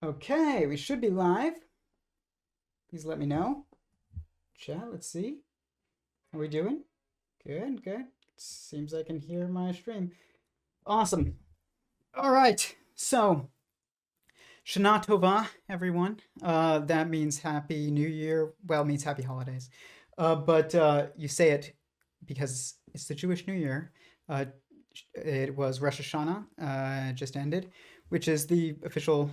Okay, we should be live. Please let me know. Chat, let's see. How are we doing? Good, good. Seems I can hear my stream. Awesome. All right, so Shana Tova, everyone. That means Happy New Year. Well, it means Happy Holidays. But you say it because it's the Jewish New Year. It was Rosh Hashanah, just ended, which is the official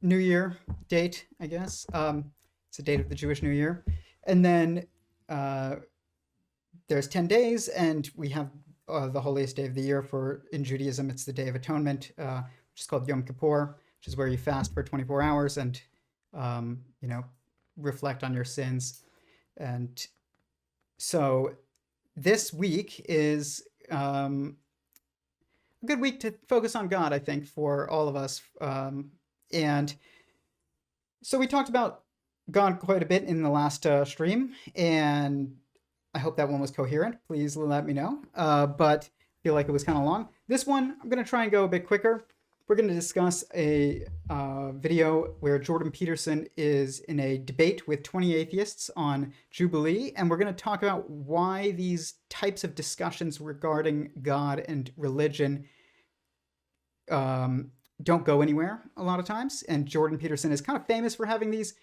New Year date, I guess. It's the date of the Jewish New Year. And then there's 10 days, and we have the holiest day of the year in Judaism. It's the Day of Atonement, which is called Yom Kippur, which is where you fast for 24 hours and, reflect on your sins. And so this week is a good week to focus on God, I think, for all of us. And so we talked about God quite a bit in the last stream, and I hope that one was coherent. Please let me know. But I feel like it was kind of long. This one, I'm going to try and go a bit quicker. We're going to discuss a video where Jordan Peterson is in a debate with 20 atheists on Jubilee, and we're going to talk about why these types of discussions regarding God and religion don't go anywhere a lot of times. And Jordan Peterson is kind of famous for having these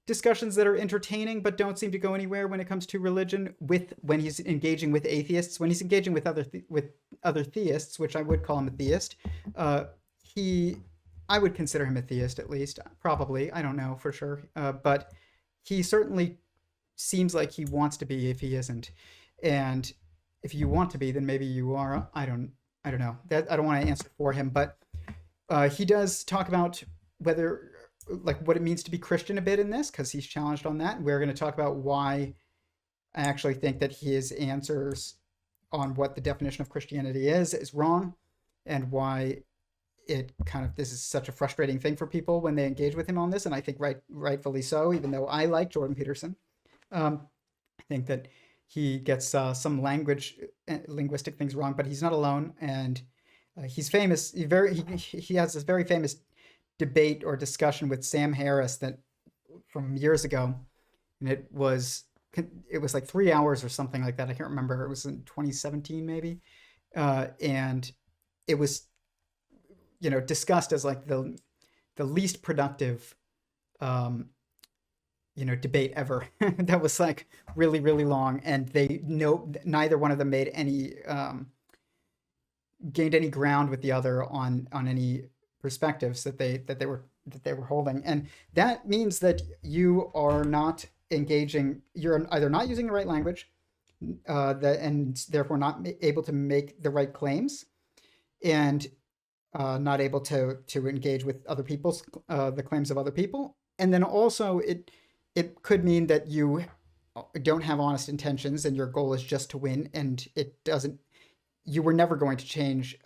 discussions that are entertaining but don't seem to go anywhere when it comes to religion when he's engaging with atheists. When he's engaging with other theists, which I would call him a theist, I would consider him a theist, at least. Probably, I don't know for sure, but he certainly seems like he wants to be if he isn't. And if you want to be, then maybe you are. I don't know. That I don't want to answer for him, but he does talk about what it means to be Christian a bit in this, because he's challenged on that. We're going to talk about why I actually think that his answers on what the definition of Christianity is wrong, and why this is such a frustrating thing for people when they engage with him on this. And I think rightfully so, even though I like Jordan Peterson. I think that he gets some linguistic things wrong, but he's not alone, and he's famous. He has this very famous debate or discussion with Sam Harris from years ago, and it was like 3 hours or something like that. I can't remember. It was in 2017 maybe, and it was discussed as like the least productive debate ever. That was like really, really long, and neither one of them made any gained any ground with the other on any perspectives that they were holding. And that means that you are not engaging. You're either not using the right language, and therefore not able to make the right claims, and not able to engage with other people's the claims of other people. And then also it could mean that you don't have honest intentions, and your goal is just to win, and you were never going to change.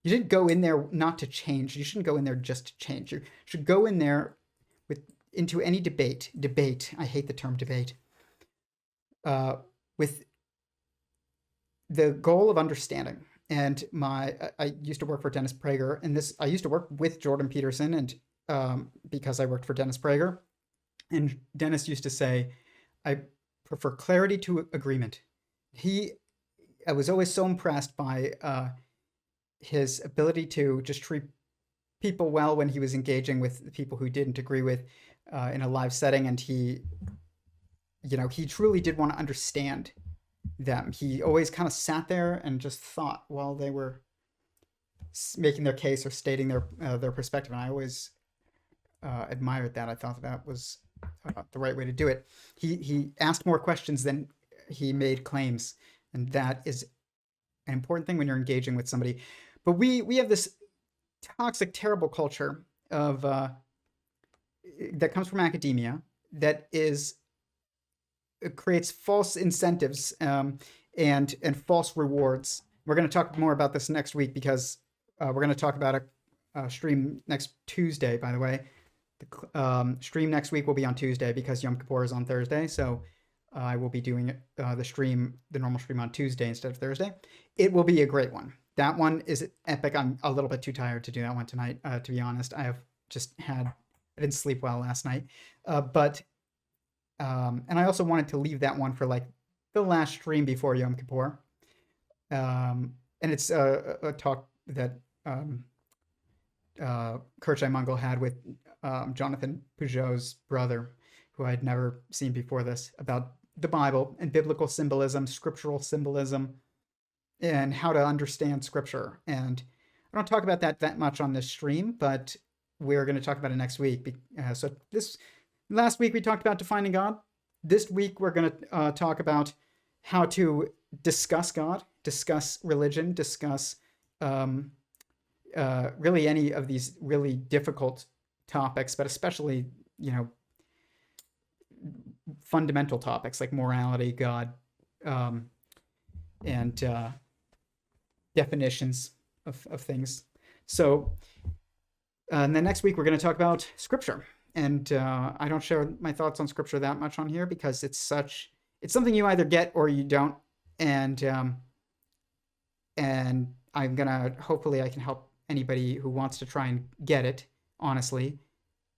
You didn't go in there not to change. You shouldn't go in there just to change. You should go in there into any debate. I hate the term debate. With the goal of understanding. And I used to work for Dennis Prager, and I used to work with Jordan Peterson, and because I worked for Dennis Prager, and Dennis used to say, I prefer clarity to agreement. I was always so impressed by his ability to just treat people well when he was engaging with people who didn't agree with in a live setting. And he truly did want to understand them. He always kind of sat there and just thought while they were making their case or stating their perspective. And I always admired that. I thought that was the right way to do it. He asked more questions than he made claims, and that is an important thing when you're engaging with somebody. But we have this toxic, terrible culture of that comes from academia that it creates false incentives and false rewards. We're going to talk more about this next week, because we're going to talk about a stream next Tuesday, by the way. The stream next week will be on Tuesday because Yom Kippur is on Thursday. So I will be doing the normal stream on Tuesday instead of Thursday. It will be a great one. that one is epic. I'm a little bit too tired to do that one tonight, to be honest. I didn't sleep well last night. But and I also wanted to leave that one for like the last stream before Yom Kippur. And it's a talk that Kerchai Mongol had with Jonathan Peugeot's brother, who I'd never seen before this, about the Bible and biblical symbolism, scriptural symbolism, and how to understand scripture. And I don't talk about that much on this stream, but we're going to talk about it next week. So last week we talked about defining God. This week we're going to talk about how to discuss God, discuss religion, discuss really any of these really difficult topics, but especially, fundamental topics like morality, God, and definitions of things. So, and then next week we're going to talk about scripture. And I don't share my thoughts on scripture that much on here because it's something you either get or you don't. And I'm gonna, hopefully I can help anybody who wants to try and get it, honestly,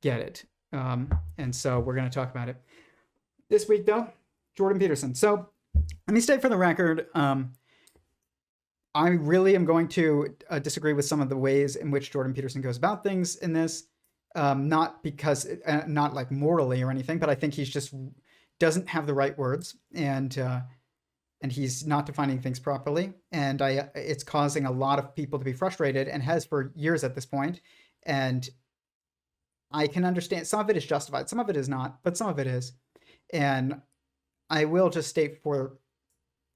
get it. And so we're gonna talk about it. This week though, Jordan Peterson. So let me state for the record, I really am going to disagree with some of the ways in which Jordan Peterson goes about things in this. Not because, not like morally or anything, but I think he's just doesn't have the right words, and he's not defining things properly, and it's causing a lot of people to be frustrated, and has for years at this point. And I can understand some of it is justified, some of it is not, but some of it is. And I will just state for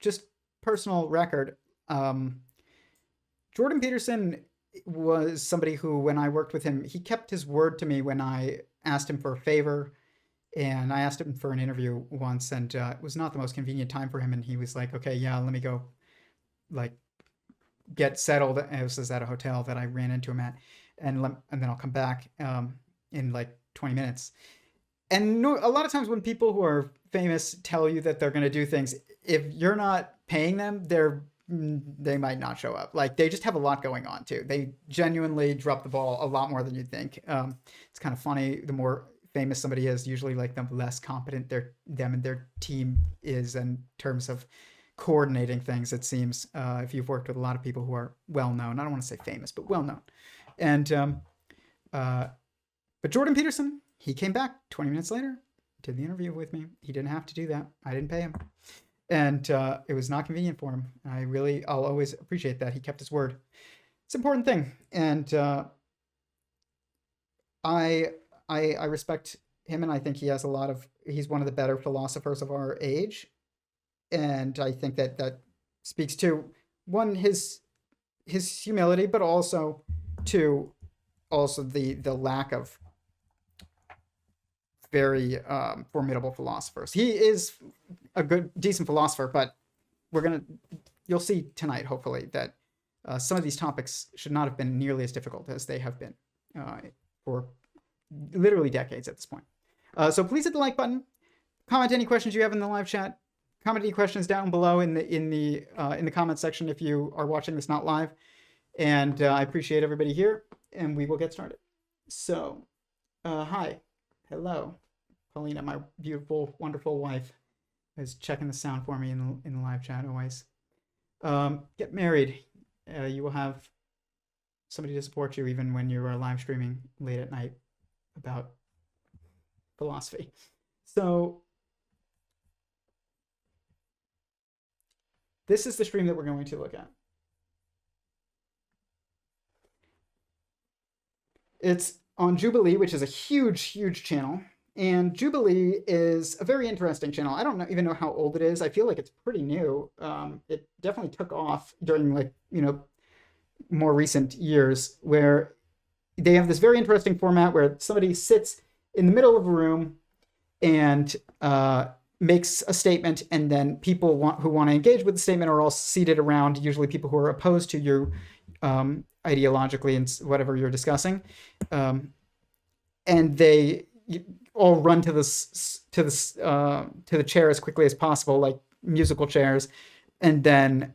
just personal record, Jordan Peterson was somebody who, when I worked with him, he kept his word to me when I asked him for a favor. And I asked him for an interview once, and it was not the most convenient time for him. And he was like, okay, yeah, let me go like get settled. And this was at a hotel that I ran into him at, and then I'll come back in like 20 minutes. And a lot of times when people who are famous tell you that they're going to do things, if you're not paying them, they might not show up. Like, they just have a lot going on too. They genuinely drop the ball a lot more than you'd think. It's kind of funny. The more famous somebody is, usually like the less competent them and their team is in terms of coordinating things, it seems. If you've worked with a lot of people who are well known, I don't want to say famous, but well known. And but Jordan Peterson, he came back 20 minutes later, did the interview with me. He didn't have to do that. I didn't pay him. And it was not convenient for him. I'll always appreciate that. He kept his word. It's an important thing. And I respect him, and I think he's one of the better philosophers of our age. And I think that speaks to, one, his humility, but also the lack of very formidable philosophers. He is a decent philosopher, but you'll see tonight, hopefully, that some of these topics should not have been nearly as difficult as they have been for literally decades at this point. So please hit the like button. Comment any questions you have in the live chat. Comment any questions down below in the comment section if you are watching this not live. And I appreciate everybody here, and we will get started. So, hi, hello, Paulina, my beautiful, wonderful wife, is checking the sound for me in the live chat always. Get married. You will have somebody to support you even when you are live streaming late at night about philosophy. So this is the stream that we're going to look at. It's on Jubilee, which is a huge, huge channel. And Jubilee is a very interesting channel. I don't even know how old it is. I feel like it's pretty new. It definitely took off during more recent years, where they have this very interesting format where somebody sits in the middle of a room and makes a statement, and then people who want to engage with the statement are all seated around, usually people who are opposed to you ideologically and whatever you're discussing, and they all run to the chair as quickly as possible, like musical chairs, and then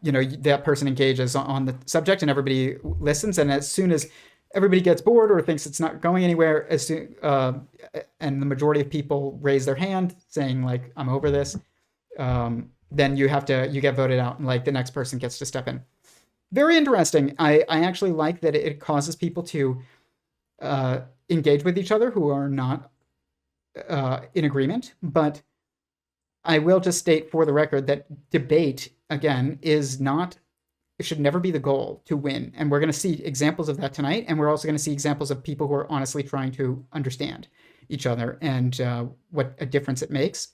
that person engages on the subject and everybody listens. And as soon as everybody gets bored or thinks it's not going anywhere, and the majority of people raise their hand saying like, I'm over this, then you get voted out, and like the next person gets to step in. Very interesting. I actually like that it causes people to engage with each other who are not in agreement. But I will just state for the record that debate, again, it should never be the goal to win. And we're going to see examples of that tonight. And we're also going to see examples of people who are honestly trying to understand each other and what a difference it makes.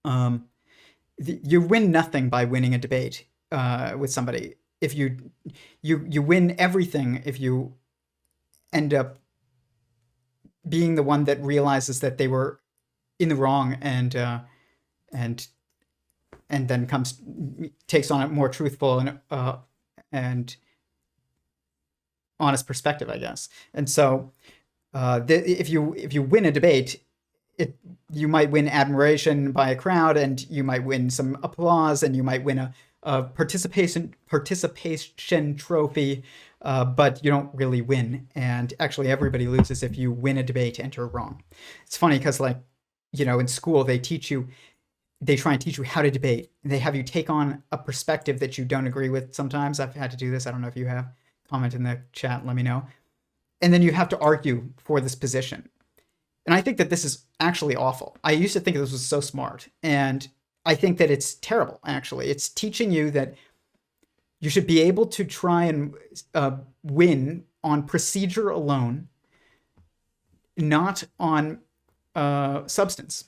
You win nothing by winning a debate with somebody. If you win everything if you end up being the one that realizes that they were in the wrong and then takes on a more truthful and honest perspective, I guess. And so if you win a debate, you might win admiration by a crowd, and you might win some applause, and you might win a participation trophy, but you don't really win. And actually, everybody loses if you win a debate and you're wrong. It's funny because, like, in school they try and teach you how to debate. They have you take on a perspective that you don't agree with. Sometimes I've had to do this. I don't know if you have. Comment in the chat, let me know. And then you have to argue for this position. And I think that this is actually awful. I used to think this was so smart, and I think that it's terrible, actually. It's teaching you that you should be able to try and win on procedure alone, not on substance,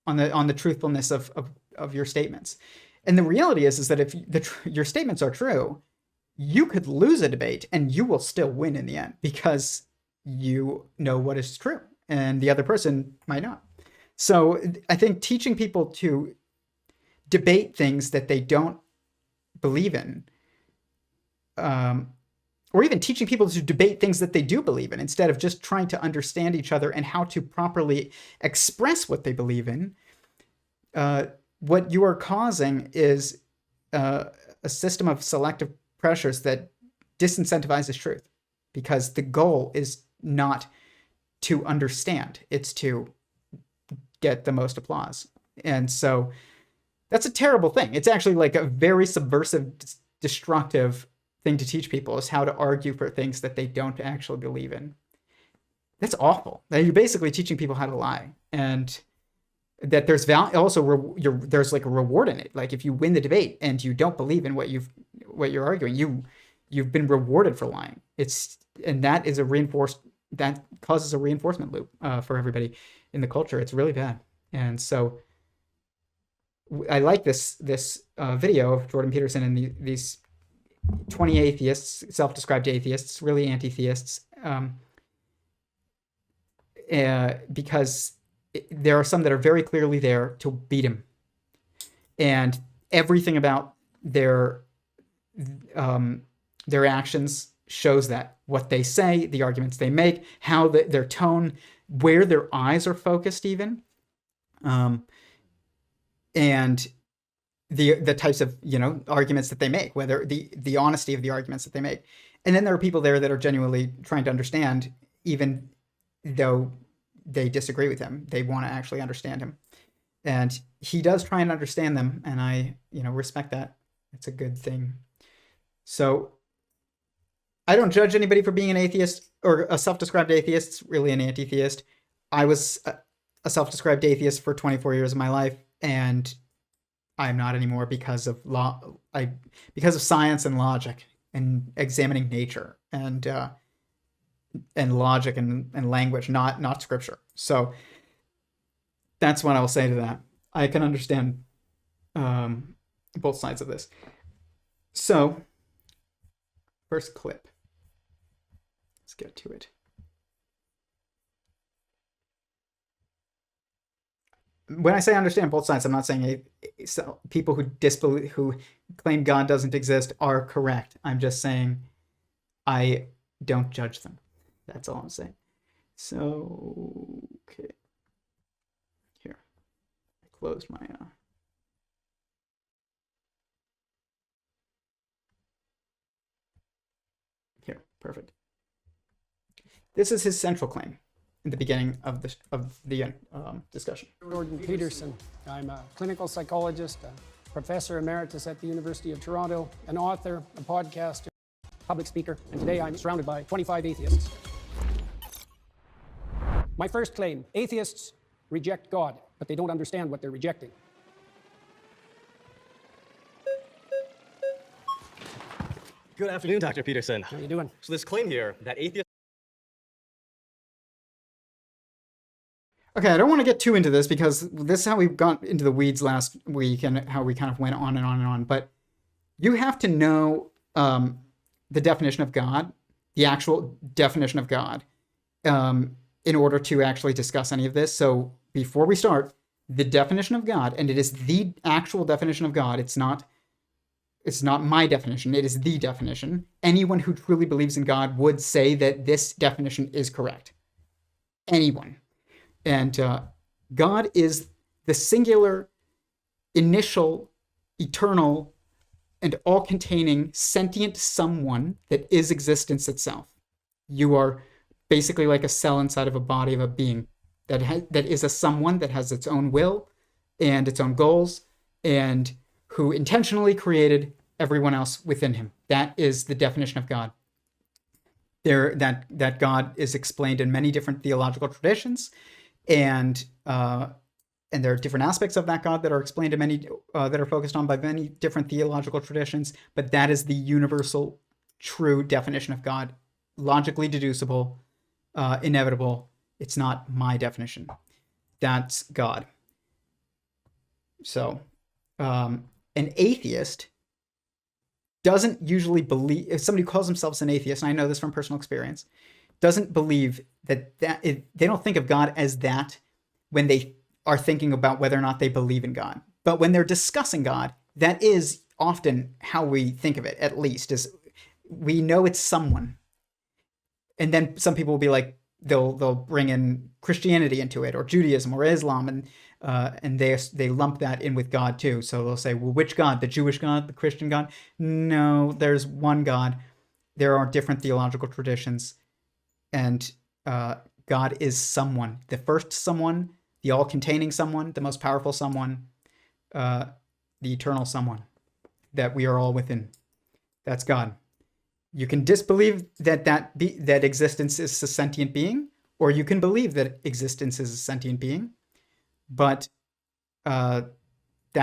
on the truthfulness of your statements. And the reality is that if your statements are true, you could lose a debate and you will still win in the end, because you know what is true and the other person might not. So I think teaching people to debate things that they don't believe in, or even teaching people to debate things that they do believe in, instead of just trying to understand each other and how to properly express what they believe in, what you are causing is a system of selective pressures that disincentivizes truth, because the goal is not to understand, it's to get the most applause. And so that's a terrible thing. It's actually like a very subversive, destructive thing to teach people, is how to argue for things that they don't actually believe in. That's awful. You're basically teaching people how to lie, and that there's also there's like a reward in it. Like if you win the debate and you don't believe in what you're arguing, you've been rewarded for lying. And that causes a reinforcement loop for everybody in the culture. It's really bad. And so I like this video of Jordan Peterson and these 20 atheists, self-described atheists, really anti-theists, because there are some that are very clearly there to beat him, and everything about their actions shows that. What they say, the arguments they make, how their tone, where their eyes are focused, even, and the types of arguments that they make, whether the honesty of the arguments that they make. And then there are people there that are genuinely trying to understand, even though they disagree with him. They want to actually understand him, and he does try and understand them, and I respect that. It's a good thing. So I don't judge anybody for being an atheist or a self-described atheist. It's really an anti-theist. I was a self-described atheist for 24 years of my life, and I'm not anymore because of science and logic and examining nature and logic and language, not scripture. So that's what I'll say to that. I can understand both sides of this. So first clip. Let's get to it. When I say understand both sides, I'm not saying people who claim God doesn't exist are correct. I'm just saying I don't judge them. That's all I'm saying. So, okay. Here. I closed my... Perfect. This is his central claim in the beginning of the discussion. Jordan Peterson. I'm a clinical psychologist, a professor emeritus at the University of Toronto, an author, a podcaster, public speaker, and today I'm surrounded by 25 atheists. My first claim, atheists reject God, but they don't understand what they're rejecting. Good afternoon, Dr. Peterson. How you doing? So this claim here that atheists... Okay, I don't want to get too into this because this is how we got into the weeds last week and how we kind of went on and on and on. But you have to know the definition of God, the actual definition of God, in order to actually discuss any of this. So before we start, the definition of God, and it is the actual definition of God. It's not my definition. It is the definition. Anyone who truly believes in God would say that this definition is correct. Anyone. And God is the singular, initial, eternal, and all-containing sentient someone that is existence itself. You are basically like a cell inside of a body of a being that is a someone that has its own will and its own goals and who intentionally created everyone else within him. That is the definition of God. That God is explained in many different theological traditions. And there are different aspects of that God that are explained in many, that are focused on by many different theological traditions, but that is the universal, true definition of God, logically deducible, inevitable. It's not my definition. That's God. So, an atheist doesn't usually believe, if somebody calls themselves an atheist, and I know this from personal experience, doesn't believe they don't think of God as that when they are thinking about whether or not they believe in God. But when they're discussing God, that is often how we think of it, at least, is we know it's someone. And then some people will be like, they'll bring in Christianity into it, or Judaism, or Islam, and they lump that in with God too. So they'll say, well, which God? The Jewish God? The Christian God? No, there's one God. There are different theological traditions. And God is someone, the first someone, the all-containing someone, the most powerful someone, the eternal someone that we are all within. That's God. You can disbelieve that existence is a sentient being, or you can believe that existence is a sentient being. But that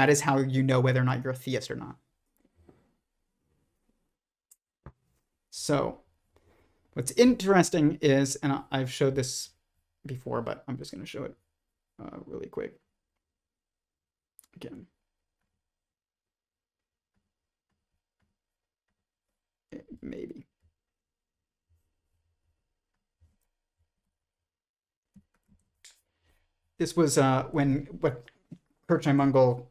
is how you know whether or not you're a theist or not. So what's interesting is, and I've showed this before, but I'm just going to show it really quick again. Maybe. This was what Kirchheim Mungall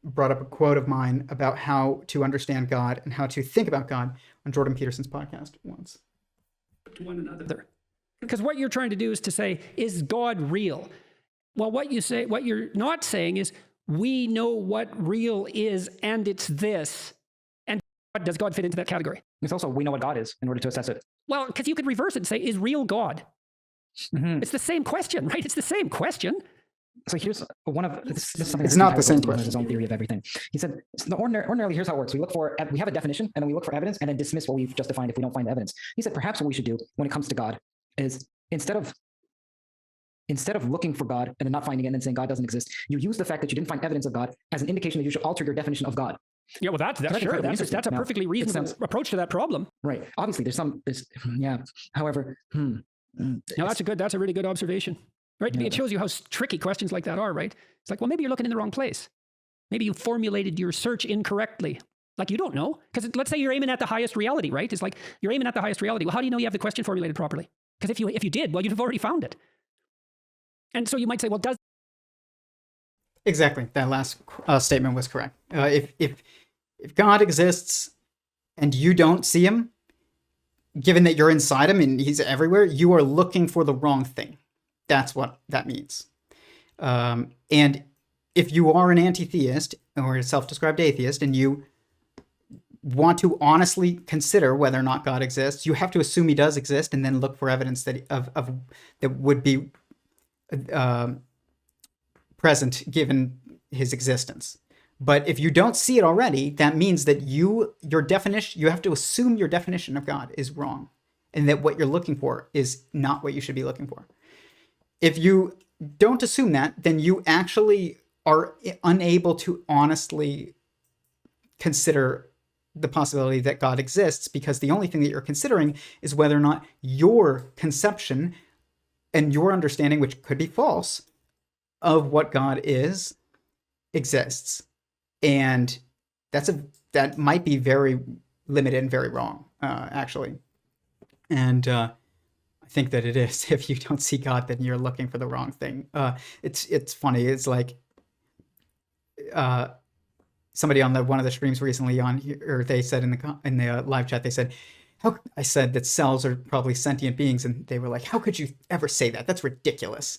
brought up a quote of mine about how to understand God and how to think about God on Jordan Peterson's podcast once. To one another. Because what you're trying to do is to say, is God real? Well, what you're not saying is, we know what real is, and it's this. And does God fit into that category? It's also, we know what God is in order to assess it. Well, because you could reverse it and say, is real God? Mm-hmm. It's the same question, right? It's the same question. So here's one of this is something. It's not the same question. His own theory of everything. He said, ordinarily, here's how it works. We have a definition, and then we look for evidence, and then dismiss what we've just defined if we don't find the evidence. He said, perhaps what we should do when it comes to God is instead of looking for God and then not finding it and then saying God doesn't exist, you use the fact that you didn't find evidence of God as an indication that you should alter your definition of God. Yeah, well, that's sure. That's a perfectly reasonable approach to that problem. Right. Obviously, yeah. However, No, that's a really good observation. Right? Yeah. It shows you how tricky questions like that are, right? It's like, well, maybe you're looking in the wrong place. Maybe you formulated your search incorrectly. Like, you don't know. Because let's say you're aiming at the highest reality, right? It's like, you're aiming at the highest reality. Well, how do you know you have the question formulated properly? Because if you did, well, you'd have already found it. And so you might say, well, does... Exactly. That last statement was correct. If God exists and you don't see him, given that you're inside him and he's everywhere, you are looking for the wrong thing. That's what that means. And if you are an anti-theist or a self-described atheist and you want to honestly consider whether or not God exists, you have to assume he does exist and then look for evidence that that would be present given his existence. But if you don't see it already, that means that you have to assume your definition of God is wrong, and that what you're looking for is not what you should be looking for. If you don't assume that, then you actually are unable to honestly consider the possibility that God exists, because the only thing that you're considering is whether or not your conception and your understanding, which could be false, of what God is, exists. And that might be very limited and very wrong, actually. And I think that it is. If you don't see God, then you're looking for the wrong thing. It's funny. It's like somebody on one of the streams recently on here, or they said in the live chat, they said, I said that cells are probably sentient beings, and they were like, how could you ever say that? That's ridiculous.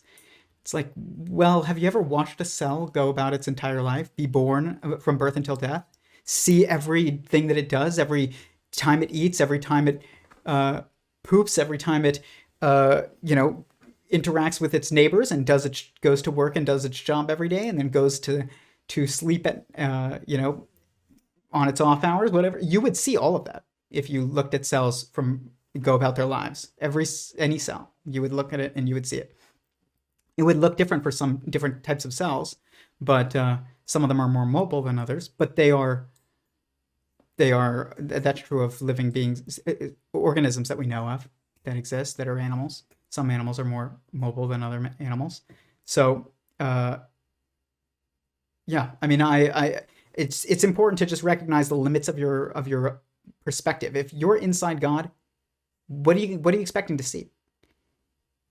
It's like, well, have you ever watched a cell go about its entire life, be born from birth until death, see everything that it does, every time it eats, every time it poops, every time it interacts with its neighbors and goes to work and does its job every day, and then goes to sleep at on its off hours, whatever. You would see all of that if you looked at cells go about their lives. Any cell, you would look at it and you would see it. It would look different for some different types of cells, but some of them are more mobile than others. But that's true of living beings, organisms that we know of that exist, that are animals. Some animals are more mobile than other animals. So, yeah, I mean, it's important to just recognize the limits of your perspective. If you're inside God, what are you expecting to see?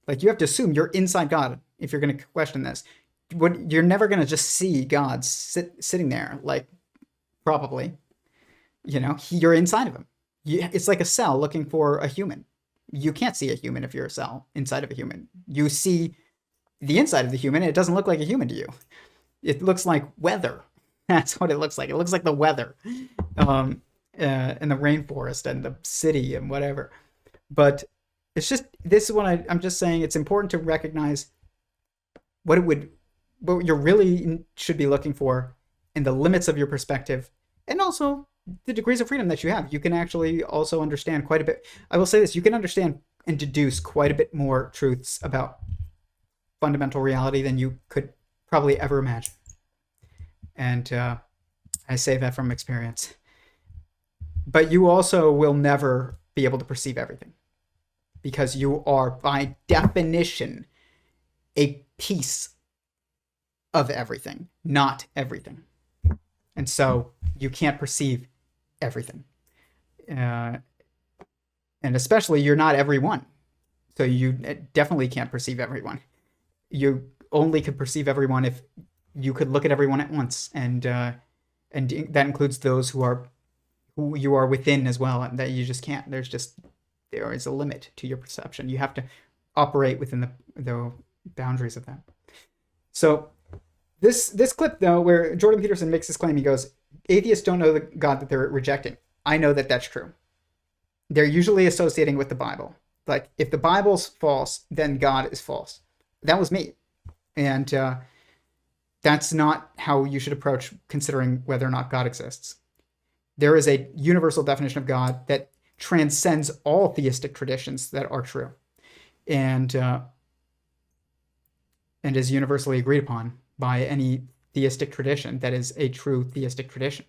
Like, you have to assume you're inside God if you're going to question this. You're never going to just see God sitting there, like, probably. You're inside of him. It's like a cell looking for a human. You can't see a human if you're a cell inside of a human. You see the inside of the human, and it doesn't look like a human to you. It looks like weather. That's what it looks like. It looks like the weather in the rainforest and the city and whatever. But it's just, this is what I'm just saying. It's important to recognize what you really should be looking for and the limits of your perspective, and also the degrees of freedom that you have. You can actually also understand quite a bit. I will say this, you can understand and deduce quite a bit more truths about fundamental reality than you could probably ever imagine. And I say that from experience. But you also will never be able to perceive everything, because you are, by definition, a piece of everything, not everything. And so you can't perceive everything. And especially, you're not everyone. So you definitely can't perceive everyone. You only could perceive everyone if you could look at everyone at once. And that includes those who you are within as well, and that you just can't. There is a limit to your perception. You have to operate within the boundaries of that. So this clip, though, where Jordan Peterson makes this claim, he goes, atheists don't know the God that they're rejecting. I know that that's true. They're usually associating with the Bible. Like, if the Bible's false, then God is false. That was me. And that's not how you should approach considering whether or not God exists. There is a universal definition of God that transcends all theistic traditions that are true, and is universally agreed upon by any theistic tradition that is a true theistic tradition.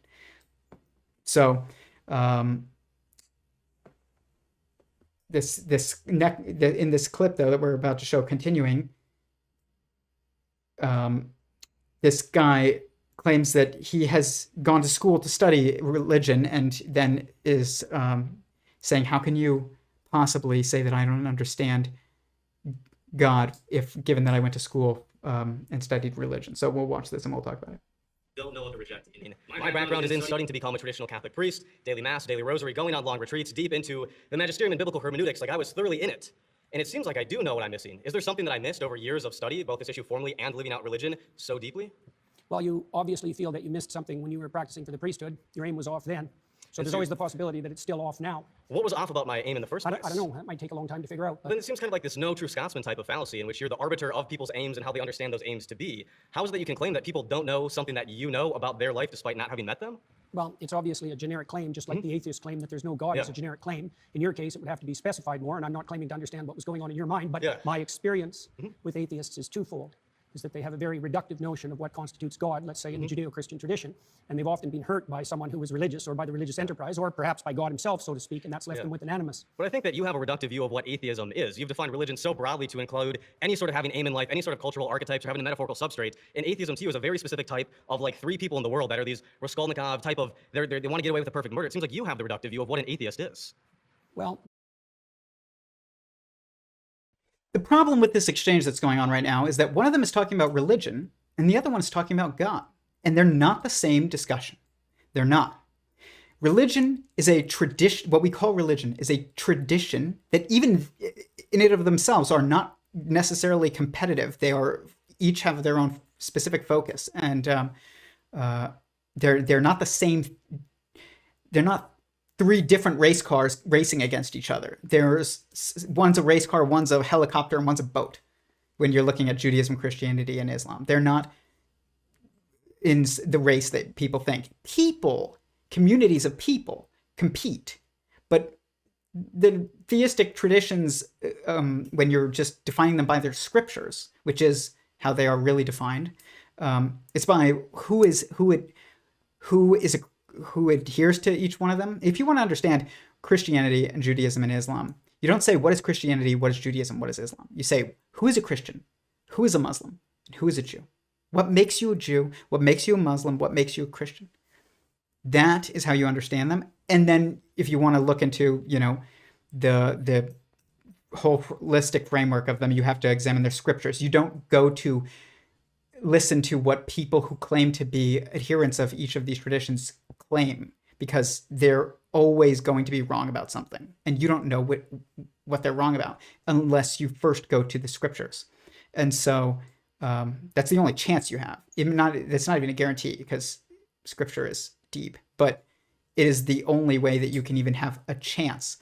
So in this clip, though, that we're about to show, continuing, this guy claims that he has gone to school to study religion, and then is saying, how can you possibly say that I don't understand God given that I went to school and studied religion? So we'll watch this and we'll talk about it. Don't know what to reject. My background is in studying to become a traditional Catholic priest, daily mass, daily rosary, going on long retreats, deep into the magisterium and biblical hermeneutics. Like, I was thoroughly in it. And it seems like I do know what I'm missing. Is there something that I missed over years of study, both this issue formally and living out religion so deeply? Well, you obviously feel that you missed something when you were practicing for the priesthood. Your aim was off then. So there's always the possibility that it's still off now. What was off about my aim in the first place? I don't know. That might take a long time to figure out. Then it seems kind of like this no true Scotsman type of fallacy in which you're the arbiter of people's aims and how they understand those aims to be. How is it that you can claim that people don't know something that you know about their life despite not having met them? Well, it's obviously a generic claim, just like the atheists claim that there's no God is a generic claim. In your case, it would have to be specified more, and I'm not claiming to understand what was going on in your mind, but my experience with atheists is twofold. Is that they have a very reductive notion of what constitutes God, let's say in the Judeo-Christian tradition, and they've often been hurt by someone who was religious or by the religious enterprise or perhaps by God himself, so to speak, and that's left them with an animus. But I think that you have a reductive view of what atheism is. You've defined religion so broadly to include any sort of having aim in life, any sort of cultural archetypes or having a metaphorical substrate. And atheism to you is a very specific type of like 3 people in the world that are these Raskolnikov type of, they want to get away with a perfect murder. It seems like you have the reductive view of what an atheist is. Well, The problem with this exchange that's going on right now is that one of them is talking about religion and the other one is talking about God. And they're not the same discussion. They're not. Religion is a tradition. What we call religion is a tradition that even in and of themselves are not necessarily competitive. They are each have their own specific focus, and they're not the same. They're not 3 different race cars racing against each other. One's a race car, one's a helicopter, and one's a boat. When you're looking at Judaism, Christianity, and Islam, they're not in the race that people think. Communities of people compete, but the theistic traditions, when you're just defining them by their scriptures, which is how they are really defined, it's by who adheres to each one of them. If you want to understand Christianity and Judaism and Islam, you don't say what is Christianity, what is Judaism, what is Islam. You say who is a Christian, who is a Muslim, and who is a Jew. What makes you a Jew? What makes you a Muslim? What makes you a Christian? That is how you understand them. And then if you want to look into, the whole holistic framework of them, you have to examine their scriptures. You don't go to listen to what people who claim to be adherents of each of these traditions claim, because they're always going to be wrong about something. And you don't know what they're wrong about unless you first go to the scriptures. And so that's the only chance you have. It's not even a guarantee, because scripture is deep, but it is the only way that you can even have a chance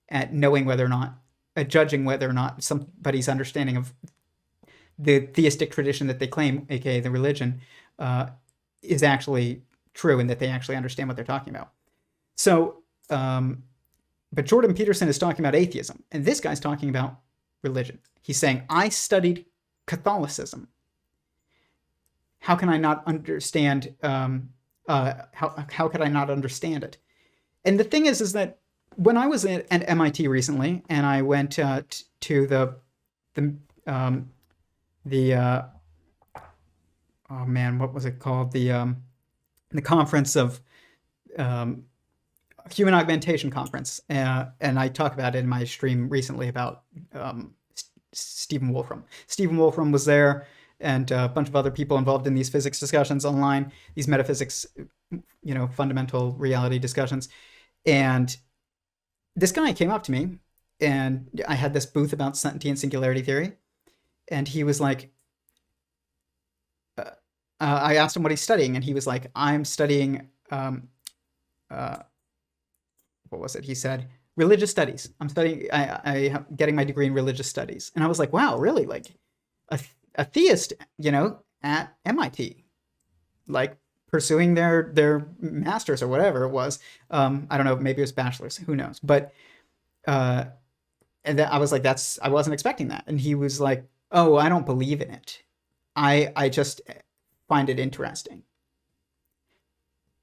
at knowing whether or not, judging whether or not somebody's understanding of the theistic tradition that they claim, aka the religion, is actually true and that they actually understand what they're talking about. So, but Jordan Peterson is talking about atheism, and this guy's talking about religion. He's saying, I studied Catholicism. How can I not understand? How could I not understand it? And the thing is that when I was at MIT recently, and I went to the oh man, what was it called? The conference of Human Augmentation Conference, and I talk about it in my stream recently about Stephen Wolfram. Stephen Wolfram was there, and a bunch of other people involved in these physics discussions online, these metaphysics, fundamental reality discussions. And this guy came up to me, and I had this booth about Sentient Singularity Theory, and he was like, I asked him what he's studying, and he was like, I'm studying, what was it? He said, religious studies. I'm studying, I'm getting my degree in religious studies. And I was like, wow, really? Like a theist, at MIT, like pursuing their master's or whatever it was. I don't know, maybe it was bachelor's, who knows? But, and then I was like, I wasn't expecting that. And he was like, oh, I don't believe in it. I just find it interesting.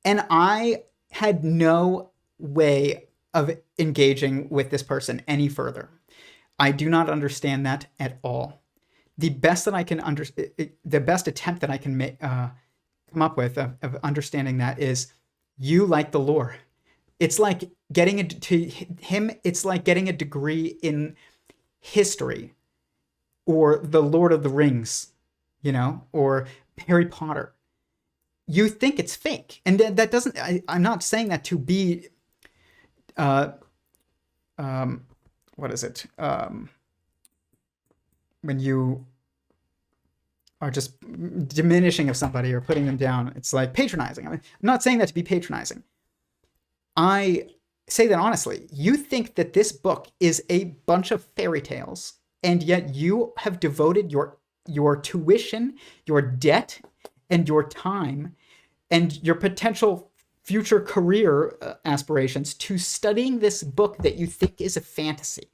And I had no way of engaging with this person any further. I do not understand that at all. The best that I can the best attempt that I can make, come up with of understanding that is, you like the lore. It's like getting it's like getting a degree in history, or the Lord of the Rings, or Harry Potter. You think it's fake, and that doesn't. I'm not saying that to be, what is it? When you are just diminishing of somebody or putting them down, it's like patronizing. I'm not saying that to be patronizing. I say that honestly. You think that this book is a bunch of fairy tales, and yet you have devoted your tuition, your debt, and your time, and your potential future career aspirations to studying this book that you think is a fantasy.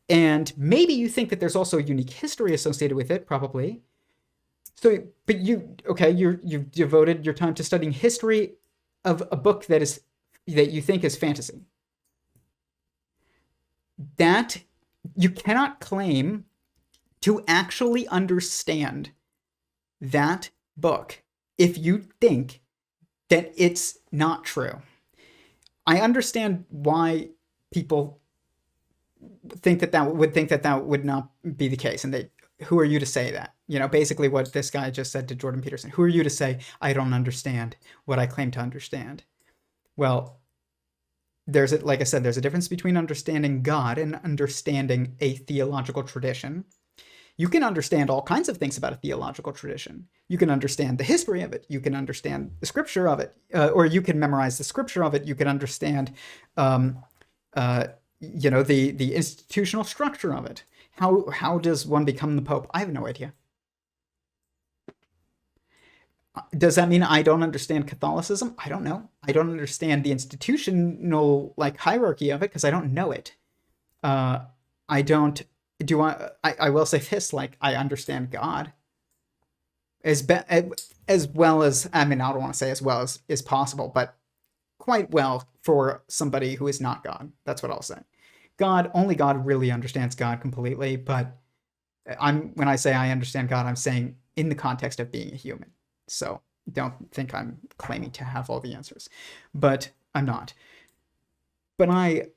And maybe you think that there's also a unique history associated with it, probably. So, but you've devoted your time to studying history of a book that you think is fantasy. That you cannot claim to actually understand that book if you think that it's not true. I understand why people think that would not be the case, and who are you to say that? Basically what this guy just said to Jordan Peterson. Who are you to say I don't understand what I claim to understand? Well, like I said, there's a difference between understanding God and understanding a theological tradition. You can understand all kinds of things about a theological tradition. You can understand the history of it. You can understand the scripture of it, or you can memorize the scripture of it. You can understand, the institutional structure of it. How does one become the Pope? I have no idea. Does that mean I don't understand Catholicism? I don't know. I don't understand the institutional hierarchy of it because I don't know it. I don't. I will say this, I understand God as well as, I don't want to say as well as is possible, but quite well for somebody who is not God. That's what I'll say. Only God really understands God completely, but when I say I understand God, I'm saying in the context of being a human. So don't think I'm claiming to have all the answers, but I'm not. But I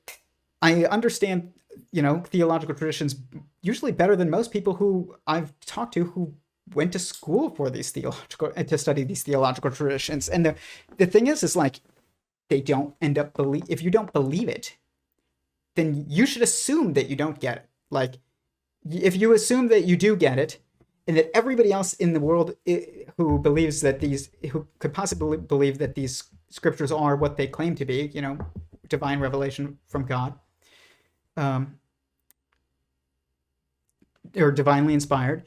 understand, theological traditions usually better than most people who I've talked to who went to school for to study these theological traditions. And the thing is they don't end up if you don't believe it, then you should assume that you don't get it. If you assume that you do get it, and that everybody else in the world who could possibly believe that these scriptures are what they claim to be, divine revelation from God, or divinely inspired,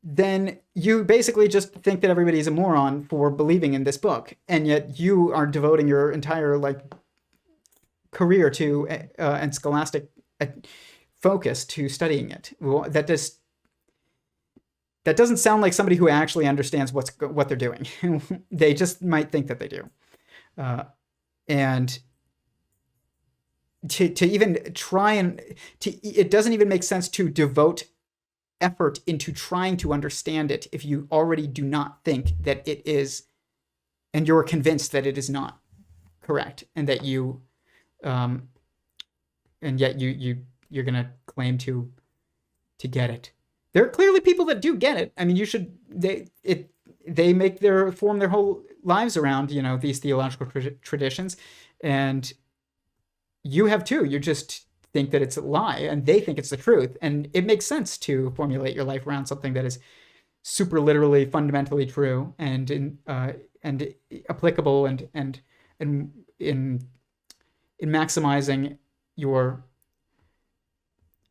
then you basically just think that everybody's a moron for believing in this book, and yet you are devoting your entire career to and scholastic focus to studying it. Well, that doesn't sound like somebody who actually understands what they're doing. They just might think that they do, and to even try it doesn't even make sense to devote effort into trying to understand it if you already do not think that it is, and you're convinced that it is not correct, and that and yet you're gonna claim to get it. There are clearly people that do get it. They form their whole lives around these theological traditions, and you have too. You just think that it's a lie, and they think it's the truth, and it makes sense to formulate your life around something that is super literally fundamentally true and applicable and in maximizing your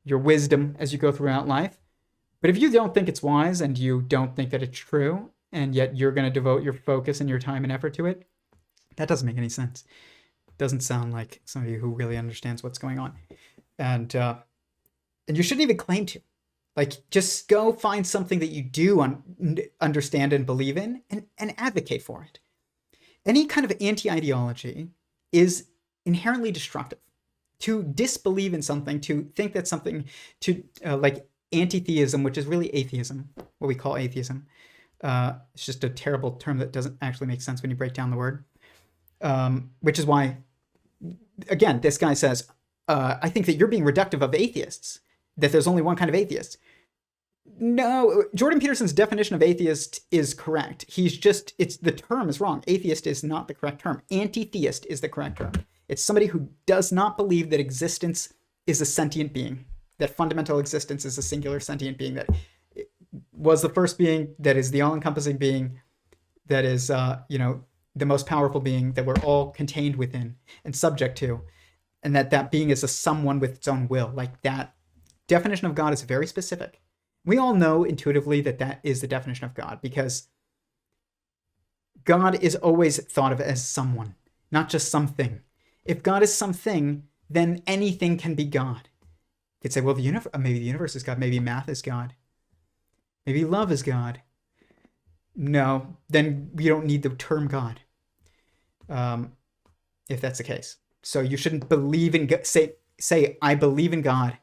wisdom as you go throughout life. But if you don't think it's wise and you don't think that it's true, and yet you're going to devote your focus and your time and effort to it, that doesn't make any sense. It doesn't sound like somebody who really understands what's going on. And you shouldn't even claim to. Just go find something that you do understand and believe in and advocate for it. Any kind of anti-ideology is inherently destructive. To disbelieve in something, to think that something, anti-theism, which is really atheism, what we call atheism. It's just a terrible term that doesn't actually make sense when you break down the word. Which is why, again, this guy says, I think that you're being reductive of atheists, that there's only one kind of atheist. No, Jordan Peterson's definition of atheist is correct. The term is wrong. Atheist is not the correct term. Anti-theist is the correct term. It's somebody who does not believe that existence is a sentient being, that fundamental existence is a singular sentient being that was the first being, that is the all-encompassing being, that is, the most powerful being that we're all contained within and subject to, and that being is a someone with its own will. Like, that definition of God is very specific. We all know intuitively that is the definition of God, because God is always thought of as someone, not just something. If God is something, then anything can be God. You could say, well, maybe the universe is God, maybe math is God, maybe love is God. No, then we don't need the term God, if that's the case. So you shouldn't believe in say I believe in God,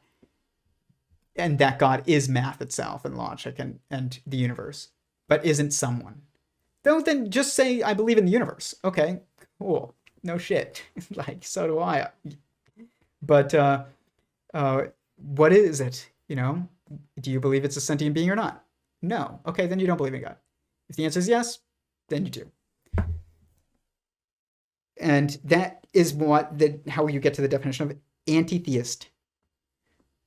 and that God is math itself and logic and the universe, but isn't someone. Don't then just say I believe in the universe. Okay, cool. No shit. Like, so do I. But what is it? You know, do you believe it's a sentient being or not? No. Okay, then you don't believe in God. If the answer is yes, then you do. And that is how you get to the definition of anti-theist,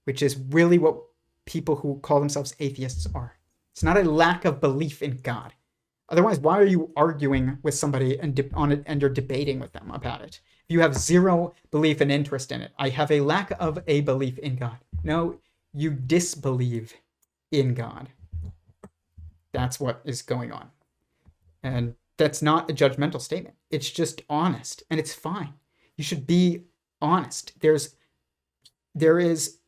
which is really what people who call themselves atheists are. It's not a lack of belief in God. Otherwise, why are you arguing with somebody on it and you're debating with them about it? If you have zero belief and interest in it, I have a lack of a belief in God. No, you disbelieve in God. That's what is going on. And that's not a judgmental statement. It's just honest, and it's fine. You should be honest. There is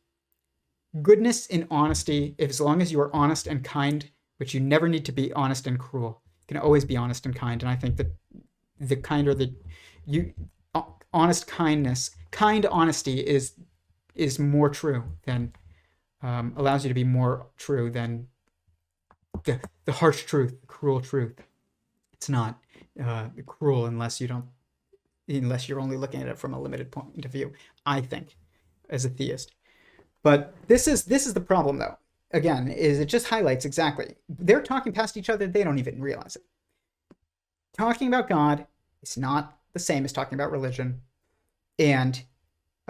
goodness in honesty, as long as you are honest and kind, which you never need to be honest and cruel. You can always be honest and kind. And I think that the kinder honest kindness, kind honesty is more true than, allows you to be more true than the harsh truth, the cruel truth. It's not cruel unless you're only looking at it from a limited point of view, I think, as a theist. But this is the problem, though. Again, is it just highlights exactly. They're talking past each other. They don't even realize it. Talking about God is not the same as talking about religion, and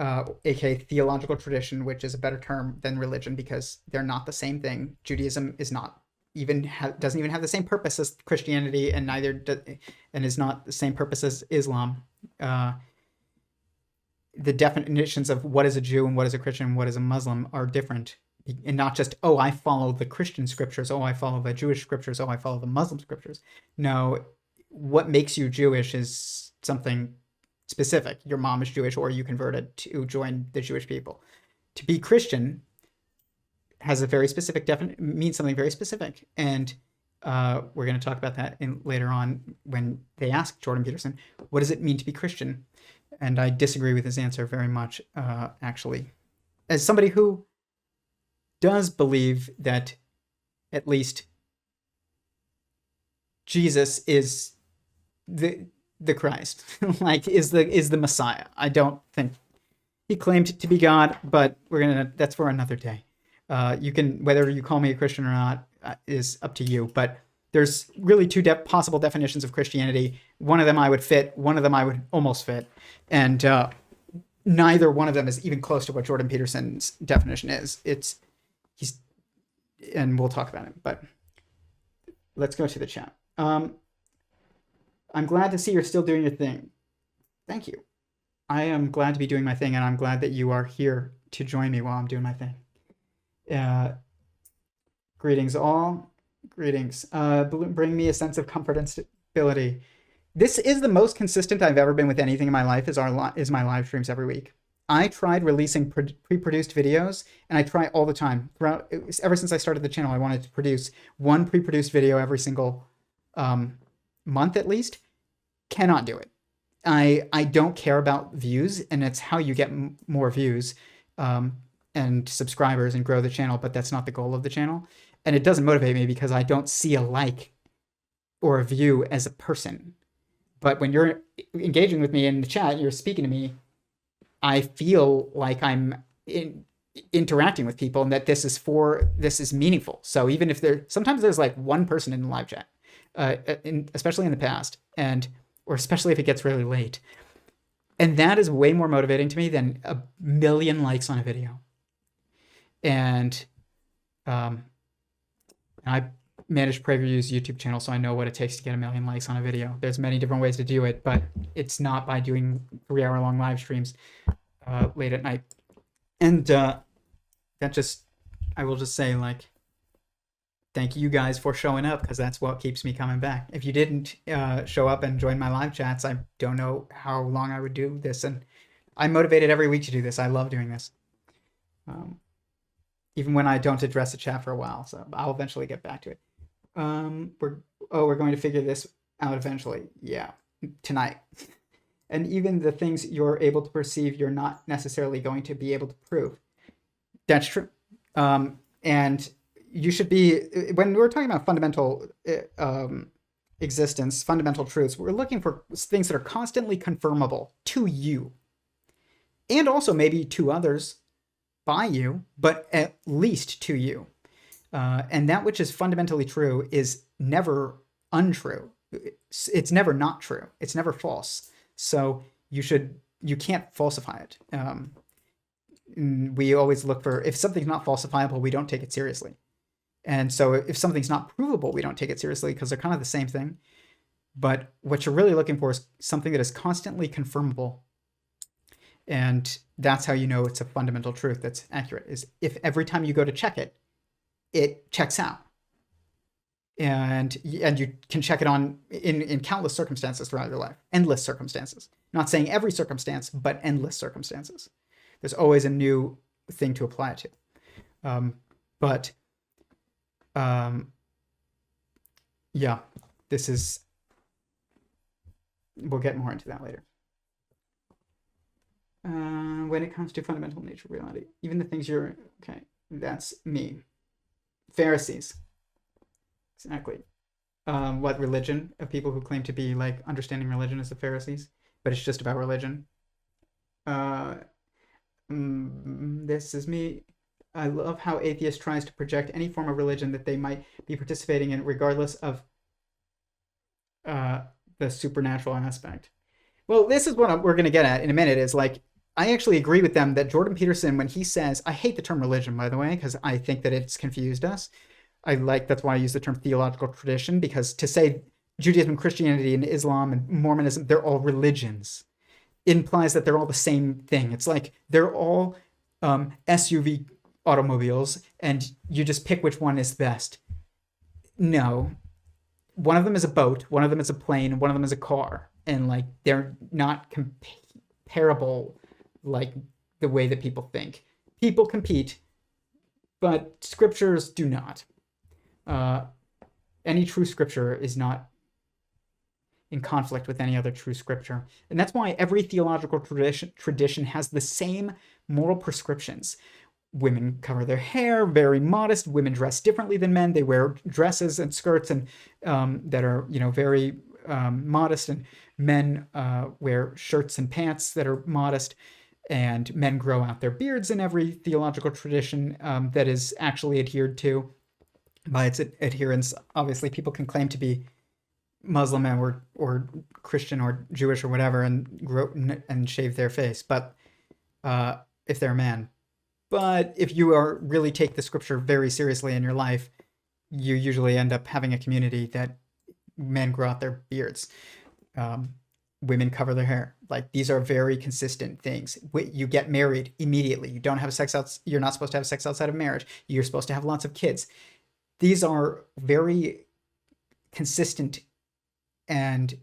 aka theological tradition, which is a better term than religion because they're not the same thing. Judaism is not doesn't even have the same purpose as Christianity, and and is not the same purpose as Islam. The definitions of what is a Jew and what is a Christian and what is a Muslim are different, and not just, oh, I follow the Christian scriptures, oh, I follow the Jewish scriptures, oh, I follow the Muslim scriptures. No, what makes you Jewish is something specific. Your mom is Jewish, or you converted to join the Jewish people. To be Christian has a very specific means something very specific, and we're going to talk about that later on when they ask Jordan Peterson, what does it mean to be Christian? And I disagree with his answer very much, actually. As somebody who does believe that at least Jesus is the Christ, like is the Messiah. I don't think he claimed to be God, but that's for another day. You can, whether you call me a Christian or not, is up to you. But there's really two possible definitions of Christianity. One of them I would fit, one of them I would almost fit. And neither one of them is even close to what Jordan Peterson's definition is. And we'll talk about it, but let's go to the chat. I'm glad to see you're still doing your thing. Thank you. I am glad to be doing my thing, and I'm glad that you are here to join me while I'm doing my thing. Greetings all. Greetings. Bring me a sense of comfort and stability. This is the most consistent I've ever been with anything in my life, is my live streams every week. I tried releasing pre-produced videos, and I try all the time. Ever since I started the channel, I wanted to produce one pre-produced video every single month at least. Cannot do it. I don't care about views, and it's how you get more views and subscribers and grow the channel, but that's not the goal of the channel. And it doesn't motivate me because I don't see a like or a view as a person. But when you're engaging with me in the chat, you're speaking to me, I feel like I'm interacting with people, and that this is meaningful. So even if sometimes there's like one person in the live chat, especially in the past, or especially if it gets really late. And that is way more motivating to me than a million likes on a video. And I manage PragerU's YouTube channel, so I know what it takes to get 1 million likes on a video. There's many different ways to do it, but it's not by doing 3-hour-long live streams late at night. And I will just say, like, thank you guys for showing up, because that's what keeps me coming back. If you didn't show up and join my live chats, I don't know how long I would do this. And I'm motivated every week to do this. I love doing this. Even when I don't address the chat for a while. So I'll eventually get back to it. We're going to figure this out eventually. Yeah, tonight. And even the things you're able to perceive, you're not necessarily going to be able to prove. That's true. And you should be, when we're talking about fundamental existence, fundamental truths, we're looking for things that are constantly confirmable to you. And also maybe to others by you, but at least to you. And that which is fundamentally true is never untrue. It's never not true. It's never false. So you can't falsify it. We always look for, if something's not falsifiable, we don't take it seriously. And so if something's not provable, we don't take it seriously, because they're kind of the same thing. But what you're really looking for is something that is constantly confirmable. And that's how you know it's a fundamental truth that's accurate, is if every time you go to check it, it checks out. And you can check it on in countless circumstances throughout your life, endless circumstances. Not saying every circumstance, but endless circumstances. There's always a new thing to apply it to. Yeah, this is, we'll get more into that later. When it comes to fundamental nature of reality, even the things okay, that's me. Pharisees. Exactly. What religion of people who claim to be like understanding religion is the Pharisees, but it's just about religion. This is me. I love how atheist tries to project any form of religion that they might be participating in, regardless of the supernatural aspect. Well, this is what we're going to get at in a minute, is like, I actually agree with them that Jordan Peterson, when he says, I hate the term religion, by the way, because I think that it's confused us. That's why I use the term theological tradition, because to say Judaism, Christianity, and Islam and Mormonism, they're all religions, implies that they're all the same thing. It's like they're all SUV automobiles, and you just pick which one is best. No. One of them is a boat, one of them is a plane, one of them is a car. And like, they're not comparable like the way that people think. People compete, but scriptures do not. Any true scripture is not in conflict with any other true scripture. And that's why every theological tradition has the same moral prescriptions. Women cover their hair, very modest. Women dress differently than men. They wear dresses and skirts and that are, very modest. And men wear shirts and pants that are modest. And men grow out their beards in every theological tradition that is actually adhered to by its adherents. Obviously, people can claim to be Muslim or Christian or Jewish or whatever and grow and shave their face, but if they're a man. But if you really take the scripture very seriously in your life, you usually end up having a community that men grow out their beards. Women cover their hair. Like, these are very consistent things. You get married immediately. You don't have sex you're not supposed to have sex outside of marriage. You're supposed to have lots of kids. These are very consistent and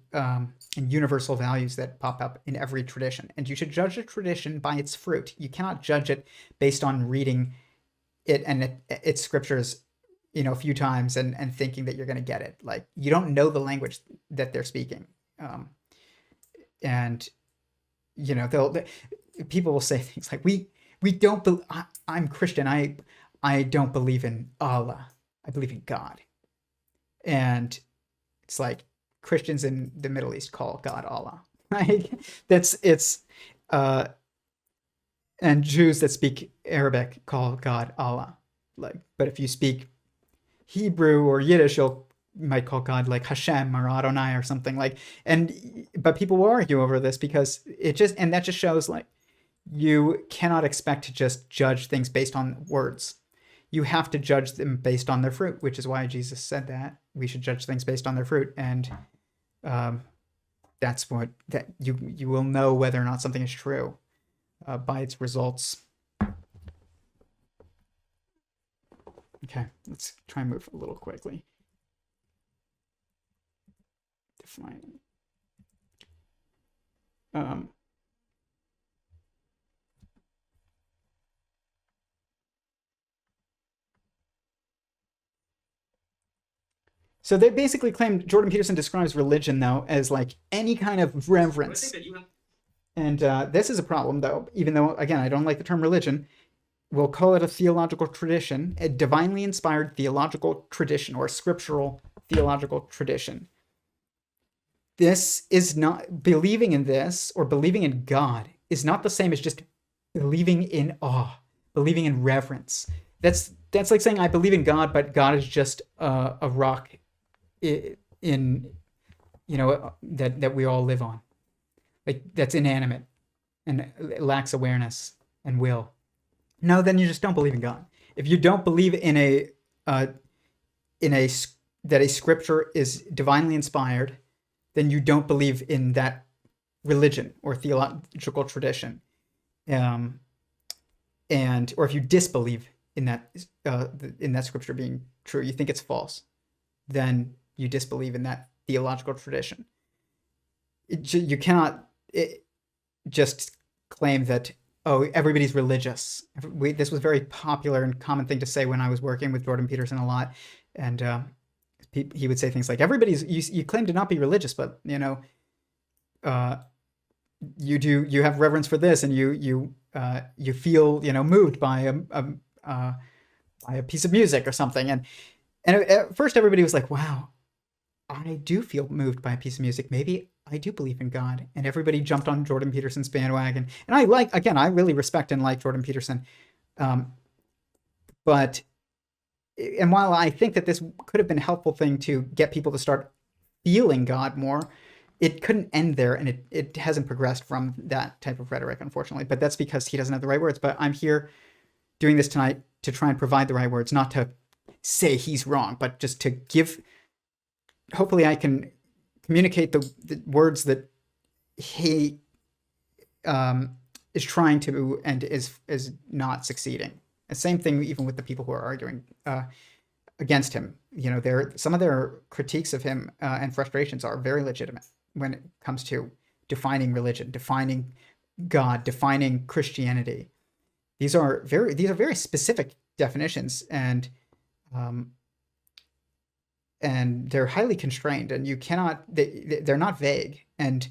universal values that pop up in every tradition. And you should judge a tradition by its fruit. You cannot judge it based on reading it and its scriptures, a few times and thinking that you're going to get it. Like, you don't know the language that they're speaking. People will say things like, we don't I'm Christian. I don't believe in Allah. I believe in God. And it's like, Christians in the Middle East call God Allah. Like, and Jews that speak Arabic call God Allah. Like, but if you speak Hebrew or Yiddish, you might call God like Hashem or Adonai or something like. But people will argue over this because that just shows like you cannot expect to just judge things based on words. you have to judge them based on their fruit, which is why Jesus said that we should judge things based on their fruit. And that's what that you will know whether or not something is true by its results. Okay, let's try and move a little quickly. Define. So they basically claim Jordan Peterson describes religion, though, as like any kind of reverence. And this is a problem, though, even though, again, I don't like the term religion. We'll call it a theological tradition, a divinely inspired theological tradition, or a scriptural theological tradition. This is not, believing in this or believing in God is not the same as just believing in awe, believing in reverence. That's like saying I believe in God, but God is just a rock in that we all live on, like that's inanimate and lacks awareness and will. No, then you just don't believe in God. If you don't believe in that a scripture is divinely inspired, then you don't believe in that religion or theological tradition, or if you disbelieve in that scripture being true, you think it's false, then you disbelieve in that theological tradition. You cannot just claim that, oh, everybody's religious. This was a very popular and common thing to say when I was working with Jordan Peterson a lot, and he would say things like, you claim to not be religious, but you have reverence for this, and you feel moved by a piece of music or something. And at first everybody was like, wow, I do feel moved by a piece of music. Maybe I do believe in God. And everybody jumped on Jordan Peterson's bandwagon. And I really respect and like Jordan Peterson. And while I think that this could have been a helpful thing to get people to start feeling God more, it couldn't end there, and it hasn't progressed from that type of rhetoric, unfortunately. But that's because he doesn't have the right words. But I'm here doing this tonight to try and provide the right words, not to say he's wrong, but just to give, hopefully I can communicate the words that he is trying to and is not succeeding. The same thing even with the people who are arguing against him. Some of their critiques of him and frustrations are very legitimate when it comes to defining religion, defining God, defining Christianity. These are very specific definitions, and they're highly constrained, and you cannot. They're not vague, and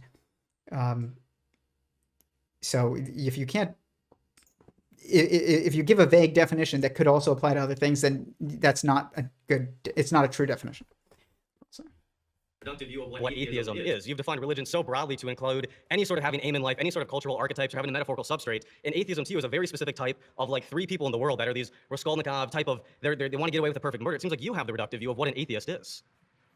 so if you can't. If you give a vague definition that could also apply to other things, then it's not a true definition. Productive view of what atheism is. You've defined religion so broadly to include any sort of having aim in life, any sort of cultural archetypes, or having a metaphorical substrate. And atheism to you is a very specific type of like three people in the world that are these Raskolnikov type of, they want to get away with a perfect murder. It seems like you have the reductive view of what an atheist is.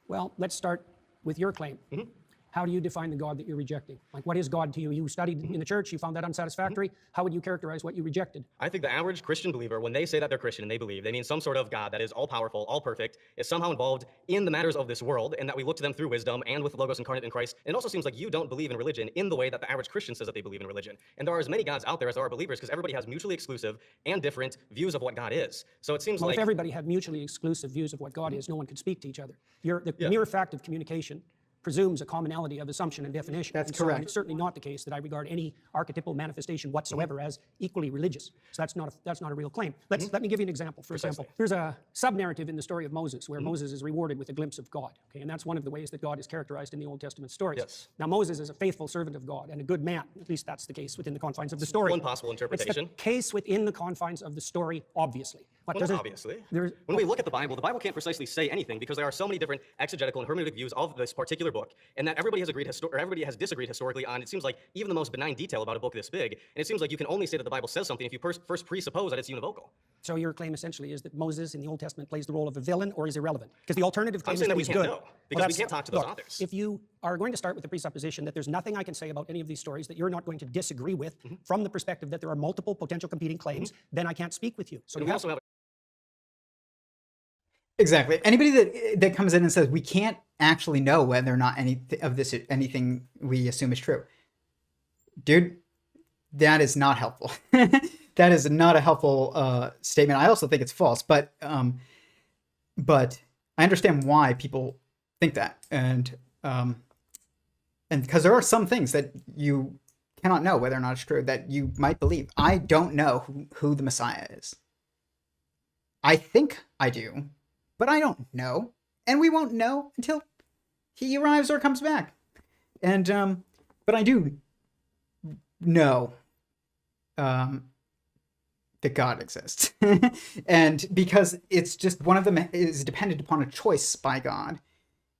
Well, let's start with your claim. Mm-hmm. How do you define the God that you're rejecting? Like, what is God to you? You studied in the church, you found that unsatisfactory. How would you characterize what you rejected? I think the average Christian believer, when they say that they're Christian and they believe, they mean some sort of God that is all-powerful, all-perfect, is somehow involved in the matters of this world, and that we look to them through wisdom and with Logos incarnate in Christ. And it also seems like you don't believe in religion in the way that the average Christian says that they believe in religion. And there are as many gods out there as there are believers, because everybody has mutually exclusive and different views of what God is. So it seems like... if everybody had mutually exclusive views of what God is, no one could speak to each other. The mere fact of communication presumes a commonality of assumption and definition. That's correct. And it's certainly not the case that I regard any archetypal manifestation whatsoever as equally religious. So that's not a real claim. Let me give you an example. For example, there's a sub-narrative in the story of Moses where Moses is rewarded with a glimpse of God. Okay, and that's one of the ways that God is characterized in the Old Testament stories. Yes. Now Moses is a faithful servant of God and a good man. At least that's the case within the confines of the story. One possible interpretation. It's the case within the confines of the story, obviously. Obviously. When we look at the Bible can't precisely say anything because there are so many different exegetical and hermeneutic views of this particular book, and that everybody has disagreed historically on. It seems like even the most benign detail about a book this big, and it seems like you can only say that the Bible says something if you first presuppose that it's univocal. So your claim essentially is that Moses in the Old Testament plays the role of a villain or is irrelevant? Because the alternative claim is that he's good. Know, because we can't talk to those authors. If you are going to start with the presupposition that there's nothing I can say about any of these stories that you're not going to disagree with from the perspective that there are multiple potential competing claims, then I can't speak with you. So we also have Exactly. Anybody that comes in and says we can't actually know whether or not anything we assume is true, dude, that is not helpful. That is not a helpful statement. I also think it's false, but I understand why people think that, and because there are some things that you cannot know whether or not it's true that you might believe. I don't know who the Messiah is. I think I do, but I don't know, and we won't know until he arrives or comes back. And but I do know that God exists, and because it's just one of them is dependent upon a choice by God,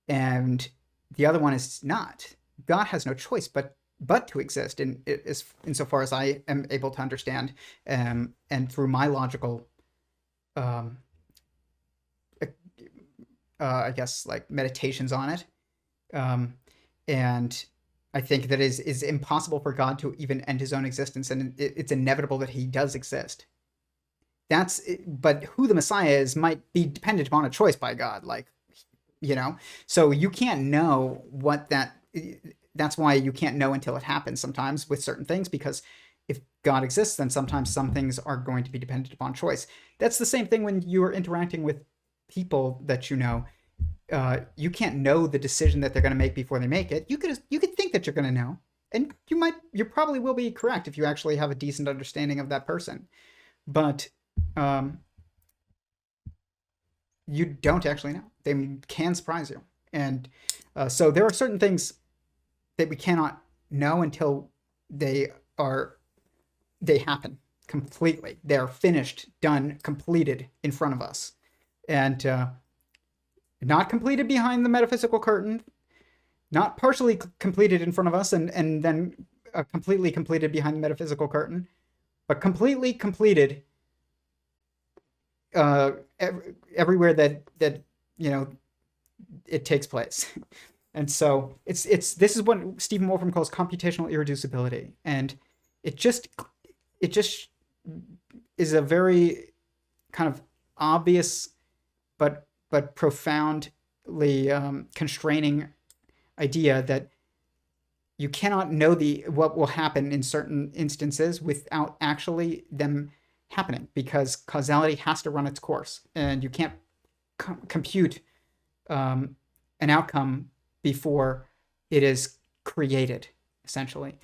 and the other one is not. God has no choice but to exist insofar as I am able to understand, and through my logical I guess like meditations on it, and I think that is impossible for God to even end his own existence, and it's inevitable that he does exist. But who the Messiah is might be dependent upon a choice by God, so you can't know what that's why you can't know until it happens sometimes with certain things, because if God exists, then sometimes some things are going to be dependent upon choice. That's the same thing when you're interacting with people that you know. You can't know the decision that they're going to make before they make it. You could think that you're going to know, and you probably will be correct if you actually have a decent understanding of that person, but you don't actually know. They can surprise you, and so there are certain things that we cannot know until they happen completely. They're finished, done, completed in front of us, and not completed behind the metaphysical curtain, not partially completed in front of us and then completely completed behind the metaphysical curtain, but completely completed everywhere that it takes place. And so this is what Stephen Wolfram calls computational irreducibility, and it just is a very kind of obvious but profoundly constraining idea that you cannot know what will happen in certain instances without actually them happening, because causality has to run its course, and you can't compute an outcome before it is created, essentially.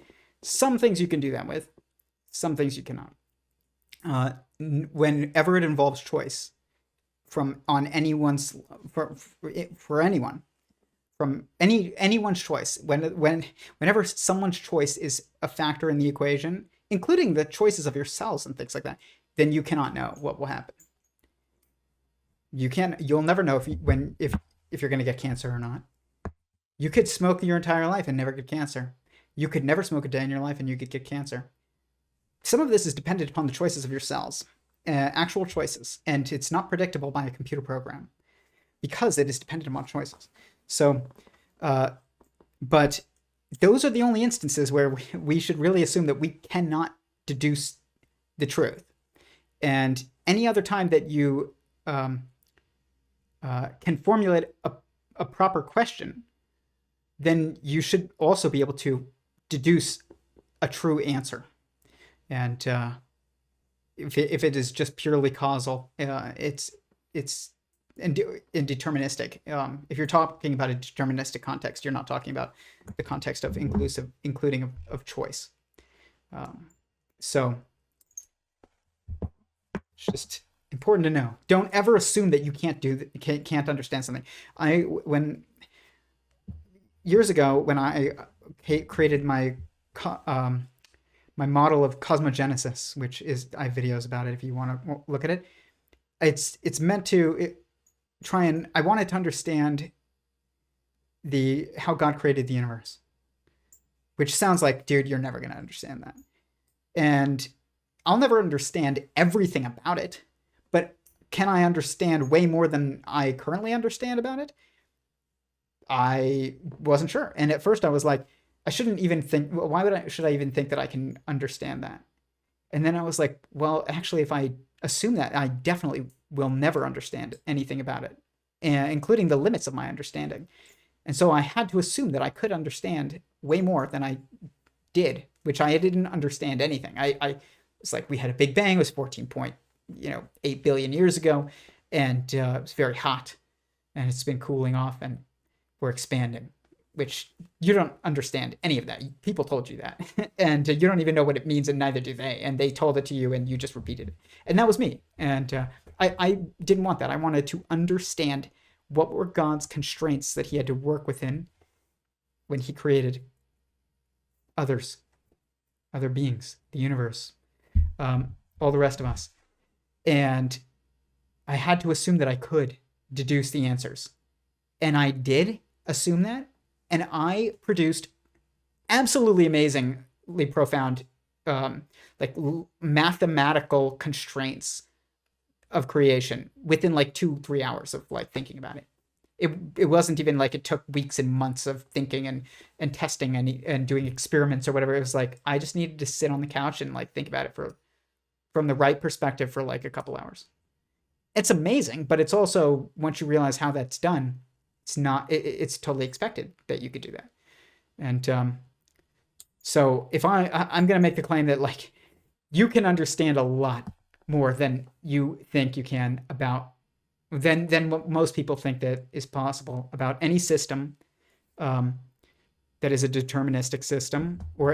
Some things you can do that with, some things you cannot. Whenever it involves choice for anyone, from anyone's choice, whenever someone's choice is a factor in the equation, including the choices of your cells and things like that, then you cannot know what will happen. You'll never know if you're going to get cancer or not. You could smoke your entire life and never get cancer. You could never smoke a day in your life and you could get cancer. Some of this is dependent upon the choices of your cells, actual choices, and it's not predictable by a computer program because it is dependent upon choices. So, but those are the only instances where we should really assume that we cannot deduce the truth. And any other time that you can formulate a proper question, then you should also be able to deduce a true answer. And if it is just purely causal, it's indeterministic. If you're talking about a deterministic context, you're not talking about the context of including of choice. So it's just important to know. Don't ever assume that you can't understand something. Years ago, when I created my model of cosmogenesis, which is, I have videos about it if you want to look at it. It's meant to I wanted to understand how God created the universe, which sounds like, dude, you're never going to understand that. And I'll never understand everything about it, but can I understand way more than I currently understand about it? I wasn't sure. And at first I was like, I shouldn't even think, should I even think that I can understand that? And then I was like, well, actually, if I assume that, I definitely will never understand anything about it. including the limits of my understanding. And so I had to assume that I could understand way more than I did, which I didn't understand anything. I it's like we had a Big Bang, it was 14.8 billion years ago, and it was very hot, and it's been cooling off, and we're expanding, which you don't understand any of that. People told you that, and you don't even know what it means, and neither do they. And they told it to you, and you just repeated it. And that was me. And I didn't want that. I wanted to understand what were God's constraints that he had to work within when he created others, other beings, the universe, all the rest of us. And I had to assume that I could deduce the answers. And I did assume that. And I produced absolutely amazingly profound, mathematical constraints of creation within 2-3 hours of thinking about it. It wasn't even like it took weeks and months of thinking and testing and doing experiments or whatever. It was like I just needed to sit on the couch and think about it from the right perspective for a couple hours. It's amazing, but it's also, once you realize how that's done, it's totally expected that you could do that. And so if I'm going to make the claim that you can understand a lot more than you think you can than what most people think that is possible about any system that is a deterministic system or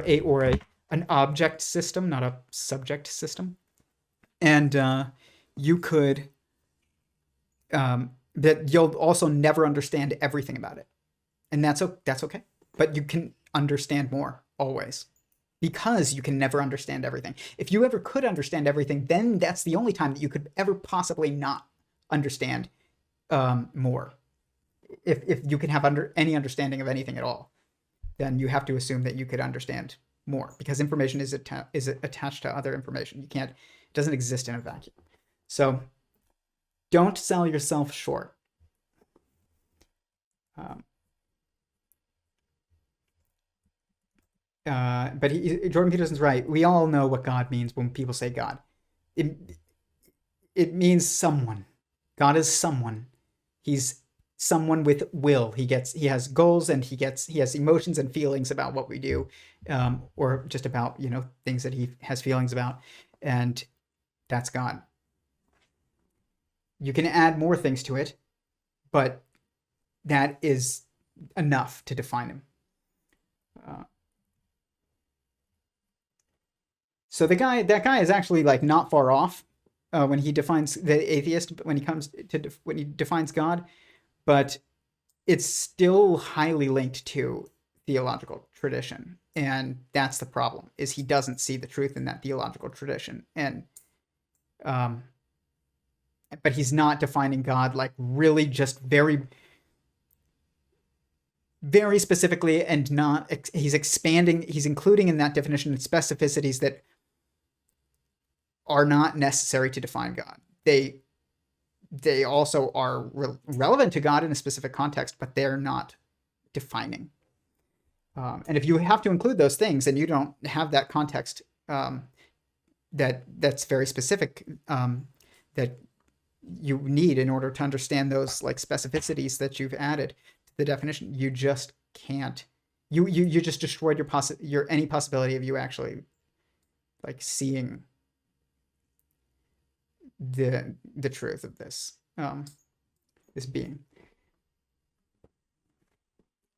an object system, not a subject system. And you could that you'll also never understand everything about it, and that's okay. But you can understand more always, because you can never understand everything. If you ever could understand everything, then that's the only time that you could ever possibly not understand more. If you can have any understanding of anything at all, then you have to assume that you could understand more, because information is attached to other information. It doesn't exist in a vacuum. So don't sell yourself short. But Jordan Peterson's right. We all know what God means when people say God. It means someone. God is someone. He's someone with will. He has goals, and he has emotions and feelings about what we do, or just about things that he has feelings about, and that's God. You can add more things to it, but that is enough to define him. So that guy is actually not far off when he defines the atheist, when he defines God, but it's still highly linked to theological tradition, and that's the problem. Is he doesn't see the truth in that theological tradition, and but he's not defining God really just very, very specifically, and he's including in that definition specificities that are not necessary to define God. They also are relevant to God in a specific context, but they're not defining. And if you have to include those things and you don't have that context that's very specific, that you need in order to understand those specificities that you've added to the definition, you just can't. You just destroyed your any possibility of you actually seeing the truth of this this being.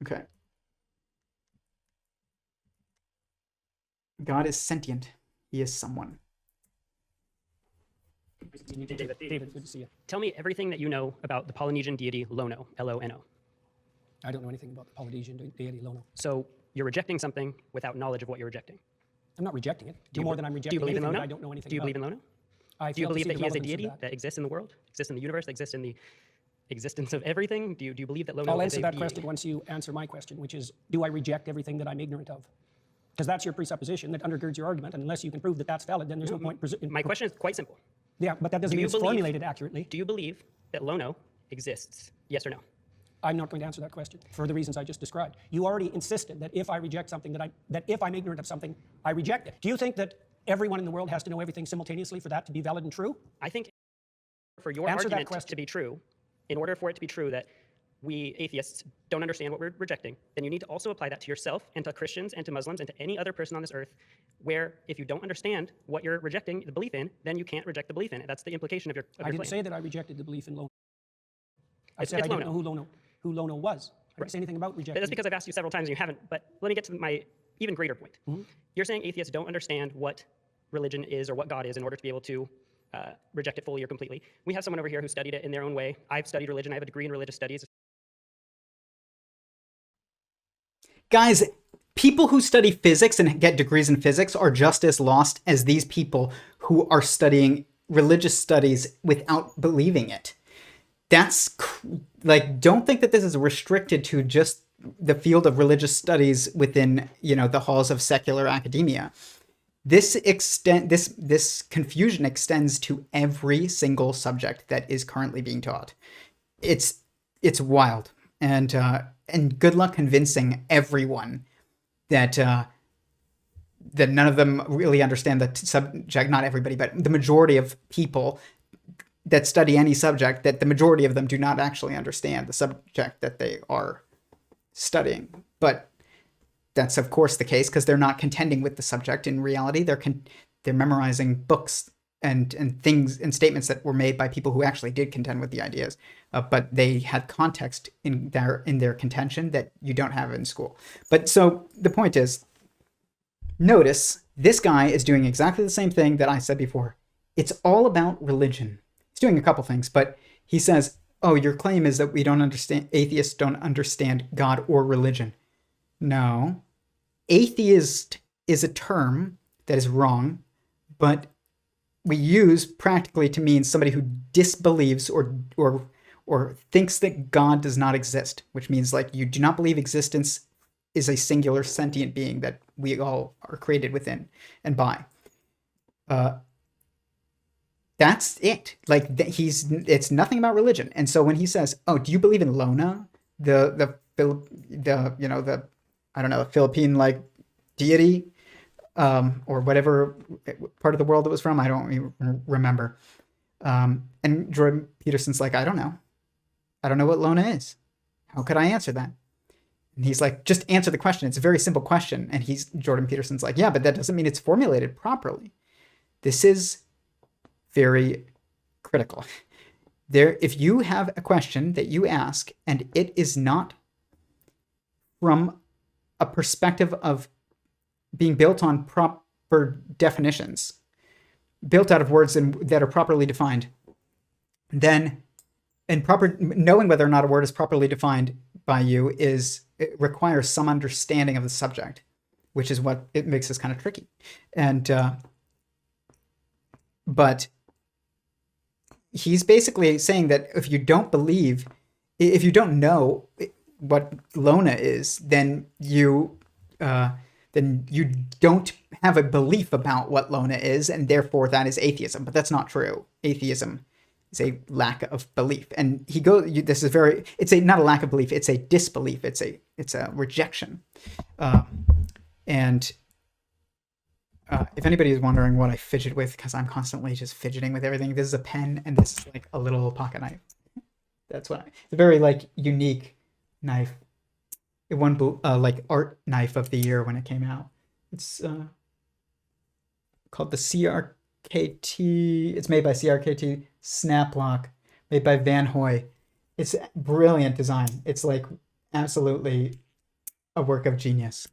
Okay. God is sentient. He is someone. David, good to see you. Tell me everything that you know about the Polynesian deity Lono, L-O-N-O. I don't know anything about the Polynesian deity Lono. So you're rejecting something without knowledge of what you're rejecting. I'm not rejecting it. No more than I'm rejecting do you believe in anything Lono? that I don't know anything about. Do you believe in Lono? I do you believe that he is a relevance of deity that exists in the world, exists in the universe, exists in the existence of everything? Do you believe that Lono I'll is answer a that being? question once you answer my question, which is, do I reject everything that I'm ignorant of? Because that's your presupposition that undergirds your argument, and unless you can prove that that's valid, then there's no point. My question is quite simple. Yeah, but that doesn't mean it's formulated accurately. Do you believe that Lono exists? Yes or no? I'm not going to answer that question for the reasons I just described. You already insisted that if I reject something, that if I'm ignorant of something, I reject it. Do you think that everyone in the world has to know everything simultaneously for that to be valid and true? I think for your Answer that argument question. to be true, in order for it to be true that we atheists don't understand what we're rejecting, then you need to also apply that to yourself and to Christians and to Muslims and to any other person on this earth, where if you don't understand what you're rejecting the belief in, then you can't reject the belief in it. That's the implication of your I didn't claim. say that I rejected the belief in Lono. I It's said I didn't Lono. know who Lono was. I didn't say anything about rejecting. That's because I've asked you several times and you haven't, but let me get to my even greater point. You're saying atheists don't understand what religion is or what God is in order to be able to reject it fully or completely. We have someone over here who studied it in their own way. I've studied religion. I have a degree in religious studies. Guys, people who study physics and get degrees in physics are just as lost as these people who are studying religious studies without believing it. That's like, don't think that this is restricted to just the field of religious studies within, the halls of secular academia. This confusion extends to every single subject that is currently being taught. It's wild, and good luck convincing everyone that that none of them really understand the subject. Not everybody, but the majority of people that study any subject, that the majority of them do not actually understand the subject that they are studying. But that's of course the case because they're not contending with the subject. In reality, they're memorizing books and things and statements that were made by people who actually did contend with the ideas, but they had context in their contention that you don't have in school. But so the point is, notice this guy is doing exactly the same thing that I said before. It's all about religion. He's doing a couple things, but he says, "Oh, your claim is that atheists don't understand God or religion." No, atheist is a term that is wrong, but we use practically to mean somebody who disbelieves or thinks that God does not exist, which means like you do not believe existence is a singular sentient being that we all are created within and by. That's it. Like it's nothing about religion. And so when he says, "Oh, do you believe in Lona, the I don't know, a Philippine like deity, or whatever part of the world it was from, I don't even remember." And Jordan Peterson's like, I don't know what Lona is. How could I answer that? And he's like, just answer the question. It's a very simple question. And Jordan Peterson's like, yeah, but that doesn't mean it's formulated properly. This is very critical. If you have a question that you ask and it is not from a perspective of being built on proper definitions, built out of words that are properly defined, then knowing whether or not a word is properly defined by you it requires some understanding of the subject, which is what it makes this kind of tricky. And but he's basically saying that if you don't know what Lona is, then you don't have a belief about what Lona is, and therefore that is atheism. But that's not true. Atheism is a lack of belief, and it's not a lack of belief, it's a disbelief, it's a rejection. And if anybody is wondering what I fidget with, because I'm constantly just fidgeting with everything, this is a pen and this is like a little pocket knife. It's a very like unique knife. It won like art knife of the year when it came out. It's called the CRKT. It's made by CRKT Snaplock, made by Van Hoy. It's a brilliant design. It's like absolutely a work of genius,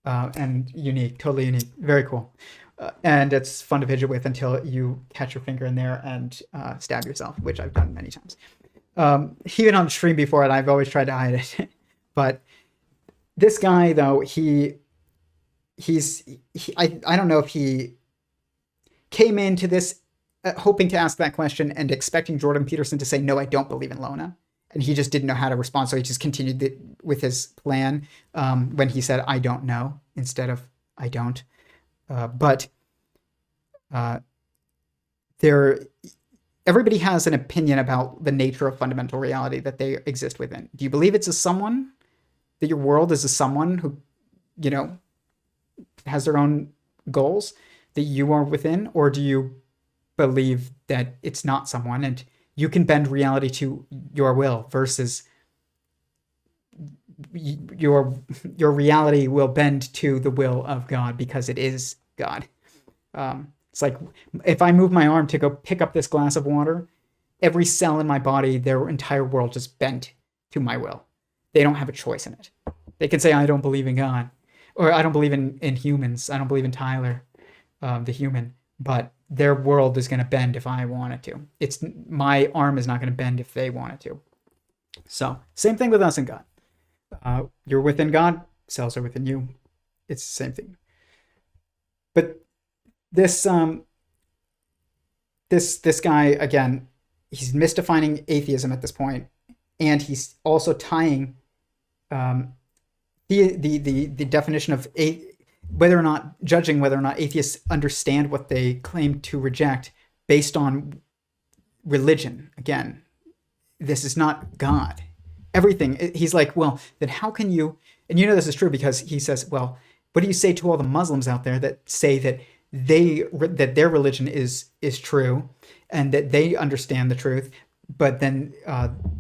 and unique, totally unique, very cool. And it's fun to fidget with until you catch your finger in there and stab yourself, which I've done many times. Even on stream before, and I've always tried to hide it. But this guy, though, I don't know if he came into this hoping to ask that question and expecting Jordan Peterson to say, "No, I don't believe in Lona." And he just didn't know how to respond. So he just continued with his plan when he said, "I don't know," instead of "I don't." Everybody has an opinion about the nature of fundamental reality that they exist within. Do you believe it's a someone? That your world is a someone who, has their own goals that you are within? Or do you believe that it's not someone and you can bend reality to your will versus your reality will bend to the will of God because it is God. It's like if I move my arm to go pick up this glass of water, every cell in my body, their entire world just bent to my will. They don't have a choice in it. They can say, I don't believe in God, or I don't believe in humans. I don't believe in Tyler, the human, but their world is going to bend if I want it to. It's my arm is not going to bend if they want it to. So same thing with us and God. You're within God, cells are within you. It's the same thing. But this this guy, again, he's misdefining atheism at this point, and he's also tying the definition of whether or not judging whether or not atheists understand what they claim to reject based on religion. Again, this is not God. Everything, he's like, well, then how can you, and you know this is true because he says, well, what do you say to all the Muslims out there that say that that their religion is true and that they understand the truth, but then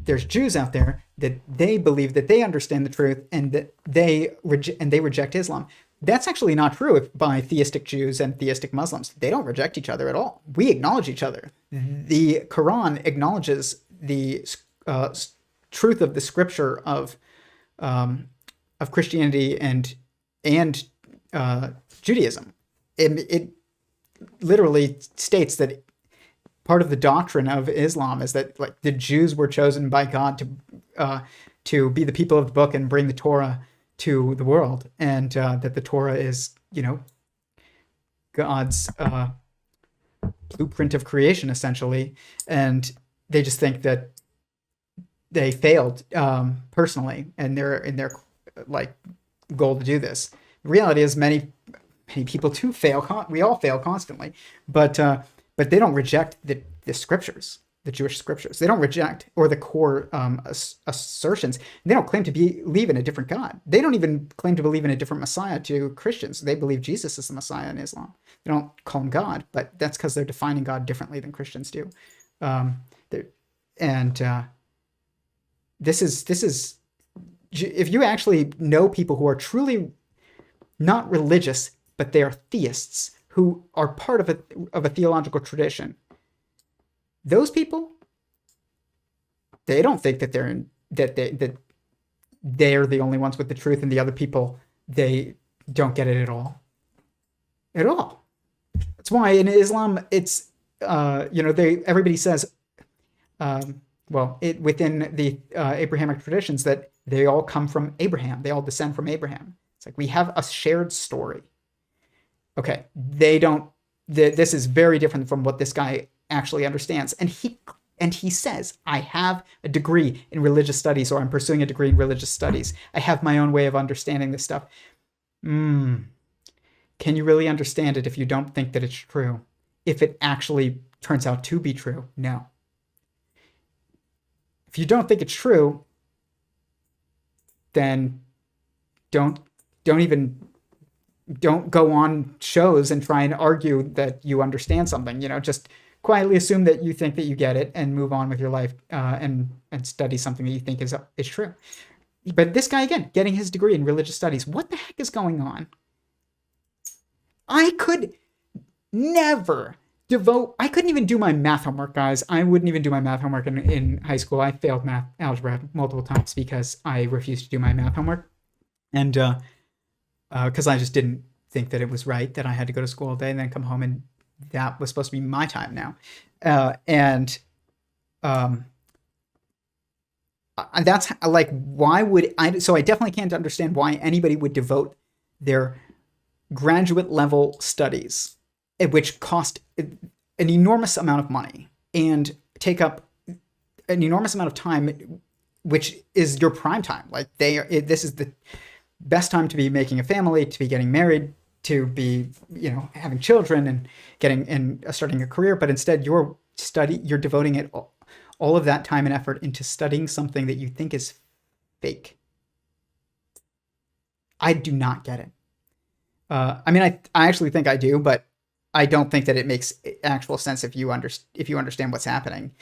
there's Jews out there that they believe that they understand the truth and that they reject Islam. That's actually not true by theistic Jews and theistic Muslims. They don't reject each other at all. We acknowledge each other. The Quran acknowledges the truth of the scripture of Christianity and Judaism. It literally states that part of the doctrine of Islam is that like the Jews were chosen by God to be the people of the book and bring the Torah to the world, and that the Torah is, you know, God's blueprint of creation essentially, and they just think that they failed personally in their like goal to do this. The reality is many people do fail. We all fail constantly, but they don't reject the scriptures, the Jewish scriptures. They don't reject, or the core assertions. They don't claim to believe in a different God. They don't even claim to believe in a different Messiah to Christians. They believe Jesus is the Messiah in Islam. They don't call him God, but that's because they're defining God differently than Christians do. This is if you actually know people who are truly not religious, but they are theists who are part of a theological tradition. Those people, they don't think that they're the only ones with the truth, and the other people, they don't get it at all. At all. That's why in Islam it's everybody says within the Abrahamic traditions that they all come from Abraham. They all descend from Abraham. It's like we have a shared story. Okay, they don't. This is very different from what this guy actually understands, and he says, "I have a degree in religious studies, or I'm pursuing a degree in religious studies. I have my own way of understanding this stuff." Can you really understand it if you don't think that it's true? If it actually turns out to be true, no. If you don't think it's true, then don't go on shows and try and argue that you understand something. Just quietly assume that you think that you get it and move on with your life and study something that you think is true. But this guy, again, getting his degree in religious studies, what the heck is going on? I could never I couldn't even do my math homework, guys. I wouldn't even do my math homework in high school. I failed math algebra multiple times because I refused to do my math homework. And because I just didn't think that it was right that I had to go to school all day and then come home, and that was supposed to be my time now. And that's like, why would I? So I definitely can't understand why anybody would devote their graduate level studies, which cost an enormous amount of money and take up an enormous amount of time, which is your prime time. Like this is the best time to be making a family, to be getting married, to be, having children and starting a career. But instead you're devoting it all of that time and effort into studying something that you think is fake. I do not get it. I actually think I do, but I don't think that it makes actual sense if you understand what's happening.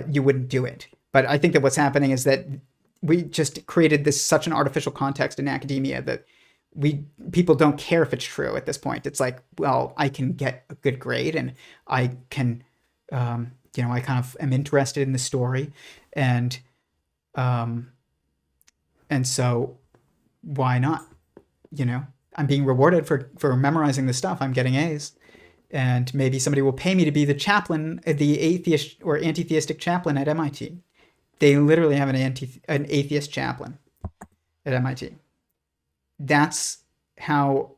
You wouldn't do it. But I think that what's happening is that we just created such an artificial context in academia that people don't care if it's true at this point. It's like, well, I can get a good grade and I can, I kind of am interested in the story, and so why not? I'm being rewarded for memorizing this stuff. I'm getting A's, and maybe somebody will pay me to be the chaplain, the atheist or anti-theistic chaplain at MIT. They literally have an atheist chaplain at MIT. That's how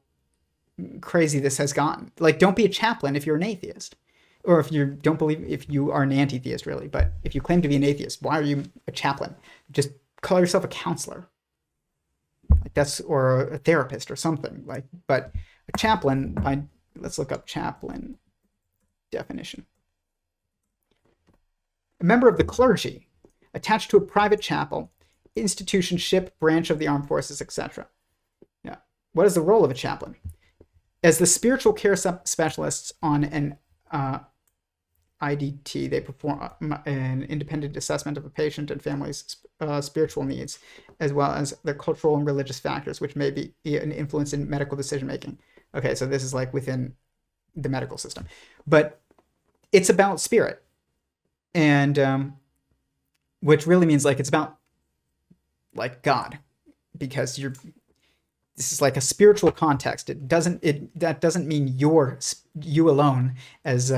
crazy this has gotten. Like, don't be a chaplain if you're an atheist, or if you are an anti-theist, really. But if you claim to be an atheist, why are you a chaplain? Just call yourself a counselor, or a therapist or something. But a chaplain, let's look up chaplain definition. A member of the clergy, attached to a private chapel, institution, ship, branch of the armed forces, etc. Yeah. What is the role of a chaplain? As the spiritual care specialists on an IDT, they perform an independent assessment of a patient and family's spiritual needs, as well as their cultural and religious factors, which may be an influence in medical decision-making. Okay, so this is like within the medical system. But it's about spirit. And which really means like it's about like God, because this is like a spiritual context. That doesn't mean you alone as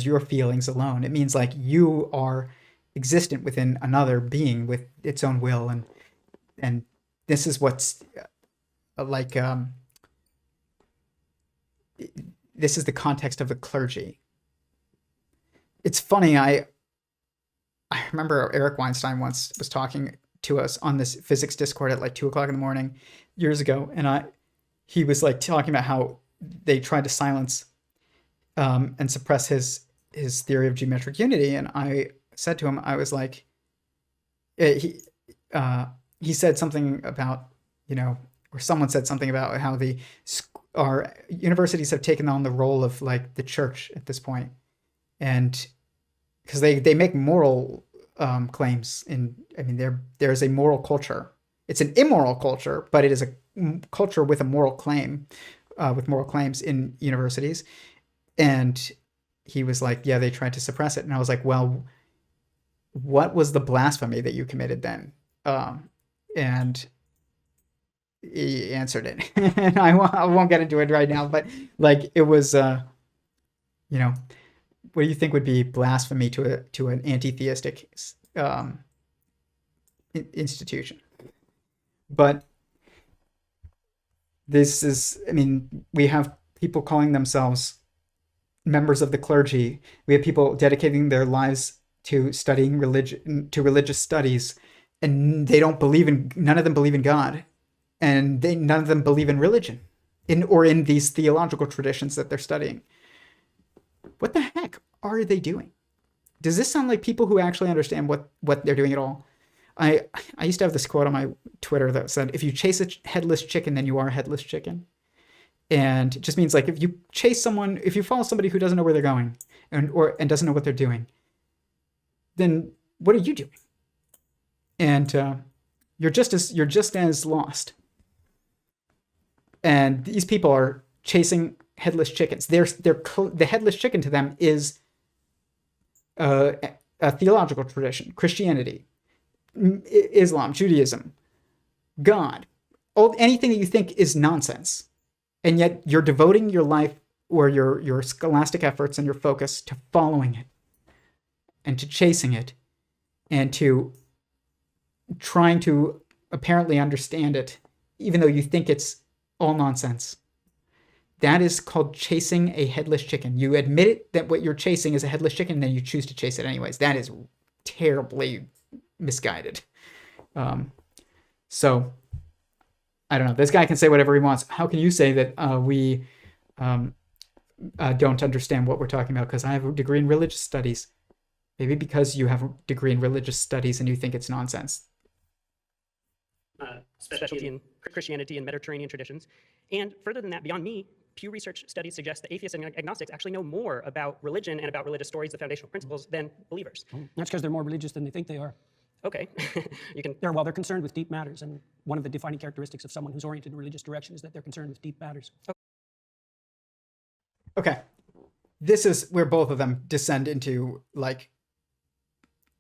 your feelings alone. It means like you are existent within another being with its own will, and this is what's this is the context of the clergy. It's funny, I remember Eric Weinstein once was talking to us on this physics Discord at like 2:00 in the morning years ago, and he was like talking about how they tried to silence and suppress his theory of geometric unity, and I said to him, I was like, he said something about, or someone said something about how our universities have taken on the role of like the church at this point, and because they make moral claims. There's a moral culture. It's an immoral culture, but it is a culture with a moral claim, with moral claims in universities. And he was like, yeah, they tried to suppress it. And I was like, well, what was the blasphemy that you committed then? And he answered it. And I won't get into it right now, but like it was, what do you think would be blasphemy to an anti-theistic institution? But this is, we have people calling themselves members of the clergy. We have people dedicating their lives to studying religion, to religious studies, and none of them believe in God, and none of them believe in religion, or in these theological traditions that they're studying. What the heck are they doing? Does this sound like people who actually understand what they're doing at all? I used to have this quote on my Twitter that said, if you chase a headless chicken, then you are a headless chicken. And it just means like if you follow somebody who doesn't know where they're going and doesn't know what they're doing, then what are you doing? And you're just as lost. And these people are chasing headless chickens. The headless chicken to them is a theological tradition, Christianity, Islam, Judaism, God, anything that you think is nonsense. And yet you're devoting your life or your scholastic efforts and your focus to following it and to chasing it and to trying to apparently understand it, even though you think it's all nonsense. That is called chasing a headless chicken. You admit it that what you're chasing is a headless chicken, and then you choose to chase it anyways. That is terribly misguided. So I don't know. This guy can say whatever he wants. How can you say that we don't understand what we're talking about? Because I have a degree in religious studies. Maybe because you have a degree in religious studies and you think it's nonsense. Specialty in Christianity and Mediterranean traditions. And further than that, beyond me, Pew Research studies suggest that atheists and agnostics actually know more about religion and about religious stories, the foundational principles, than believers. That's because they're more religious than they think they are. Okay, you can. They're concerned with deep matters, and one of the defining characteristics of someone who's oriented in religious direction is that they're concerned with deep matters. Okay, this is where both of them descend into like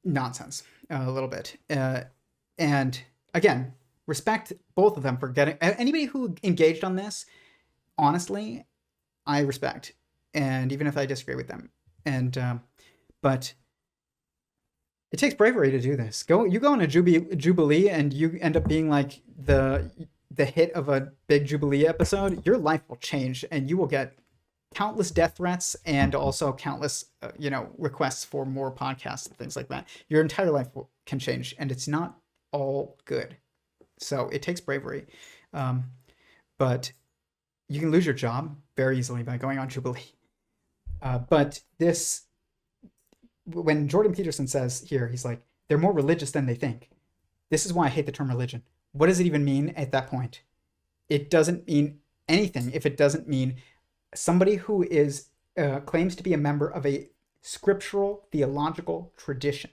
nonsense a little bit, and again, respect both of them for getting anybody who engaged on this. Honestly, I respect, and even if I disagree with them, and but it takes bravery to do this. You go on a Jubilee, and you end up being like the hit of a big Jubilee episode. Your life will change, and you will get countless death threats and also countless requests for more podcasts and things like that. Your entire life can change, and it's not all good. So it takes bravery, but you can lose your job very easily by going on Jubilee. But this, when Jordan Peterson says here, he's like, they're more religious than they think. This is why I hate the term religion. What does it even mean at that point? It doesn't mean anything if it doesn't mean somebody who is claims to be a member of a scriptural theological tradition.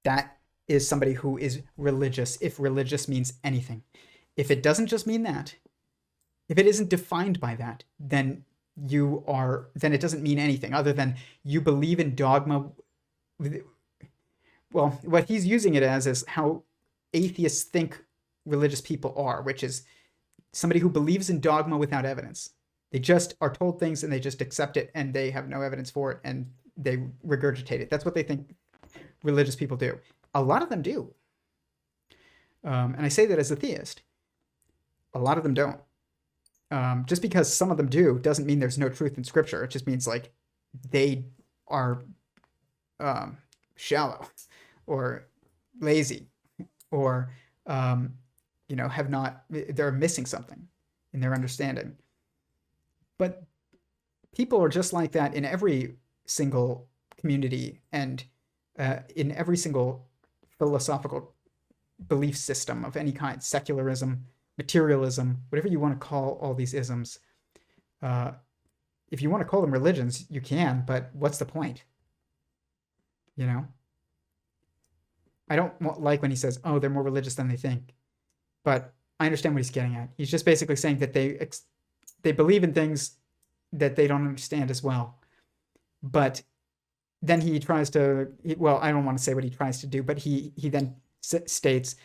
That is somebody who is religious, if religious means anything. If it doesn't just mean that, if it isn't defined by that, then it doesn't mean anything other than you believe in dogma. Well, what he's using it as is how atheists think religious people are, which is somebody who believes in dogma without evidence. They just are told things and they just accept it, and they have no evidence for it, and they regurgitate it. That's what they think religious people do. A lot of them do. And I say that as a theist. A lot of them don't. Just because some of them do doesn't mean there's no truth in scripture. It just means like they are shallow or lazy or they're missing something in their understanding. But people are just like that in every single community and in every single philosophical belief system of any kind, secularism, materialism, whatever you want to call all these isms. If you want to call them religions, you can, but what's the point? I don't like when he says, oh, they're more religious than they think. But I understand what he's getting at. He's just basically saying that they believe in things that they don't understand as well. But then he tries to, I don't want to say what he tries to do, but he then states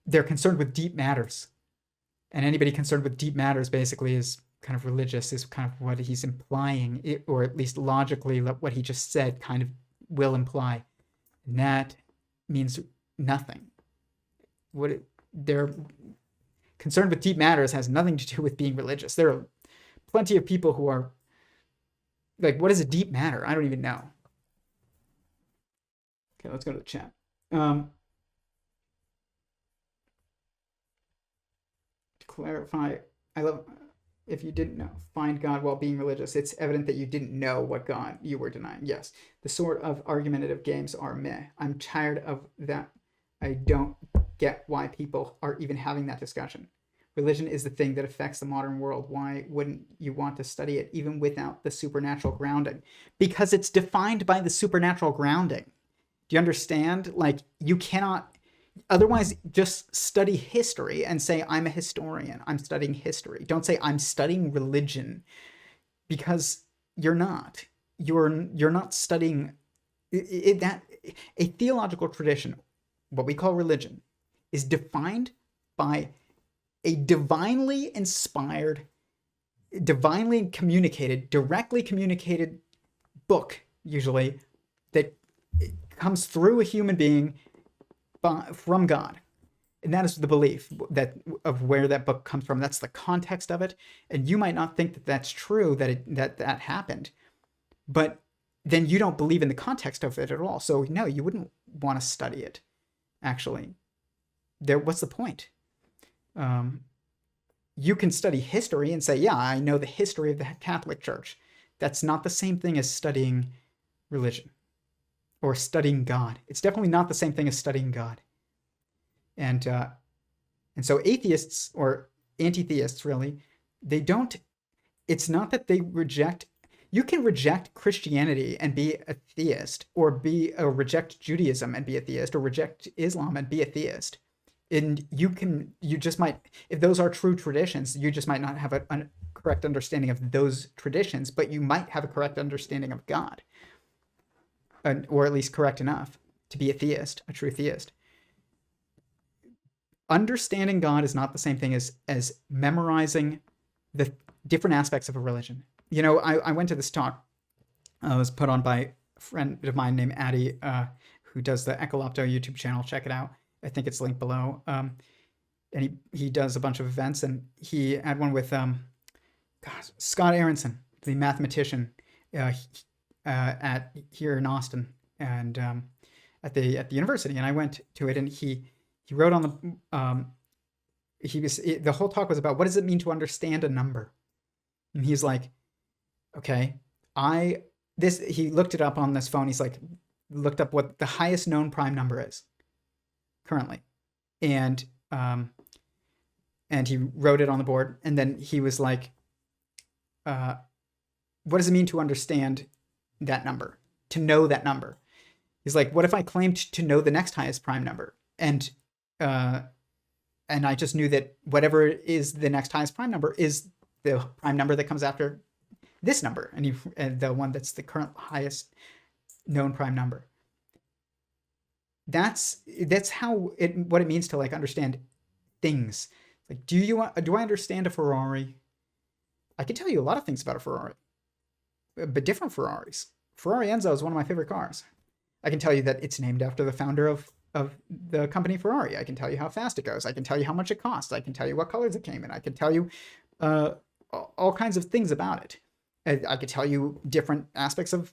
they're concerned with deep matters. And anybody concerned with deep matters basically is kind of religious, is kind of what he's implying, or at least logically what he just said kind of will imply. And that means nothing. They're concerned with deep matters has nothing to do with being religious. There are plenty of people who are like, what is a deep matter? I don't even know. Okay, let's go to the chat. Clarify, I love, if you didn't know, find God while being religious. It's evident that you didn't know what God you were denying. Yes, the sort of argumentative games are meh. I'm tired of that. I don't get why people are even having that discussion. Religion is the thing that affects the modern world. Why wouldn't you want to study it even without the supernatural grounding? Because it's defined by the supernatural grounding. Do you understand? Like, you cannot... Otherwise, just study history and say, I'm a historian. I'm studying history. Don't say, I'm studying religion, because you're not. You're not studying that. A theological tradition, what we call religion, is defined by a divinely inspired, divinely communicated, directly communicated book, usually, that comes through a human being from God. And that is the belief that of where that book comes from. That's the context of it. And you might not think that that's true, that happened, but then you don't believe in the context of it at all. So no, you wouldn't want to study it, actually. What's the point? You can study history and say, yeah, I know the history of the Catholic Church. That's not the same thing as studying religion or studying God. It's definitely not the same thing as studying God. And so atheists, or anti-theists really, they don't, it's not that they reject, you can reject Christianity and be a theist, or reject Judaism and be a theist, or reject Islam and be a theist. And you just might, if those are true traditions, you just might not have a correct understanding of those traditions, but you might have a correct understanding of God, or at least correct enough to be a theist, a true theist. Understanding God is not the same thing as memorizing the different aspects of a religion. You know, I went to this talk. It was put on by a friend of mine named Addie, who does the Ekkolapto YouTube channel. Check it out. I think it's linked below. And he does a bunch of events, and he had one with Scott Aronson, the mathematician, at here in Austin, and at the university. And I went to it, and he wrote on the the whole talk was about, what does it mean to understand a number? And he's like, okay, he looked it up on this phone. He's like, looked up what the highest known prime number is currently, and he wrote it on the board. And then he was like, what does it mean to understand that number, to know that number? He's like, what if I claimed to know the next highest prime number, and I just knew that whatever is the next highest prime number is the prime number that comes after this number, and the one that's the current highest known prime number. That's what it means to like understand things. Like, do I understand a Ferrari? I can tell you a lot of things about a Ferrari, but different Ferraris. Ferrari Enzo is one of my favorite cars. I can tell you that it's named after the founder of the company Ferrari. I can tell you how fast it goes. I can tell you how much it costs. I can tell you what colors it came in. I can tell you all kinds of things about it. I could tell you different aspects of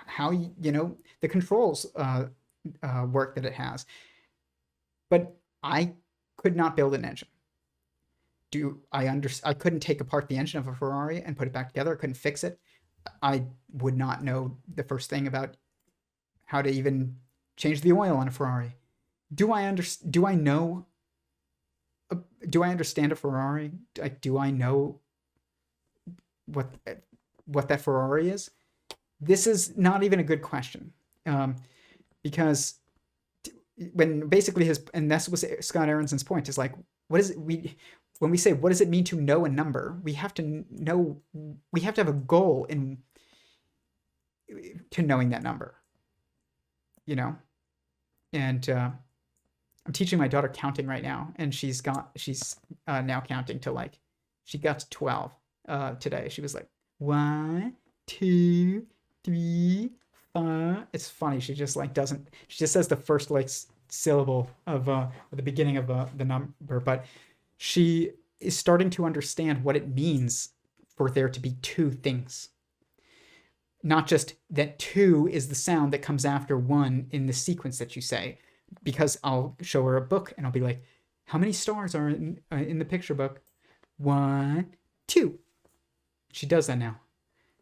how the controls work that it has. But I could not build an engine. I couldn't take apart the engine of a Ferrari and put it back together. I couldn't fix it. I would not know the first thing about how to even change the oil on a Ferrari. Do I understand a Ferrari? Do I know what that Ferrari is? This is not even a good question, because when basically and that was Scott Aronson's point, is like, when we say, what does it mean to know a number? We have to have a goal to knowing that number, and I'm teaching my daughter counting right now, and she's now counting to she got to 12 today. She was like, 1, 2, 3, 4. It's funny. She just she just says the first syllable of the beginning of the number, but she is starting to understand what it means for there to be two things. Not just that 2 is the sound that comes after 1 in the sequence that you say, because I'll show her a book and I'll be like, how many stars are in the picture book? 1, 2. She does that now.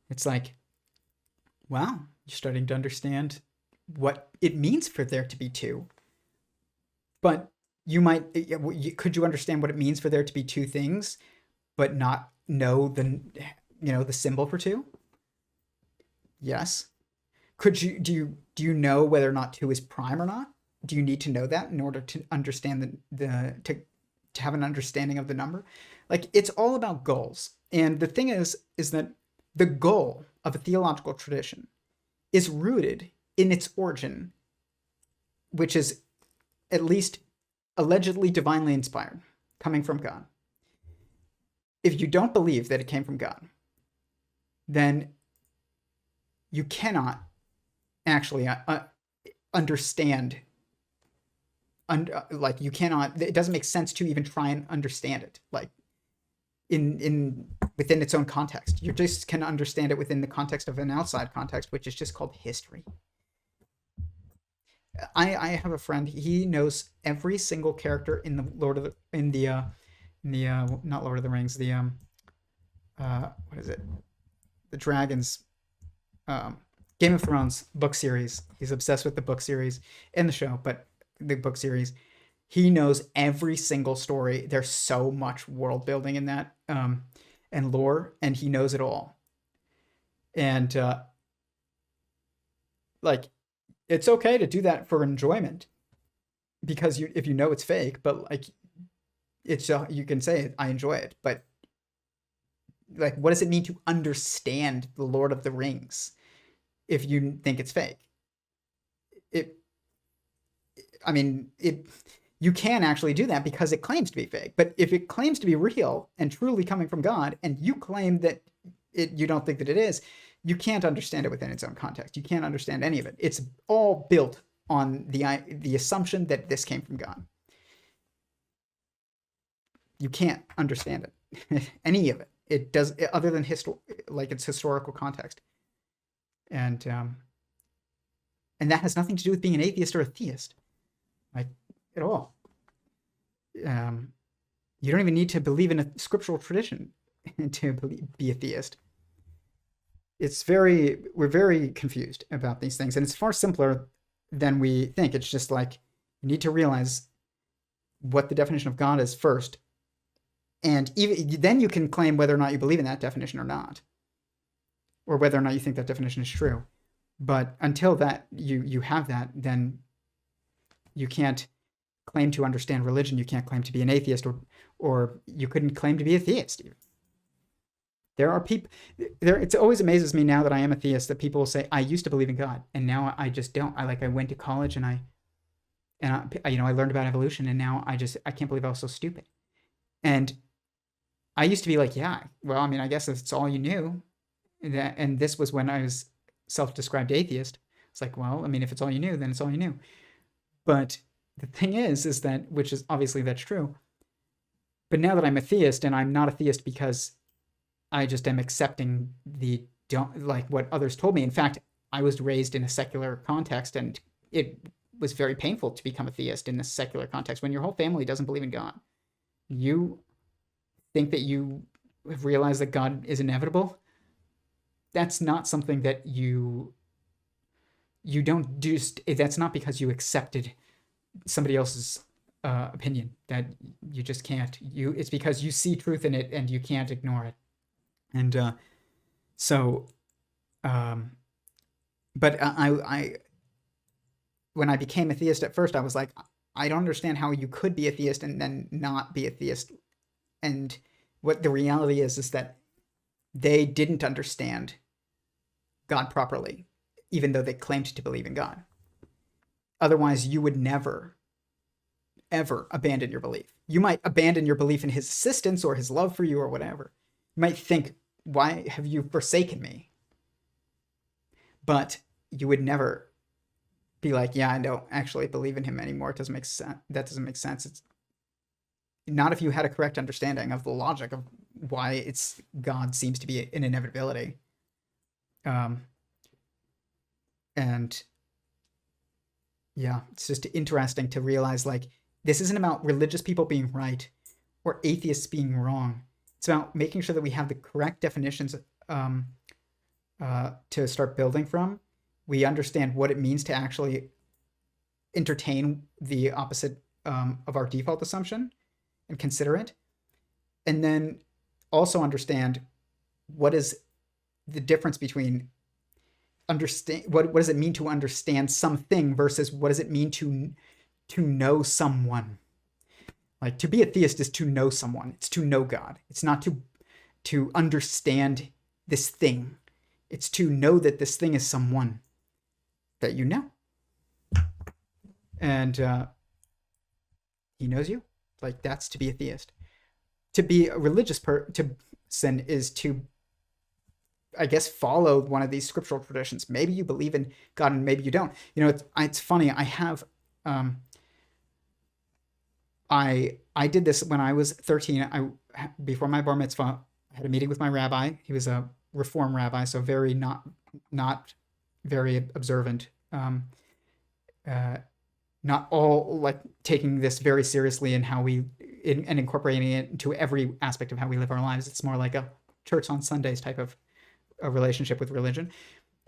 It's like, wow, you're starting to understand what it means for there to be 2. But could you understand what it means for there to be 2 things, but not know the symbol for 2? Yes. Do you know whether or not 2 is prime or not? Do you need to know that in order to understand to have an understanding of the number? It's all about goals. And the thing is that the goal of a theological tradition is rooted in its origin, which is at least allegedly divinely inspired, coming from God. If you don't believe that it came from God, then you cannot actually understand. You cannot. It doesn't make sense to even try and understand it. Within its own context, you just can understand it within the context of an outside context, which is just called history. I have a friend. He knows every single character in the not Lord of the Rings, what is it? The Dragons, Game of Thrones book series. He's obsessed with the book series and the show, but the book series. He knows every single story. There's so much world building in that. and lore, and he knows it all. And like, it's okay to do that for enjoyment, because if you know it's fake, but like, it's you can say I enjoy it, but like, what does it mean to understand the Lord of the Rings if you think it's fake? You can actually do that because it claims to be fake. But if it claims to be real and truly coming from God, and you claim that you don't think that it is, you can't understand it within its own context. You can't understand any of it. It's all built on the assumption that this came from God. You can't understand it, any of it. It does, other than its historical context, and that has nothing to do with being an atheist or a theist, like, at all. You don't even need to believe in a scriptural tradition to be a theist. We're very confused about these things, and it's far simpler than we think. It's just like, you need to realize what the definition of God is first, and even then you can claim whether or not you believe in that definition or not, or whether or not you think that definition is true. But until that you have that, then you can't claim to understand religion. You can't claim to be an atheist, or you couldn't claim to be a theist even. There are people there. It always amazes me now that I am a theist that people will say, I used to believe in God and now I just don't. I went to college and I learned about evolution, and now I can't believe I was so stupid. And I used to be like, yeah, well, I mean, I guess it's all you knew. And this was when I was self-described atheist. It's like, well, I mean, if it's all you knew, then it's all you knew. But the thing is that, which is obviously that's true. But now that I'm a theist, and I'm not a theist because I just am accepting what others told me. In fact, I was raised in a secular context, and it was very painful to become a theist in a secular context when your whole family doesn't believe in God. You think that you have realized that God is inevitable. That's not something that you don't just, that's not because you accepted somebody else's opinion that you just can't. It's because you see truth in it and you can't ignore it. And but I when I became a theist at first, I was like, I don't understand how you could be a theist and then not be a theist. And what the reality is that they didn't understand God properly, even though they claimed to believe in God. Otherwise, you would never, ever abandon your belief. You might abandon your belief in his existence or his love for you or whatever. You might think, why have you forsaken me? But you would never be like, yeah, I don't actually believe in him anymore. It doesn't make sense. That doesn't make sense. It's not if you had a correct understanding of the logic of why God seems to be an inevitability. And yeah, it's just interesting to realize, like, this isn't about religious people being right or atheists being wrong. It's about making sure that we have the correct definitions to start building from. We understand what it means to actually entertain the opposite of our default assumption and consider it. And then also understand what is the difference between what does it mean to understand something versus what does it mean to know someone. Like, to be a theist is to know someone. It's to know God. It's not to understand this thing. It's to know that this thing is someone that you know. And he knows you. Like, that's to be a theist. To be a religious person is to, I guess, follow one of these scriptural traditions. Maybe you believe in God and maybe you don't. You know, it's funny. I have... I did this when I was 13. Before my bar mitzvah, I had a meeting with my rabbi. He was a Reform rabbi, so very not very observant. Not all like taking this very seriously in how and incorporating it into every aspect of how we live our lives. It's more like a church on Sundays type of a relationship with religion.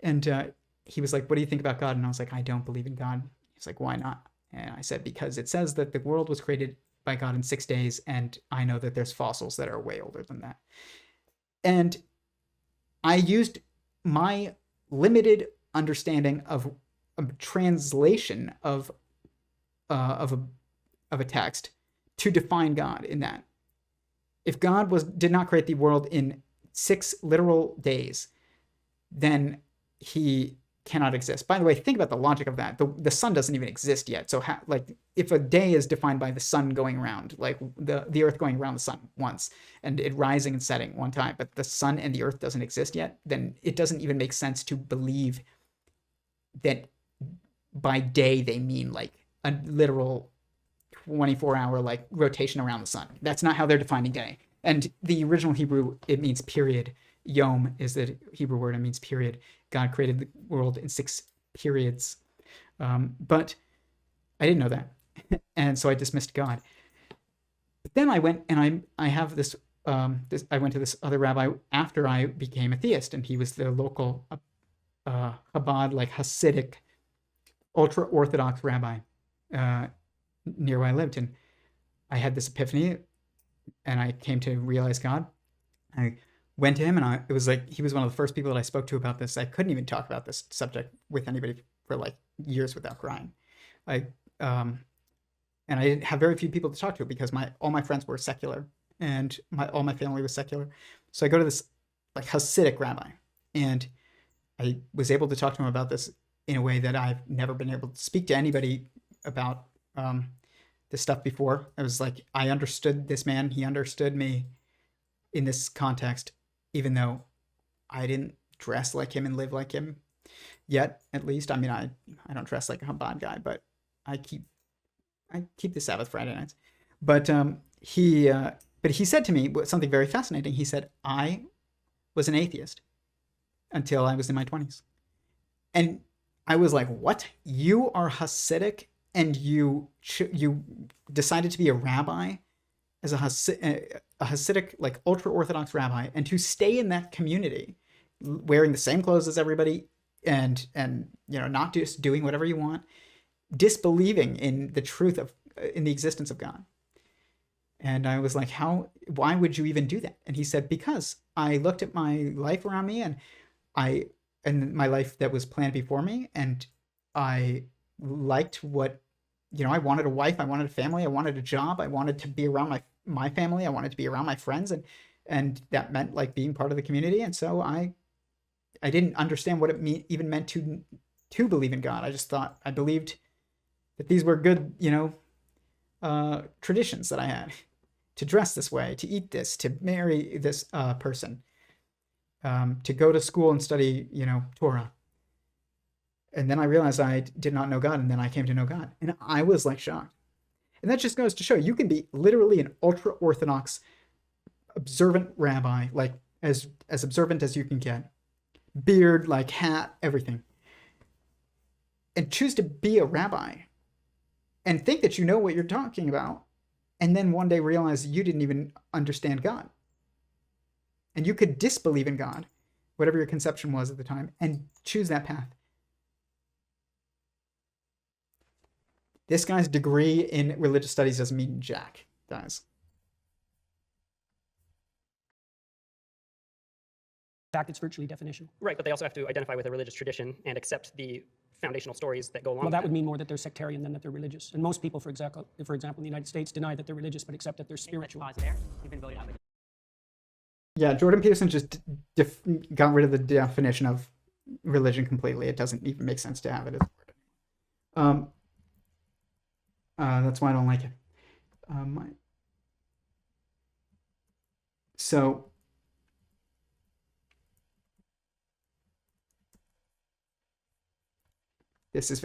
And he was like, "What do you think about God?" And I was like, "I don't believe in God." He's like, "Why not?" And I said, because it says that the world was created by God in 6 days, and I know that there's fossils that are way older than that. And I used my limited understanding of a translation of a text to define God in that. If God did not create the world in 6 literal days, then he cannot exist. By the way, think about the logic of that. The sun doesn't even exist yet. So like if a day is defined by the sun going around, like the earth going around the sun once and it rising and setting one time, but the sun and the earth doesn't exist yet, then it doesn't even make sense to believe that by day they mean like a literal 24-hour like rotation around the sun. That's not how they're defining day. And the original Hebrew, it means period. Yom is the Hebrew word, it means period. God created the world in 6 periods. But I didn't know that. And so I dismissed God. But then I went and I have this, I went to this other rabbi after I became a theist, and he was the local Chabad, like Hasidic, ultra-Orthodox rabbi near where I lived. And I had this epiphany and I came to realize God. I went to him and it was like, he was one of the first people that I spoke to about this. I couldn't even talk about this subject with anybody for like years without crying. And I didn't have very few people to talk to because all my friends were secular and all my family was secular. So I go to this like Hasidic rabbi, and I was able to talk to him about this in a way that I've never been able to speak to anybody about this stuff before. I was like, I understood this man. He understood me in this context, even though I didn't dress like him and live like him yet, at least. I mean, I don't dress like a Chabad guy, but I keep the Sabbath Friday nights. But he said to me something very fascinating. He said, I was an atheist until I was in my 20s. And I was like, what? You are Hasidic and you decided to be a rabbi as a Hasidic, like ultra-Orthodox rabbi, and to stay in that community wearing the same clothes as everybody and not just doing whatever you want, disbelieving in the truth of, in the existence of God. And I was like, why would you even do that? And he said, because I looked at my life around me and my life that was planned before me, and I liked what, I wanted a wife, I wanted a family, I wanted a job, I wanted to be around my family, I wanted to be around my friends, and that meant like being part of the community. And so I didn't understand what it even meant to believe in God. I just thought I believed that these were good, traditions that I had, to dress this way, to eat this, to marry this person, to go to school and study, Torah. And then I realized I did not know God, and then I came to know God. And I was like shocked. And that just goes to show you can be literally an ultra-Orthodox, observant rabbi, like as observant as you can get. Beard, like hat, everything. And choose to be a rabbi and think that you know what you're talking about. And then one day realize you didn't even understand God. And you could disbelieve in God, whatever your conception was at the time, and choose that path. This guy's degree in religious studies doesn't mean jack, guys. In fact, it's virtually definition. Right, but they also have to identify with a religious tradition and accept the foundational stories that go along Well, with that would mean more that they're sectarian than that they're religious. And most people, for example, in the United States, deny that they're religious, but accept that they're spiritual. Yeah, Jordan Peterson just got rid of the definition of religion completely. It doesn't even make sense to have it as a word. That's why I don't like it. So this is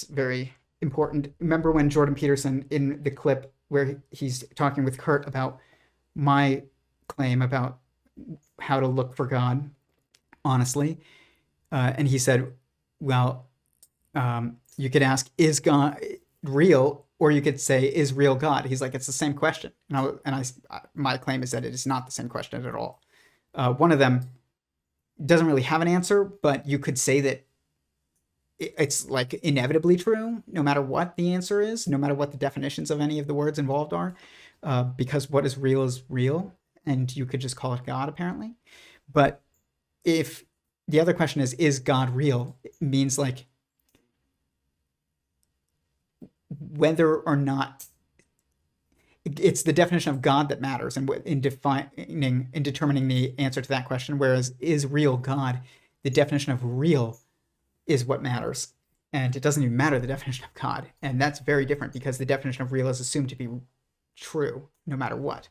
very important. Remember when Jordan Peterson, in the clip where he's talking with Kurt about my claim about how to look for God honestly, and he said, well, you could ask, is God real? Or you could say, is real God? He's like, it's the same question. My claim is that it is not the same question at all. One of them doesn't really have an answer, but you could say that it's like inevitably true, no matter what the answer is, no matter what the definitions of any of the words involved are, because what is real is real. and you could just call it God, apparently. But if the other question is God real? It means like whether or not it's the definition of God that matters, and in determining the answer to that question. Whereas is real God, the definition of real is what matters, and it doesn't even matter the definition of God, and that's very different because the definition of real is assumed to be true no matter what.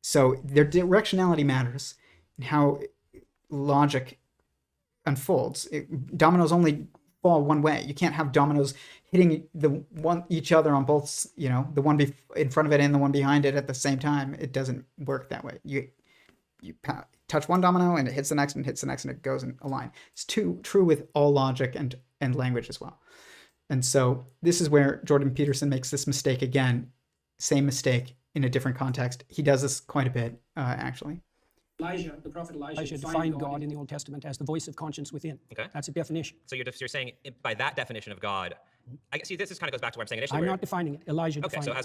So their directionality matters, and how logic unfolds. Dominoes only fall one way. You can't have dominoes hitting each other on both, the one in front of it and the one behind it at the same time. It doesn't work that way. You touch one domino and it hits the next and hits the next and it goes in a line. It's true with all logic and language as well. And so this is where Jordan Peterson makes this mistake again. Same mistake in a different context. He does this quite a bit, actually. The prophet Elijah defined God in the Old Testament as the voice of conscience within. Okay. That's a definition. So you're saying by that definition of God, I see this kind of goes back to what I'm saying initially. I'm not defining it. Elijah Okay, defined so it.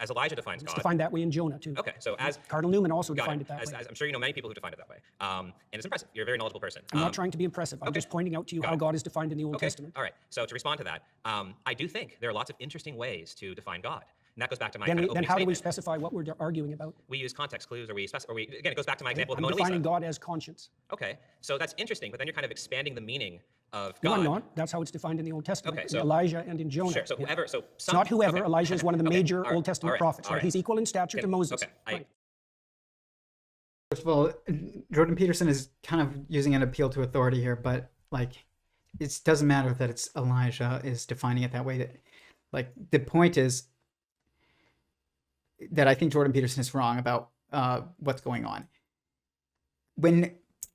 as Elijah defines It's God. defined that way in Jonah too. Okay, so as Cardinal Newman also got defined it that way. as I'm sure you know many people who defined it that way, and it's impressive. You're a very knowledgeable person. I'm not trying to be impressive. I'm just pointing out to you how God is defined in the Old Testament. All right. So to respond to that, I do think there are lots of interesting ways to define God. And that goes back to my Then, kind of then opening how do we statement. specify what we're arguing about? We use context clues, or again, it goes back to my example of the I'm Mona Lisa. defining God as conscience. Okay, so that's interesting, but then you're kind of expanding the meaning of No, God. I'm not. That's how it's defined in the Old Testament. Okay, in so- Elijah and in Jonah. Sure. So whoever. So It's not whoever. okay. Elijah is one of the Okay, major all right, Old Testament all right, prophets. all Right? right. He's equal in stature to Moses. Okay, Right. First of all, Jordan Peterson is kind of using an appeal to authority here, but like, it doesn't matter that it's Elijah is defining it that way. That, like, the point is that I think Jordan Peterson is wrong about what's going on.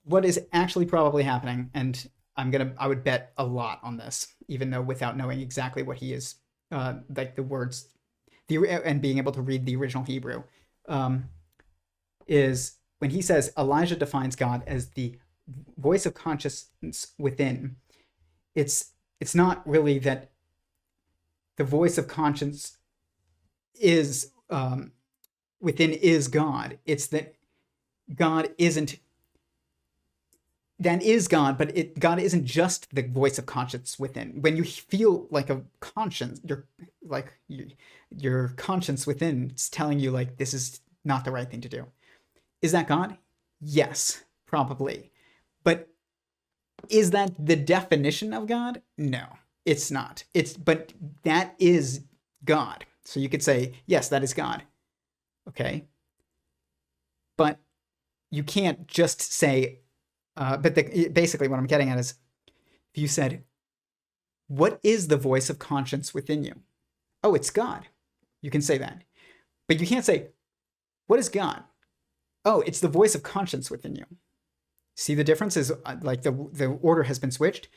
What is actually probably happening, and I would bet a lot on this, even though without knowing exactly what he is, like the words, and being able to read the original Hebrew, is when he says Elijah defines God as the voice of conscience within. It's not really that the voice of conscience is within is God. It's that God isn't. That is God, but God isn't just the voice of conscience within. When you feel like a conscience, your conscience within is telling you like this is not the right thing to do. Is that God? Yes, probably. But is that the definition of God? No, it's not. But that is God. So you could say, yes, that is God. Okay. But you can't just say, basically what I'm getting at is, if you said, what is the voice of conscience within you? Oh, it's God. You can say that. But you can't say, what is God? Oh, it's the voice of conscience within you. See the difference is like the order has been switched.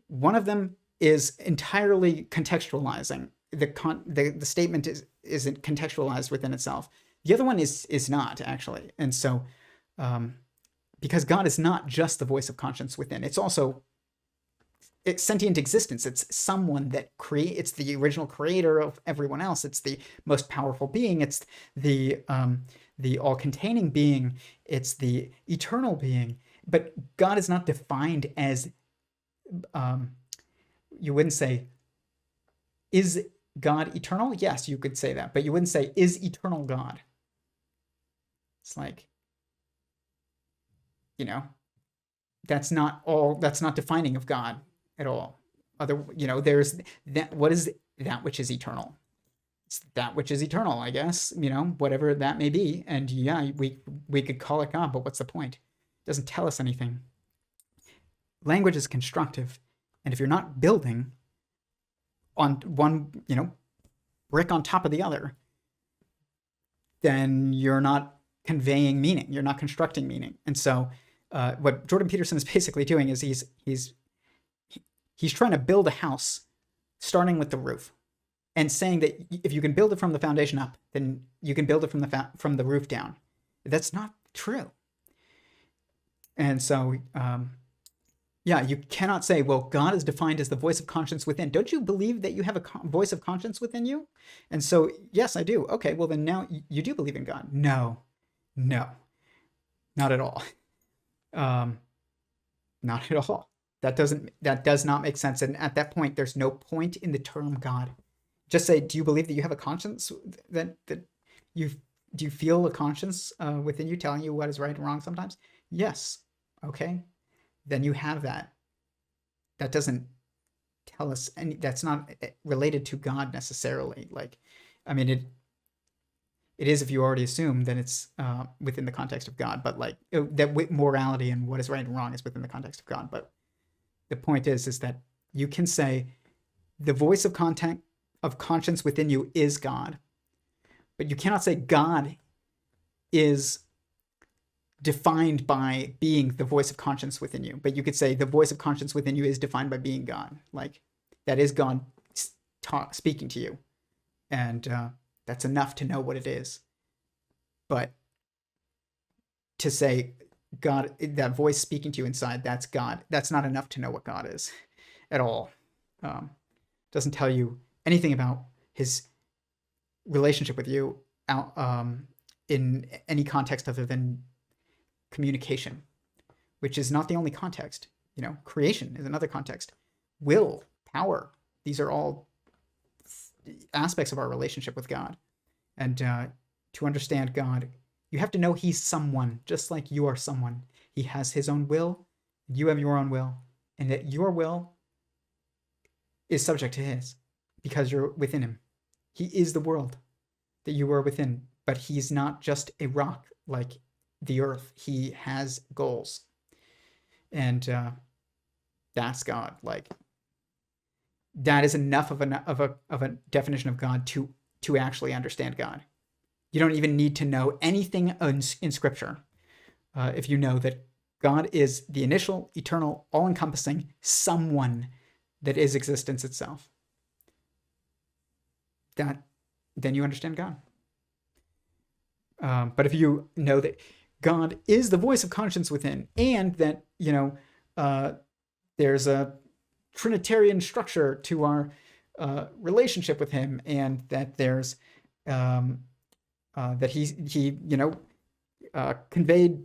One of them is entirely contextualizing. The statement isn't contextualized within itself. The other one is not, actually. And so because God is not just the voice of conscience within, it's also sentient existence. It's someone that it's the original creator of everyone else. It's the most powerful being. It's the all-containing being. It's the eternal being. But God is not defined as, you wouldn't say, is God eternal? Yes, you could say that, but you wouldn't say, is eternal God? It's like, that's not defining of God at all. There's that, what is that which is eternal? It's that which is eternal, I guess, whatever that may be. And yeah, we could call it God, but what's the point? It doesn't tell us anything. Language is constructive. And if you're not building on one, brick on top of the other, then you're not conveying meaning. You're not constructing meaning. And so what Jordan Peterson is basically doing is he's trying to build a house starting with the roof and saying that if you can build it from the foundation up, then you can build it from the roof down. That's not true. And so, you cannot say, well, God is defined as the voice of conscience within. Don't you believe that you have a voice of conscience within you? And so, yes, I do. Okay, well, then now you do believe in God. No, No, not at all. Not at all. That does not make sense. And at that point, there's no point in the term God. Just say, do you believe that you have a conscience? Do you feel a conscience within you telling you what is right and wrong sometimes? Yes. Okay. Then you have that. That doesn't tell us any. That's not related to God necessarily. Like, I mean, it is if you already assume that it's within the context of God, but like that morality and what is right and wrong is within the context of God. But the point is that you can say the voice of conscience within you is God, but you cannot say God is defined by being the voice of conscience within you. But you could say the voice of conscience within you is defined by being God. Like that is God speaking to you, and that's enough to know what it is. But to say God, that voice speaking to you inside, that's God. That's not enough to know what God is at all. Doesn't tell you anything about his relationship with you in any context other than communication, which is not the only context. You know, creation is another context. Will, power, these are all aspects of our relationship with God. And to understand God, you have to know he's someone, just like you are someone. He has his own will, you have your own will, and that your will is subject to his because you're within him. He is the world that you are within, but he's not just a rock like the earth. He has goals. And that's God. Like, that is enough of a definition of God to actually understand God. You don't even need to know anything in Scripture if you know that God is the initial, eternal, all-encompassing someone that is existence itself. Then you understand God. But if you know that God is the voice of conscience within, and that, you know, there's a Trinitarian structure to our relationship with him, and that there's that he you know conveyed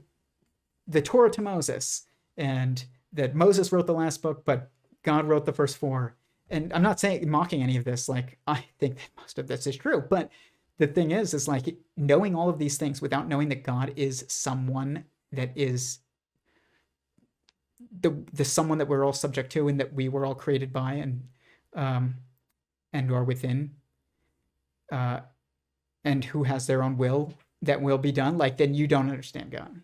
the Torah to Moses, and that Moses wrote the last book, but God wrote the first four. And I'm not mocking any of this. Like, I think that most of this is true, but the thing is like knowing all of these things without knowing that God is someone that is the someone that we're all subject to, and that we were all created by, and are within, and who has their own will that will be done, like, then you don't understand God.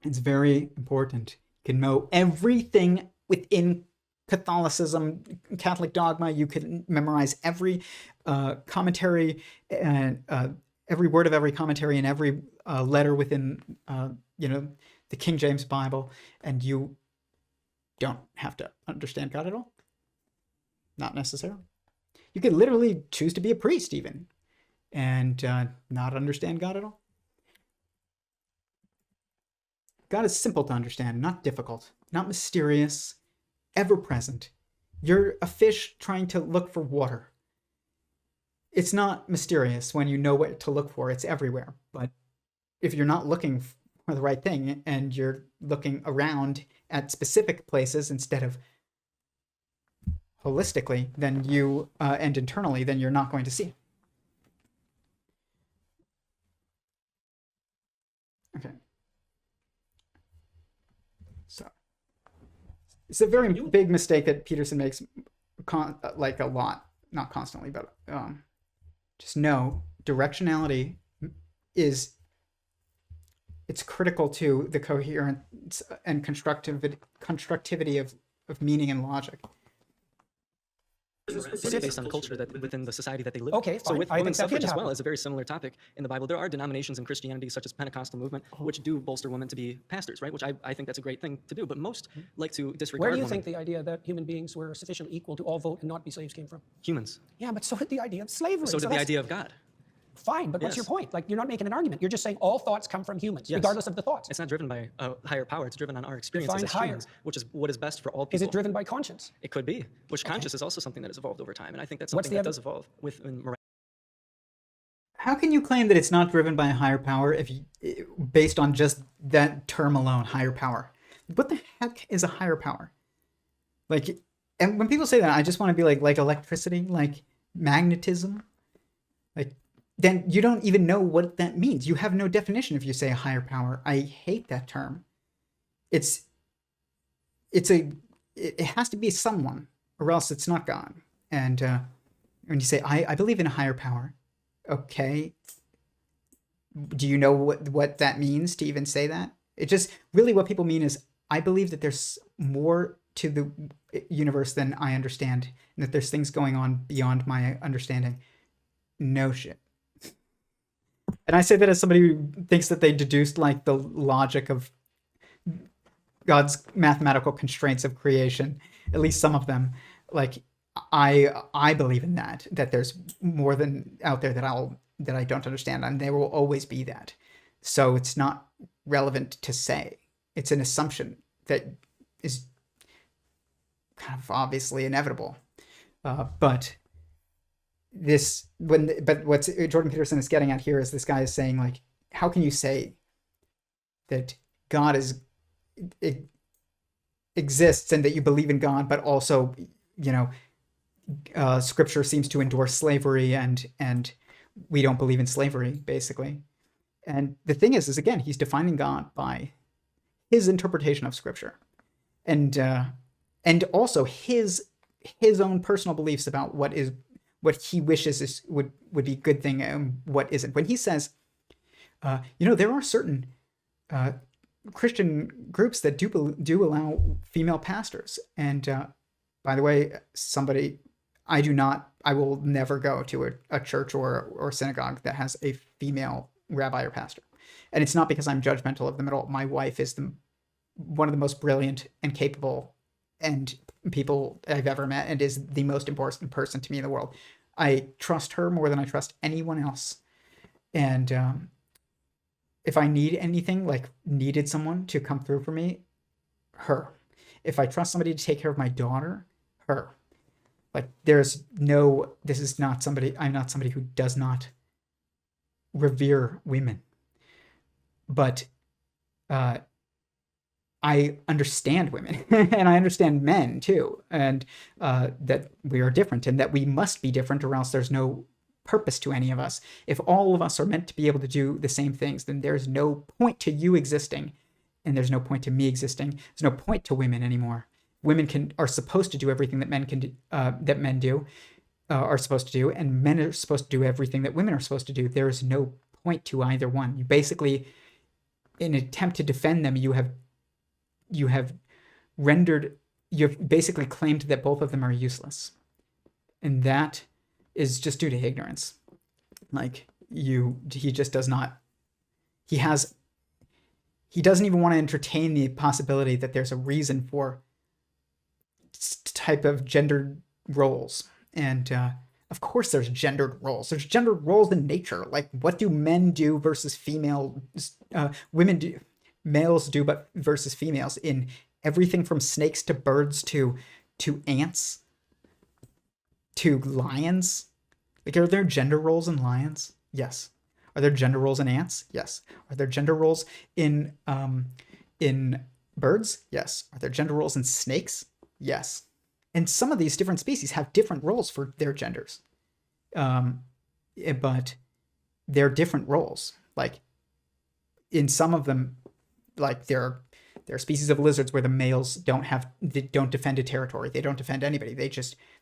It's very important. You can know everything within Catholicism, Catholic dogma. You can memorize every commentary and every word of every commentary and every letter within, you know, the King James Bible, and you don't have to understand God at all. Not necessarily. You could literally choose to be a priest even, and not understand God at all. God is simple to understand, not difficult, not mysterious, ever present. You're a fish trying to look for water. It's not mysterious when you know what to look for. It's everywhere. But if you're not looking for the right thing, and you're looking around at specific places instead of holistically, then you and internally, then you're not going to see it. Okay. So it's a very big mistake that Peterson makes, like a lot, not constantly, but just know directionality it's critical to the coherence and constructivity of meaning and logic. Based on the culture that within the society that they live. Okay, so fine. with I women's think that suffrage could as well happen. is a very similar topic in the Bible. There are denominations in Christianity, such as Pentecostal movement, which do bolster women to be pastors, right? Which I think that's a great thing to do. But most like to disregard Where do you women. think the idea that human beings were sufficiently equal to all vote and not be slaves came from? Humans. Yeah, but so did the idea of slavery. So did the that's idea of God. Fine, but what's your Yes. point? Like, you're not making an argument. You're just saying all thoughts come from humans, Yes. regardless of the thoughts. It's not driven by a higher power. It's driven on our experiences Define as higher. humans, which is what is best for all people. Is it driven by conscience? It could be. Which conscious is also something that has evolved over time, and I think that's What's something the that does evolve within morality. how can you claim that it's not driven by a higher power if you, based on just that term alone, higher power? What the heck is a higher power? Like, and when people say that, I just want to be like electricity, like magnetism. Like, then you don't even know what that means. You have no definition if you say a higher power. I hate that term. It has to be someone, or else it's not God. And when you say, I believe in a higher power, okay, do you know what that means to even say that? It just, really what people mean is, I believe that there's more to the universe than I understand, and that there's things going on beyond my understanding. No shit. And I say that as somebody who thinks that they deduced like the logic of God's mathematical constraints of creation, at least some of them. Like, I believe in that there's more than out there that I don't understand, and there will always be that. So it's not relevant to say. It's an assumption that is kind of obviously inevitable. But what Jordan Peterson is getting at here is, this guy is saying, like, how can you say that God exists and that you believe in God, but also, Scripture seems to endorse slavery, and we don't believe in slavery, basically. And the thing is again, he's defining God by his interpretation of Scripture, and also his own personal beliefs about what he wishes would be a good thing and what isn't. When he says, there are certain Christian groups that do allow female pastors, and by the way, I will never go to a church or synagogue that has a female rabbi or pastor. And it's not because I'm judgmental of them at all. My wife is one of the most brilliant and capable and people I've ever met, and is the most important person to me in the world. I trust her more than I trust anyone else. And if I need anything, like needed someone to come through for me, her. If I trust somebody to take care of my daughter, her. Like, I'm not somebody who does not revere women. But I understand women, and I understand men too, and that we are different, and that we must be different, or else there's no purpose to any of us. If all of us are meant to be able to do the same things, then there's no point to you existing, and there's no point to me existing. There's no point to women anymore. Women are supposed to do everything that men are supposed to do, and men are supposed to do everything that women are supposed to do. There is no point to either one. You basically, in an attempt to defend them, you have basically claimed that both of them are useless, and that is just due to ignorance. Like, he just does not. He doesn't even want to entertain the possibility that there's a reason for type of gendered roles. And of course there's gendered roles. There's gendered roles in nature. Like, what do men do versus males do but versus females in everything from snakes to birds to ants to lions. Like, are there gender roles in lions? Yes. Are there gender roles in ants? Yes. Are there gender roles in birds? Yes. Are there gender roles in snakes? Yes. And some of these different species have different roles for their genders. But they're different roles. Like, in some of them, like, there are species of lizards where the males don't defend a territory. They don't defend anybody.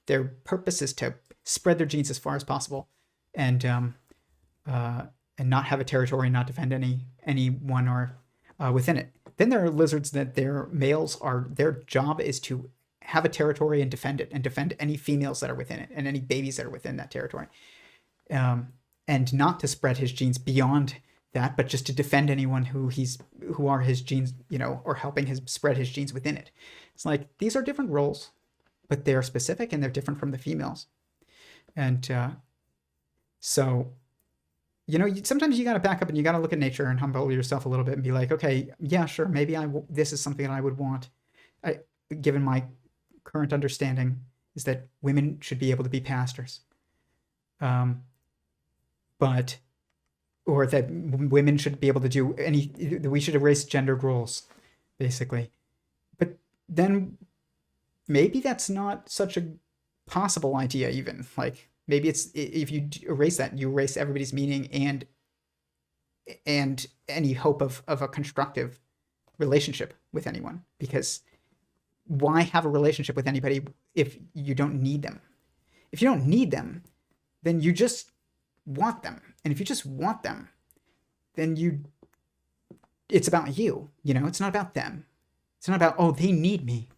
Their purpose is to spread their genes as far as possible, and not have a territory, not defend anyone or within it. Then there are lizards that their job is to have a territory and defend it, and defend any females that are within it and any babies that are within that territory, and not to spread his genes beyond that, but just to defend anyone who are his genes, or helping spread his genes within it. It's like, these are different roles, but they're specific and they're different from the females. And so, sometimes you got to back up and you got to look at nature and humble yourself a little bit and be like, okay, yeah, sure, maybe this is something that I would want. Given my current understanding is that women should be able to be pastors. But or that women should be able to do we should erase gendered roles, basically. But then maybe that's not such a possible idea even. Like, maybe it's, if you erase that, you erase everybody's meaning and any hope of a constructive relationship with anyone. Because why have a relationship with anybody if you don't need them? If you don't need them, then you just want them. And if you just want them, then it's about you, it's not about them. It's not about, oh, they need me,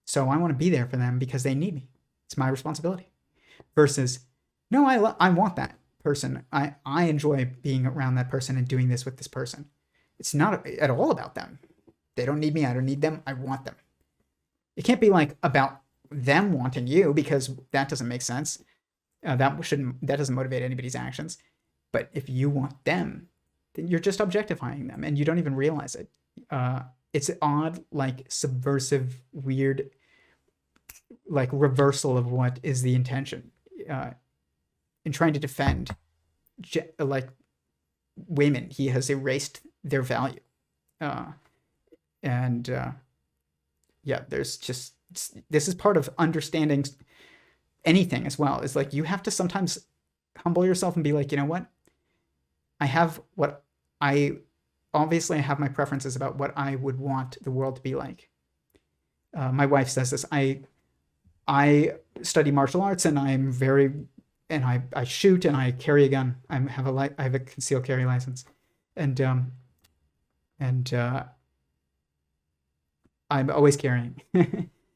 so I want to be there for them because they need me. It's my responsibility. Versus, no, I want that person. I enjoy being around that person and doing this with this person. It's not at all about them. They don't need me. I don't need them. I want them. It can't be like about them wanting you, because that doesn't make sense. That doesn't motivate anybody's actions. But if you want them, then you're just objectifying them, and you don't even realize it. It's odd, like subversive, weird, like reversal of what is the intention in trying to defend like women. He has erased their value, yeah, there's just, this is part of understanding anything as well. Is like, you have to sometimes humble yourself and be like, you know what? I have obviously I have my preferences about what I would want the world to be like. My wife says this. I study martial arts, and I shoot, and I carry a gun. I have a concealed carry license, and I'm always carrying.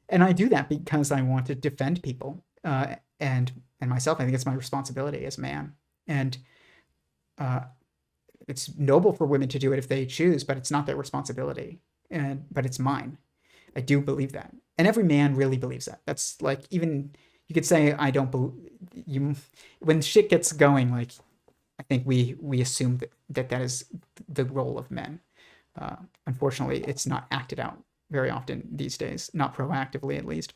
And I do that because I want to defend people and myself. I think it's my responsibility as a man. And it's noble for women to do it if they choose, but it's not their responsibility. But it's mine. I do believe that. And every man really believes that. That's like, even you could say, I don't believe you. When shit gets going, like, I think we assume that is the role of men. Unfortunately, it's not acted out very often these days, not proactively at least.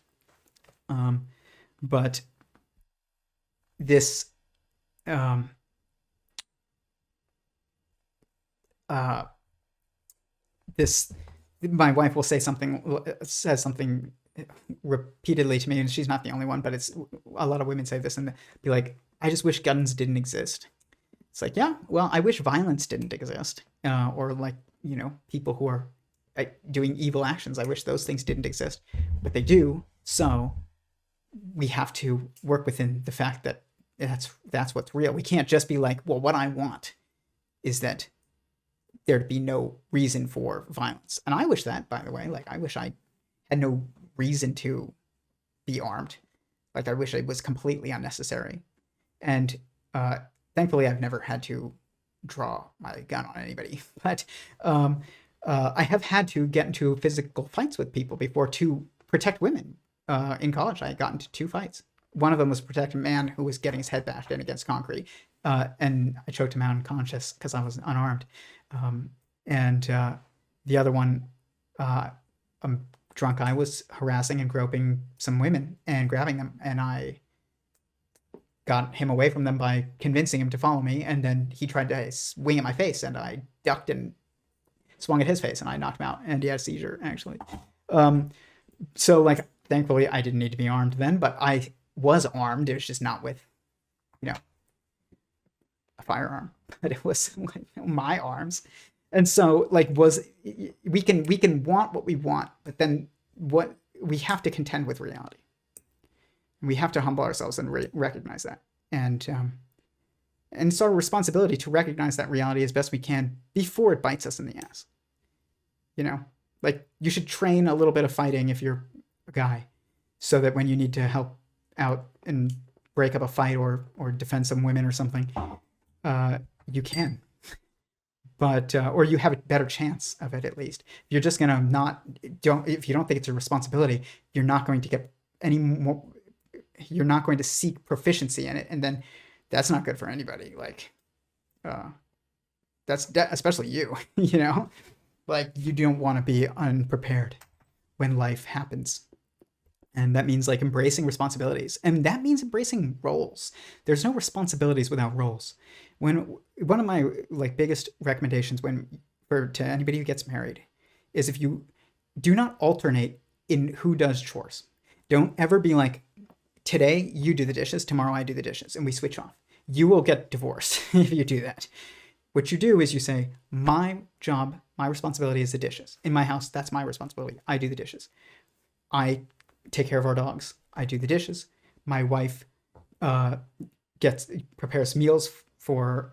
But this my wife will says something repeatedly to me, and she's not the only one, but it's a lot of women say this, and be like, I just wish guns didn't exist. It's like, yeah, well, I wish violence didn't exist, or like, people who are doing evil actions. I wish those things didn't exist, but they do. So we have to work within the fact that that's what's real. We can't just be like, well, what I want is that there to be no reason for violence. And I wish that, by the way, like, I wish I had no reason to be armed. Like, I wish it was completely unnecessary. And thankfully, I've never had to draw my gun on anybody. But I have had to get into physical fights with people before to protect women. In college, I got into 2 fights. One of them was to protect a man who was getting his head bashed in against concrete. And I choked him out unconscious because I was unarmed. And the other one, I'm drunk. I was harassing and groping some women and grabbing them. And I got him away from them by convincing him to follow me. And then he tried to swing at my face, and I ducked and swung at his face, and I knocked him out, and he had a seizure, actually. So, like, thankfully, I didn't need to be armed then, but I was armed. It was just not with, a firearm, but it was like my arms. And so, like, we can want what we want, but then what we have to contend with reality. We have to humble ourselves and recognize that. And it's our responsibility to recognize that reality as best we can before it bites us in the ass. Like, you should train a little bit of fighting if you're a guy, so that when you need to help out and break up a fight or defend some women or something, you can. But or you have a better chance of it, at least. If you're just gonna if you don't think it's a responsibility, you're not going to get any more. You're not going to seek proficiency in it, and then that's not good for anybody. Like, especially you. Like, you don't want to be unprepared when life happens. And that means like embracing responsibilities. And that means embracing roles. There's no responsibilities without roles. When one of my like biggest recommendations to anybody who gets married is if you do not alternate in who does chores. Don't ever be like, today you do the dishes, tomorrow I do the dishes, and we switch off. You will get divorced if you do that. What you do is you say, my job, my responsibility is the dishes. In my house, that's my responsibility. I do the dishes. I take care of our dogs. I do the dishes. My wife prepares meals for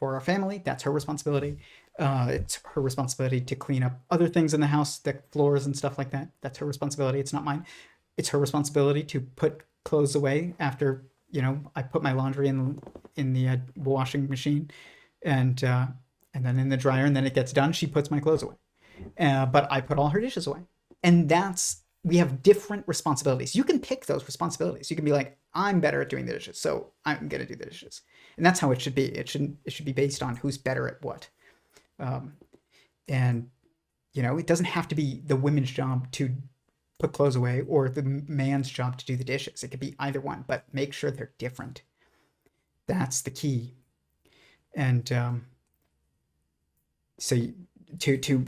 our family. That's her responsibility. It's her responsibility to clean up other things in the house, the floors and stuff like that. That's her responsibility. It's not mine. It's her responsibility to put clothes away after, I put my laundry in the washing machine and then in the dryer, and then it gets done. She puts my clothes away. But I put all her dishes away. And we have different responsibilities. You can pick those responsibilities. You can be like, I'm better at doing the dishes, so I'm going to do the dishes. And that's how it should be. It should be based on who's better at what. And it doesn't have to be the women's job to put clothes away or the man's job to do the dishes. It could be either one, but make sure they're different. That's the key. And so to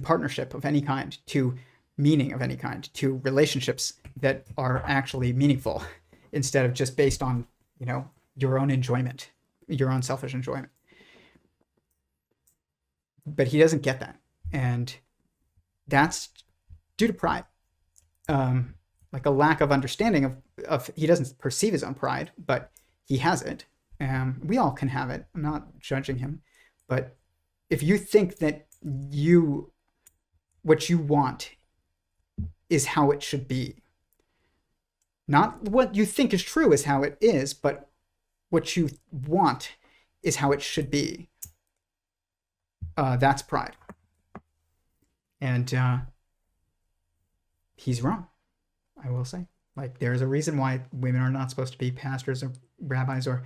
partnership of any kind, to meaning of any kind, to relationships that are actually meaningful instead of just based on, your own enjoyment, your own selfish enjoyment. But he doesn't get that. And that's due to pride. Like a lack of understanding of he doesn't perceive his own pride, but he has it. We all can have it. I'm not judging him. But if you think that what you want is how it should be, not what you think is true is how it is, but what you want is how it should be. That's pride. And he's wrong, I will say. Like, there's a reason why women are not supposed to be pastors or rabbis or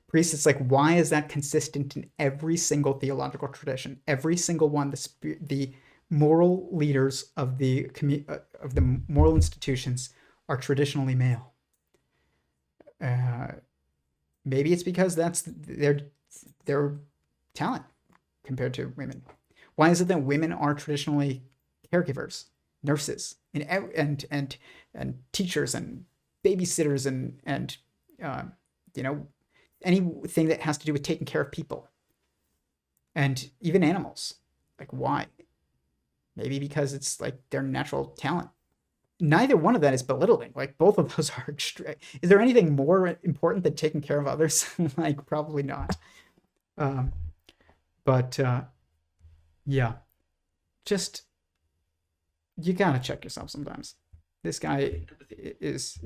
priests. It's like, why is that consistent in every single theological tradition? Every single one, the moral leaders of the moral institutions are traditionally male. Maybe it's because that's their talent compared to women. Why is it that women are traditionally caregivers, nurses, and teachers and babysitters and anything that has to do with taking care of people and even animals? Like, why? Maybe because it's like their natural talent. Neither one of that is belittling. Like, both of those are extreme. Is there anything more important than taking care of others? Like, probably not. But yeah, just, you gotta check yourself sometimes. This guy is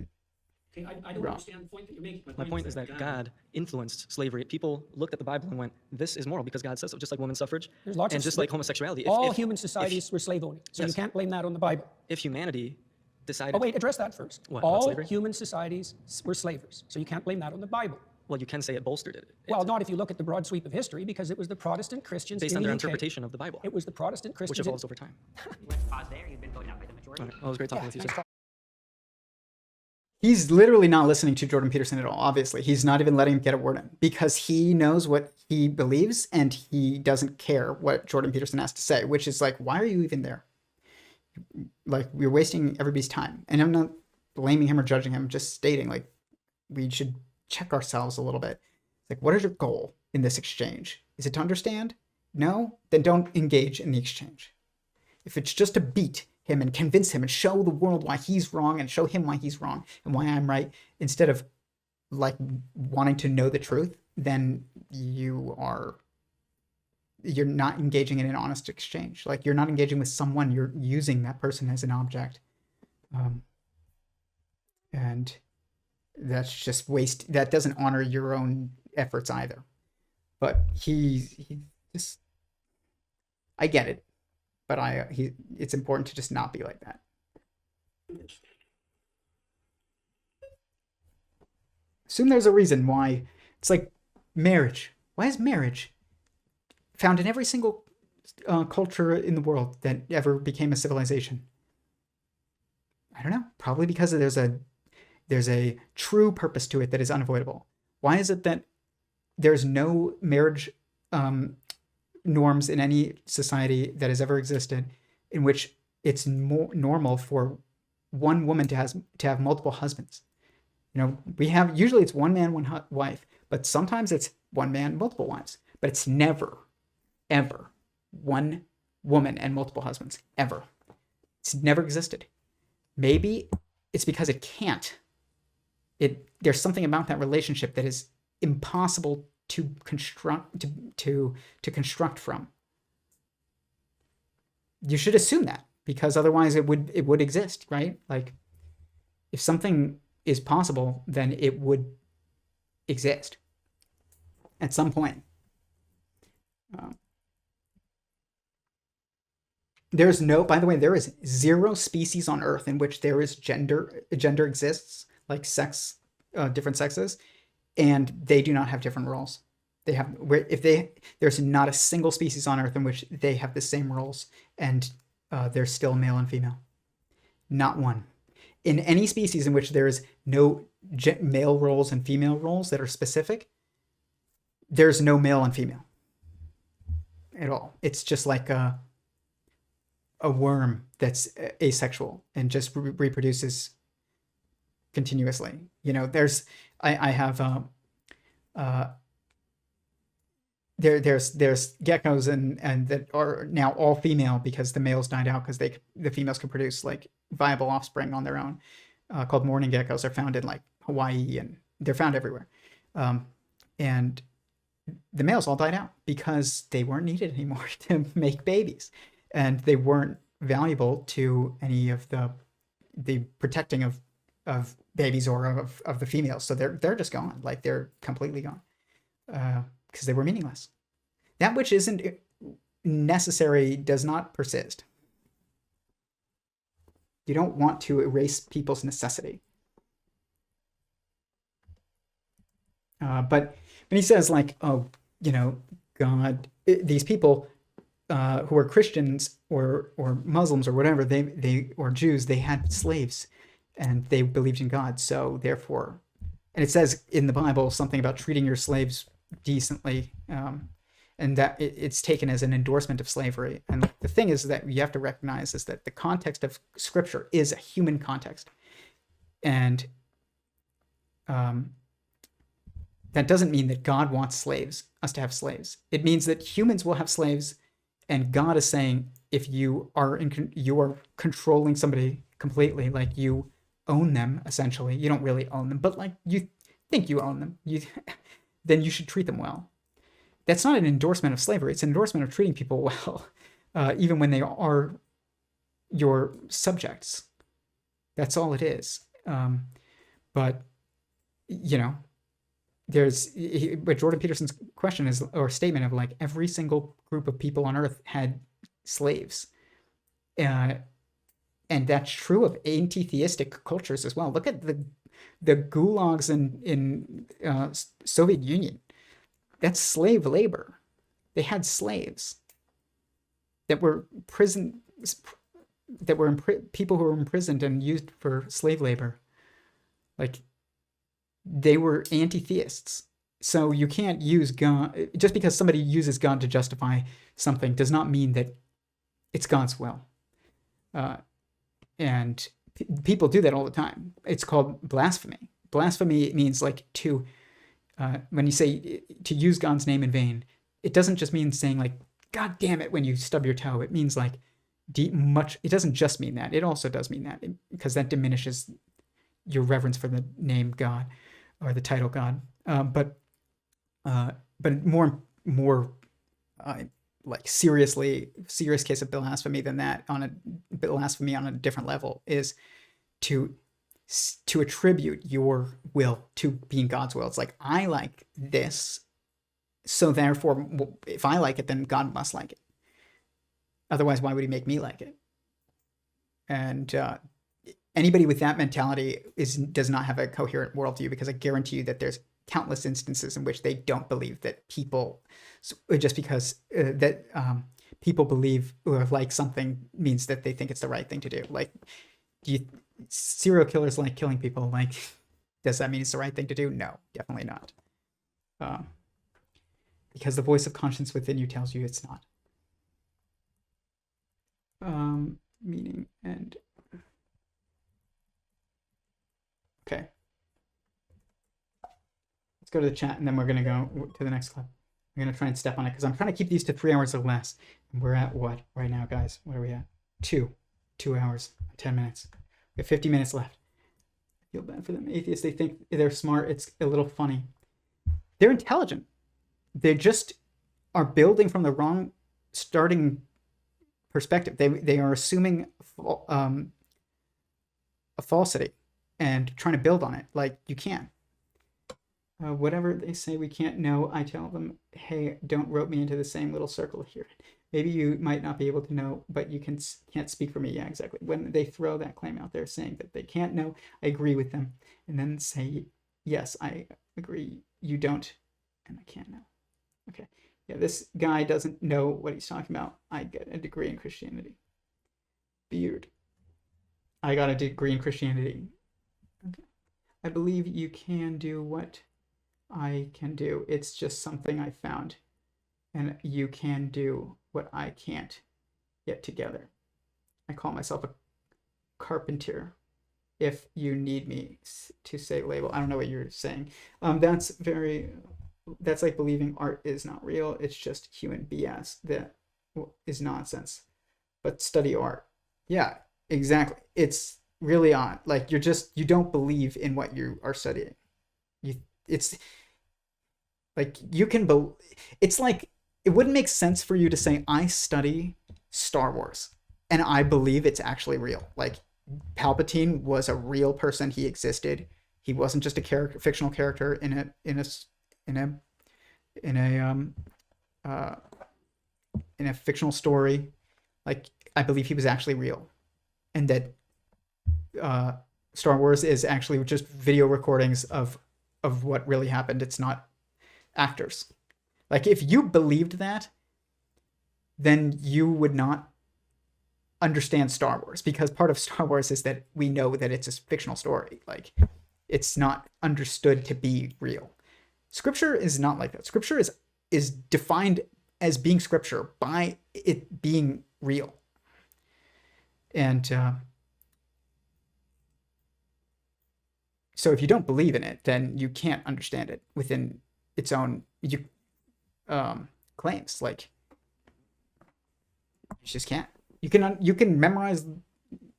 I don't understand the point that you're making. My point is that God influenced slavery. People looked at the Bible and went, this is moral because God says so, just like women's suffrage There's lots and of just like homosexuality. All human societies were slave owning, so you Yes. can't blame that on the Bible. If humanity decided... Oh wait, address that first. What, about All slavery? human societies were slavers, so you can't blame that on the Bible. Well, you can say it bolstered it. Well, not if you look at the broad sweep of history, because it was the Protestant Christians Based in on the their UK. interpretation of the Bible, It was the Protestant which Christians. evolves over time. Let's pause there. You've been voted out by the majority. All right. Well, it was great talking with you, sir. He's literally not listening to Jordan Peterson at all, obviously. He's not even letting him get a word in because he knows what he believes and he doesn't care what Jordan Peterson has to say, which is like, why are you even there? Like, we're wasting everybody's time. And I'm not blaming him or judging him, just stating, like, we should check ourselves a little bit. Like, what is your goal in this exchange? Is it to understand? No? Then don't engage in the exchange. If it's just to beat him and convince him and show the world why he's wrong and show him why he's wrong and why I'm right, instead of like wanting to know the truth, then you're not engaging in an honest exchange. Like, you're not engaging with someone, you're using that person as an object. And that's just waste. That doesn't honor your own efforts either. But he just, I get it. But it's important to just not be like that. Assume there's a reason why. It's like marriage. Why is marriage found in every single culture in the world that ever became a civilization? I don't know. Probably because there's a true purpose to it that is unavoidable. Why is it that there's no marriage norms in any society that has ever existed in which it's more normal for one woman to have multiple husbands? You know, we have, usually it's one man, one wife, but sometimes it's one man, multiple wives. But it's never, ever one woman and multiple husbands, ever. It's never existed. Maybe it's because it can't. There's something about that relationship that is impossible to construct to construct from. You should assume that, because otherwise it would exist, right? Like, if something is possible, then it would exist at some point. There's no, by the way, there is 0 species on Earth in which there is gender exists, like sex, different sexes, and they do not have different roles. They have, there's not a single species on Earth in which they have the same roles and they're still male and female. Not one. In any species in which there is no male roles and female roles that are specific, there's no male and female at all. It's just like a worm that's asexual and just reproduces continuously. You know, there's geckos and that are now all female because the males died out because the females can produce like viable offspring on their own, called mourning geckos. Are found in like Hawaii, and they're found everywhere. And the males all died out because they weren't needed anymore to make babies, and they weren't valuable to any of the protecting of babies or of the females. So they're just gone. Like, they're completely gone because they were meaningless. That which isn't necessary does not persist. You don't want to erase people's necessity. But when he says, like, oh, you know, God, these people who are Christians or Muslims or whatever, they or Jews, they had slaves and they believed in God. So therefore, and it says in the Bible something about treating your slaves decently, and that it's taken as an endorsement of slavery. And the thing is that you have to recognize is that the context of Scripture is a human context, and that doesn't mean that God wants us to have slaves. It means that humans will have slaves, and God is saying, if you are controlling somebody completely, like you own them, essentially, you don't really own them, but like you think you own them, then you should treat them well. That's not an endorsement of slavery. It's an endorsement of treating people well, even when they are your subjects. That's all it is. But, you know, but Jordan Peterson's question is, or statement of like, every single group of people on Earth had slaves. And that's true of anti-theistic cultures as well. Look at the gulags in Soviet Union. That's slave labor. They had slaves that were people who were imprisoned and used for slave labor. Like, they were anti-theists. So you can't use God, just because somebody uses God to justify something does not mean that it's God's will. And people do that all the time. It's called blasphemy. Blasphemy means like when you say to use God's name in vain, it doesn't just mean saying like, God damn it, when you stub your toe. It means like it doesn't just mean that. It also does mean that, because that diminishes your reverence for the name God or the title God. But more like serious case of blasphemy than that, blasphemy on a different level, is to attribute your will to being God's will. It's like, I like this, so therefore, if I like it, then God must like it. Otherwise, why would he make me like it? And anybody with that mentality does not have a coherent worldview, because I guarantee you that there's countless instances in which they don't believe that people, just because people believe or like something means that they think it's the right thing to do. Like, serial killers like killing people. Like, does that mean it's the right thing to do? No, definitely not. Because the voice of conscience within you tells you it's not. Meaning and okay. Let's go to the chat and then we're gonna go to the next clip. I'm gonna try and step on it because I'm trying to keep these to 3 hours or less. And we're at what right now, guys? What are we at? 2 hours, 10 minutes. We have 50 minutes left. I feel bad for them. Atheists, they think they're smart. It's a little funny. They're intelligent. They just are building from the wrong starting perspective. They are assuming a falsity and trying to build on it. Like, you can't. Whatever they say we can't know, I tell them, hey, don't rope me into the same little circle here. Maybe you might not be able to know, but you can't speak for me. Yeah, exactly. When they throw that claim out there saying that they can't know, I agree with them. And then say, yes, I agree. You don't, and I can't know. Okay. Yeah, this guy doesn't know what he's talking about. I get a degree in Christianity. Beard. I got a degree in Christianity. Okay. I believe you can do what I can do. It's just something I found. And you can do what I can't get together. I call myself a carpenter. If you need me to say label. I don't know what you're saying. That's like believing art is not real. It's just human BS that is nonsense. But study art. Yeah, exactly. It's really odd. Like, you don't believe in what you are studying. It's like it's like, it wouldn't make sense for you to say, I study Star Wars and I believe it's actually real. Like, Palpatine was a real person. He existed. He wasn't just a fictional character in a fictional story. Like, I believe he was actually real, and that Star Wars is actually just video recordings of what really happened. It's not actors. Like, if you believed that, then you would not understand Star Wars, because part of Star Wars is that we know that it's a fictional story. Like, it's not understood to be real. Scripture is not like that. Scripture is defined as being scripture by it being real. And so if you don't believe in it, then you can't understand it within its own claims. Like, you just can't. You can memorize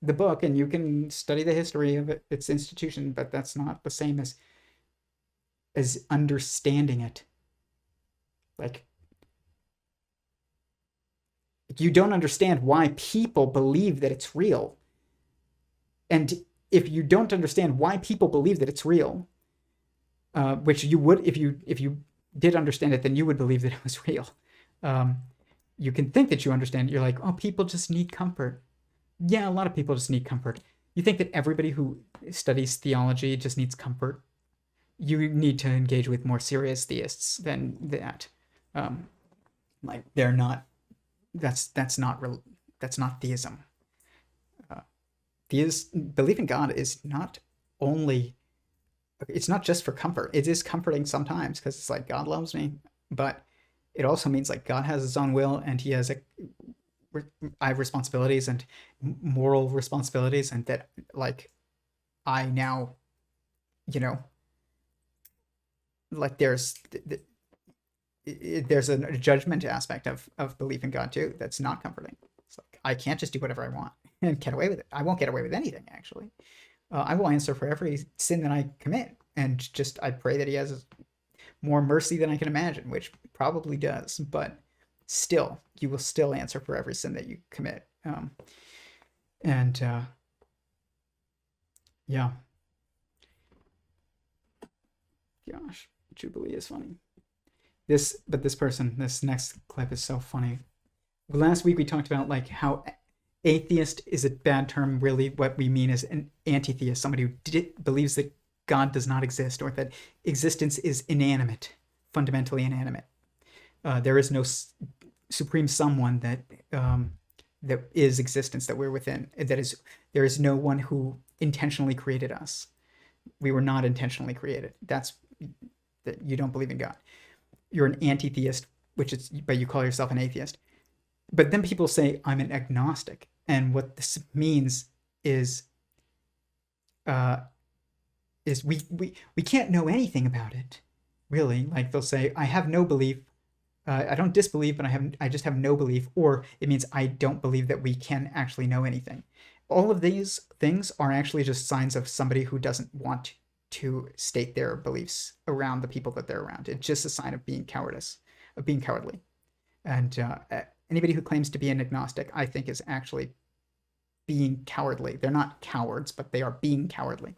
the book and you can study the history of its institution, but that's not the same as understanding it. Like, you don't understand why people believe that it's real. And if you don't understand why people believe that it's real, which you would, if you did understand it, then you would believe that it was real. You can think that you understand it. You're like, oh, people just need comfort. Yeah, a lot of people just need comfort. You think that everybody who studies theology just needs comfort? You need to engage with more serious theists than that. Like, they're not. That's not theism. Belief in God is not only. It's not just for comfort. It is comforting sometimes because it's like, God loves me, but it also means like God has his own will and he has I have responsibilities and moral responsibilities, and that, like, I now, like, there's a judgment aspect of belief in God too that's not comforting. It's like, I can't just do whatever I want and get away with it. I won't get away with anything, actually. I will answer for every sin that I commit, and I pray that he has more mercy than I can imagine, which probably does, but still, you will still answer for every sin that you commit. Yeah. Gosh, Jubilee is funny. This next clip is so funny. Last week we talked about like how atheist is a bad term. Really, what we mean is an anti-theist, somebody who believes that God does not exist, or that existence is inanimate, fundamentally inanimate. There is no supreme someone that is existence that we're within. There is no one who intentionally created us. We were not intentionally created. That's that you don't believe in God. You're an anti-theist, but you call yourself an atheist. But then people say, I'm an agnostic. And what this means is we can't know anything about it, really. Like they'll say, I have no belief. I don't disbelieve, but I just have no belief. Or it means I don't believe that we can actually know anything. All of these things are actually just signs of somebody who doesn't want to state their beliefs around the people that they're around. It's just a sign of being cowardly. And anybody who claims to be an agnostic, I think, is actually being cowardly. They're not cowards, but they are being cowardly.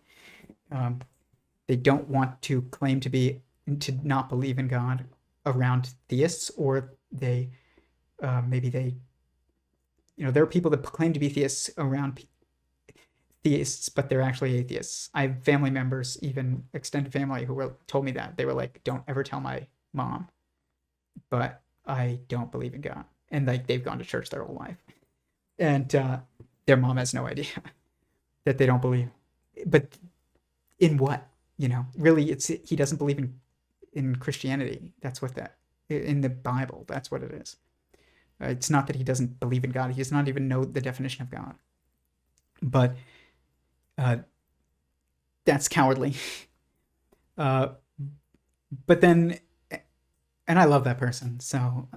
They don't want to claim to not believe in God around theists, or there are people that claim to be theists around theists, but they're actually atheists. I have family members, even extended family, who told me that. They were like, don't ever tell my mom, but I don't believe in God. And like they've gone to church their whole life. And their mom has no idea that they don't believe. But in what? Really, he doesn't believe in Christianity. That's what in the Bible, that's what it is. It's not that he doesn't believe in God. He does not even know the definition of God. But that's cowardly. But then, and I love that person. So,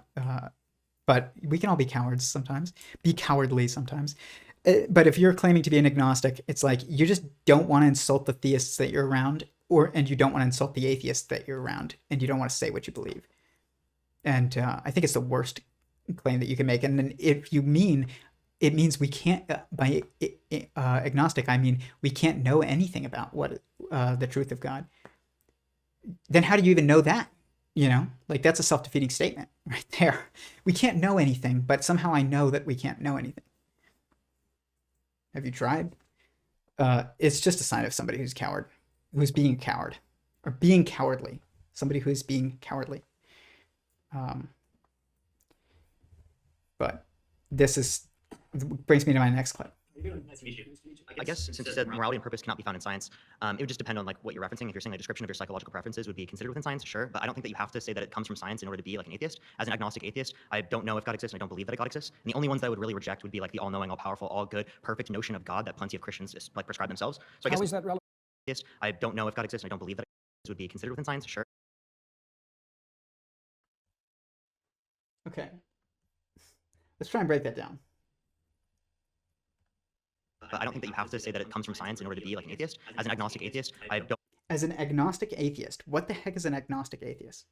but we can all be cowards sometimes, be cowardly sometimes. But if you're claiming to be an agnostic, it's like you just don't want to insult the theists that you're around, and you don't want to insult the atheists that you're around, and you don't want to say what you believe. And I think it's the worst claim that you can make. And then if you mean, it means we can't, by agnostic, I mean we can't know anything about what the truth of God. Then how do you even know that? Like that's a self-defeating statement right there. We can't know anything, but somehow I know that we can't know anything. Have you tried? It's just a sign of somebody who's being a coward, or being cowardly. Somebody who's being cowardly. But this brings me to my next clip. Nice to meet you. I guess since you said morality and purpose cannot be found in science, it would just depend on like what you're referencing. If you're saying a description of your psychological preferences would be considered within science, sure. But I don't think that you have to say that it comes from science in order to be like an atheist. As an agnostic atheist, I don't know if God exists and I don't believe that God exists. And the only ones that I would really reject would be like the all-knowing, all-powerful, all-good, perfect notion of God that plenty of Christians just like prescribe themselves. So I guess How is that relevant? I don't know if God exists and I don't believe that it would be considered within science, sure. Okay. Let's try and break that down. But I don't think that you have to say that it comes from science in order to be like an atheist. As an agnostic atheist, I don't. As an agnostic atheist, what the heck is an agnostic atheist?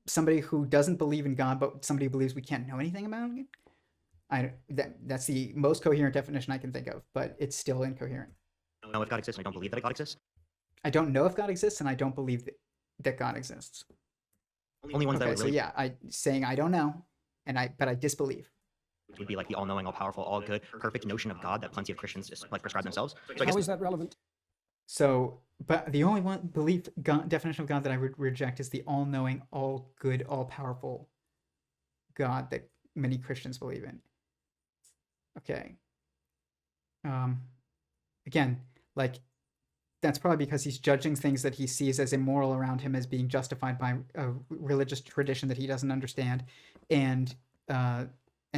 Somebody who doesn't believe in God, but somebody who believes we can't know anything about it? That's the most coherent definition I can think of, but it's still incoherent. I don't know if God exists and I don't believe that God exists. I don't know if God exists and I don't believe that God exists. Only ones that would really... So yeah, saying I don't know, but I disbelieve. Would be like the all-knowing, all-powerful, all-good, perfect notion of God that plenty of Christians just like prescribe themselves. So I guess... How is that relevant? So, but the only definition of God that I would reject is the all-knowing, all-good, all-powerful God that many Christians believe in. Okay. Again, like, that's probably because he's judging things that he sees as immoral around him as being justified by a religious tradition that he doesn't understand. And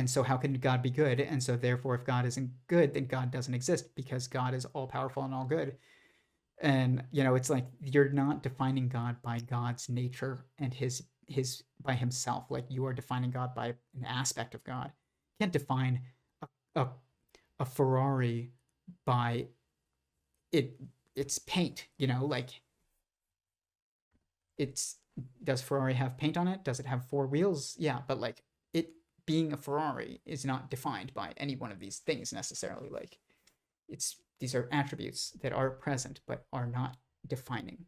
so how can God be good? And so therefore, if God isn't good, then God doesn't exist because God is all powerful and all good. And, it's like, you're not defining God by God's nature and his by himself. Like, you are defining God by an aspect of God. You can't define a Ferrari by its paint, like does Ferrari have paint on it? Does it have four wheels? Yeah, but like it being a Ferrari is not defined by any one of these things necessarily. Like these are attributes that are present but are not defining.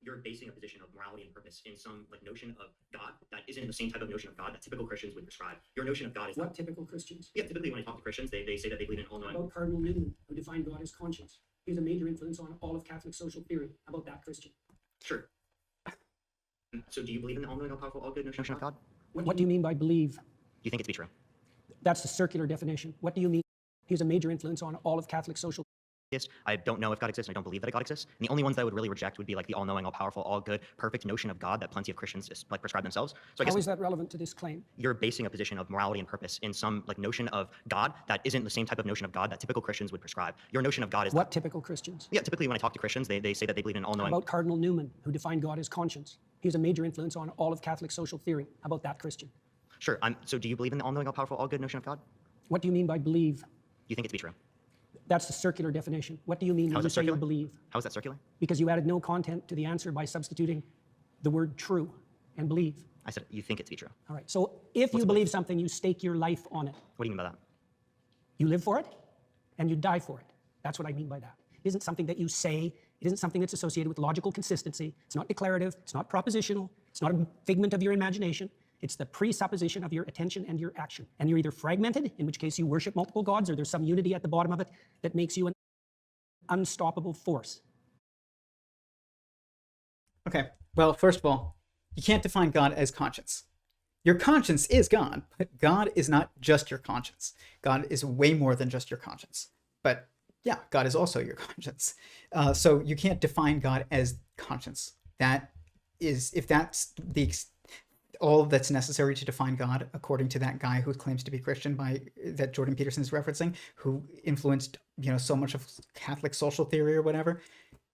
You're basing a position of morality and purpose in some like notion of God that isn't the same type of notion of God that typical Christians would prescribe. Your notion of God is what typical Christians? Yeah, typically when I talk to Christians, they say that they believe in all-knowing. About Cardinal Newman, who defined God as conscience. He has a major influence on all of Catholic social theory. About that Christian? Sure. So do you believe in the all-knowing, all-powerful, all-good notion of God? What do you mean by believe? Do you think it to be true? That's the circular definition. What do you mean? He has a major influence on all of Catholic social. I don't know if God exists, and I don't believe that God exists. And the only ones that I would really reject would be like the all-knowing, all-powerful, all-good, perfect notion of God that plenty of Christians just like prescribe themselves. So I guess How is that relevant to this claim? you're basing a position of morality and purpose in some like notion of God that isn't the same type of notion of God that typical Christians would prescribe. Your notion of God is What typical Christians? Yeah, typically when I talk to Christians, they say that they believe in an How all-knowing. about Cardinal Newman, who defined God as conscience? He has a major influence on all of Catholic social theory. How about that Christian? Sure. So do you believe in the all-knowing, all-powerful, all-good notion of God? What do you mean by believe? Do you think it to be true? That's the circular definition. What do you mean How when is you that say you circular? believe? How is that circular? Because you added no content to the answer by substituting the word true and believe. I said you think it to be true. All right. So if you believe something, you stake your life on it. What do you mean by that? You live for it and you die for it. That's what I mean by that. It isn't something that you say. It isn't something that's associated with logical consistency. It's not declarative. It's not propositional. It's not a figment of your imagination. It's the presupposition of your attention and your action. And you're either fragmented, in which case you worship multiple gods, or there's some unity at the bottom of it that makes you an unstoppable force. Okay, well, first of all, you can't define God as conscience. Your conscience is God, but God is not just your conscience. God is way more than just your conscience. But yeah, God is also your conscience. So you can't define God as conscience. That is, if that's all that's necessary to define God, according to that guy who claims to be Christian that Jordan Peterson is referencing, who influenced so much of Catholic social theory or whatever,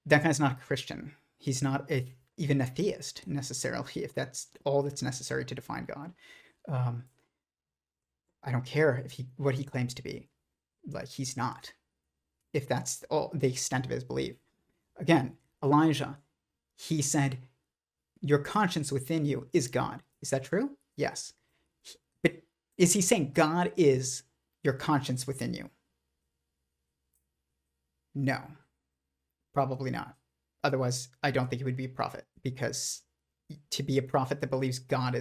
that guy's not a Christian. He's not even a theist necessarily, if that's all that's necessary to define God. I don't care what he claims to be. Like, he's not. If that's all the extent of his belief. Again, Elijah, he said, your conscience within you is God. Is that true? Yes. But is he saying God is your conscience within you? No, probably not. Otherwise, I don't think he would be a prophet, because to be a prophet that believes God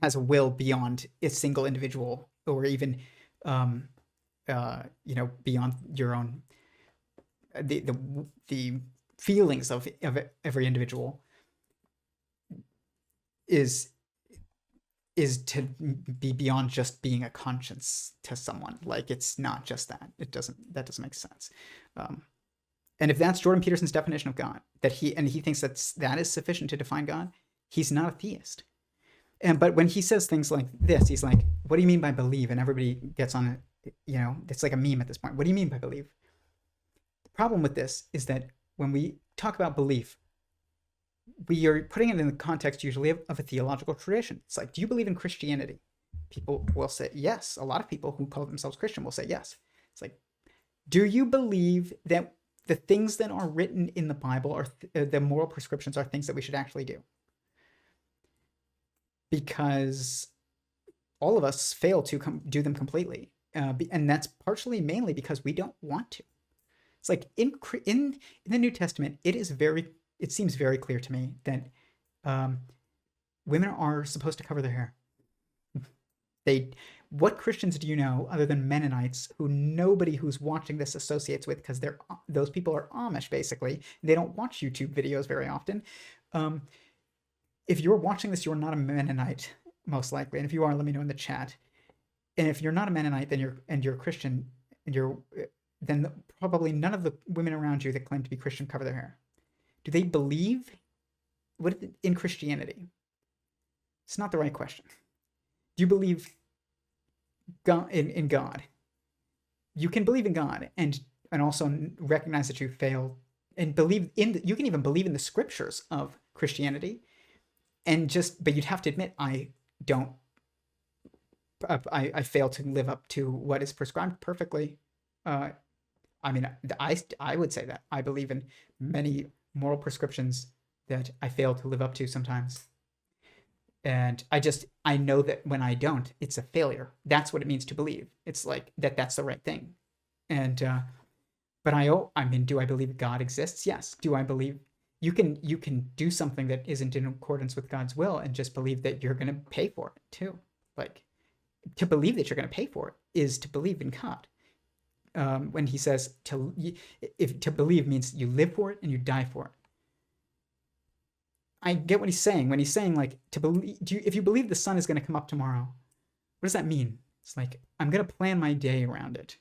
has a will beyond a single individual, or even beyond your own the feelings of every individual, is to be beyond just being a conscience to someone. Like, it's not just that. That doesn't make sense. And if that's Jordan Peterson's definition of God, that he thinks that is sufficient to define God, he's not a theist. But when he says things like this, he's like, what do you mean by believe? And everybody gets on it, it's like a meme at this point. What do you mean by believe? The problem with this is that when we talk about belief, we are putting it in the context usually of a theological tradition. It's like, do you believe in Christianity? People will say yes. A lot of people who call themselves Christian will say yes. It's like, do you believe that the things that are written in the Bible are the moral prescriptions are things that we should actually do? Because all of us fail to do them completely. And that's mainly because we don't want to. It's like in the New Testament, it seems very clear to me that women are supposed to cover their hair. What Christians do you know other than Mennonites, who nobody who's watching this associates with, because those people are Amish basically. They don't watch YouTube videos very often. If you're watching this, you're not a Mennonite, most likely. And if you are, let me know in the chat. And if you're not a Mennonite, then you're a Christian, then probably none of the women around you that claim to be Christian cover their hair. Do they believe in Christianity? It's not the right question. Do you believe God, in God? You can believe in God and also recognize that you failed, and you can even believe in the scriptures of Christianity, but you'd have to admit, I fail to live up to what is prescribed perfectly. I would say that I believe in many moral prescriptions that I fail to live up to sometimes. And I know that when I don't, it's a failure. That's what it means to believe. It's like that's the right thing. And, do I believe God exists? Yes. Do I believe you can do something that isn't in accordance with God's will and just believe that you're going to pay for it too. Like, to believe that you're going to pay for it is to believe in God. When he says to believe means you live for it and you die for it. I get what he's saying when he's saying, like, to believe. If you believe the sun is going to come up tomorrow, what does that mean? It's like, I'm going to plan my day around it.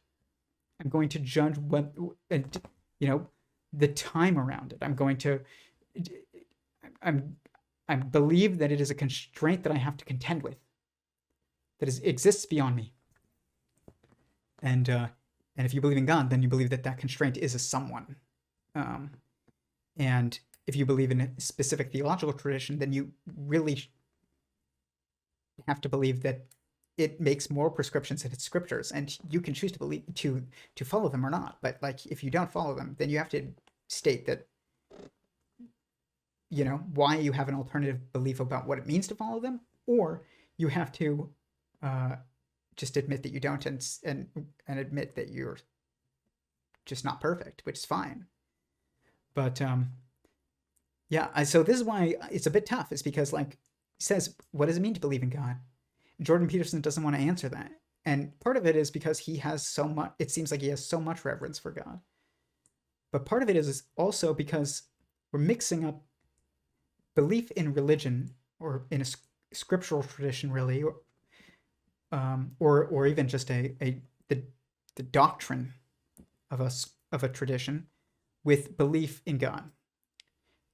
I'm going to judge what, the time around it. I'm going to, I believe that it is a constraint that I have to contend with, that exists beyond me. And if you believe in God, then you believe that that constraint is a someone. And if you believe in a specific theological tradition, then you really have to believe that it makes moral prescriptions in its scriptures, and you can choose to believe to follow them or not. But like, if you don't follow them, then you have to state that, why you have an alternative belief about what it means to follow them, or you have to just admit that you don't, and admit that you're just not perfect, which is fine. But yeah, so this is why it's a bit tough. Is because, like, he says, what does it mean to believe in God? Jordan Peterson doesn't want to answer that. And part of it is because he has so much, it seems like he has so much reverence for God. But part of it is also because we're mixing up belief in religion, or in a scriptural tradition, really, or even just the doctrine of a tradition, with belief in God.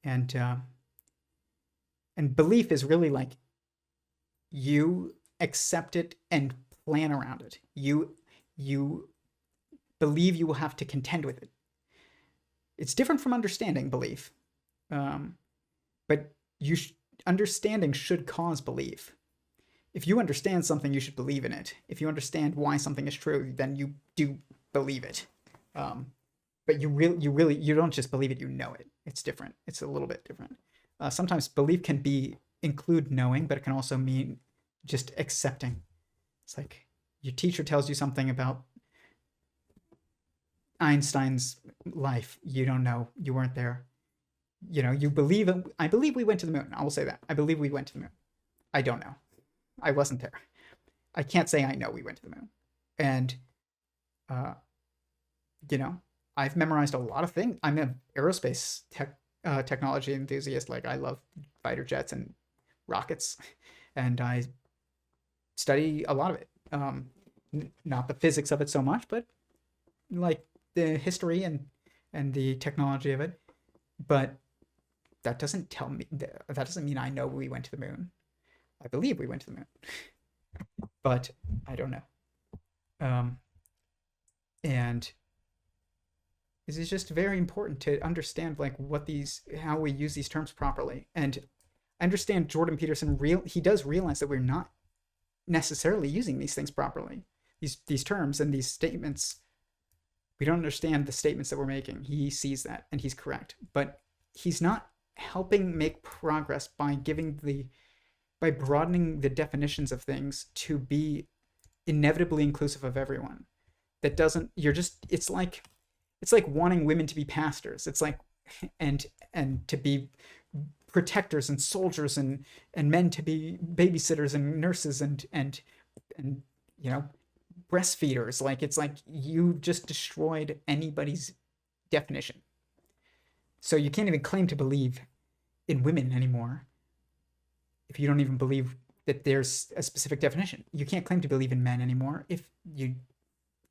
And belief is really like, you accept it and plan around it. You believe you will have to contend with it. It's different from understanding belief, but understanding should cause belief. If you understand something, you should believe in it. If you understand why something is true, then you do believe it. But you don't just believe it, you know it. It's different. It's a little bit different. Sometimes belief can include knowing, but it can also mean just accepting. It's like your teacher tells you something about Einstein's life. You don't know. You weren't there. You believe, I believe we went to the moon. I will say that. I believe we went to the moon. I don't know. I wasn't there. I can't say I know we went to the moon. And, I've memorized a lot of things. I'm an aerospace technology enthusiast. Like, I love fighter jets and rockets, and I study a lot of it. Not the physics of it so much, but like the history and the technology of it. But that doesn't tell me, that doesn't mean I know we went to the moon. I believe we went to the moon, but I don't know. And this is just very important to understand, like, how we use these terms properly. And I understand Jordan Peterson, he does realize that we're not necessarily using these things properly. These terms and these statements, we don't understand the statements that we're making. He sees that, and he's correct. But he's not helping make progress by broadening the definitions of things to be inevitably inclusive of everyone. That doesn't, it's like wanting women to be pastors. It's like, and to be protectors and soldiers, and men to be babysitters and nurses and breastfeeders. Like, it's like you just destroyed anybody's definition. So you can't even claim to believe in women anymore if you don't even believe that there's a specific definition. You can't claim to believe in men anymore if you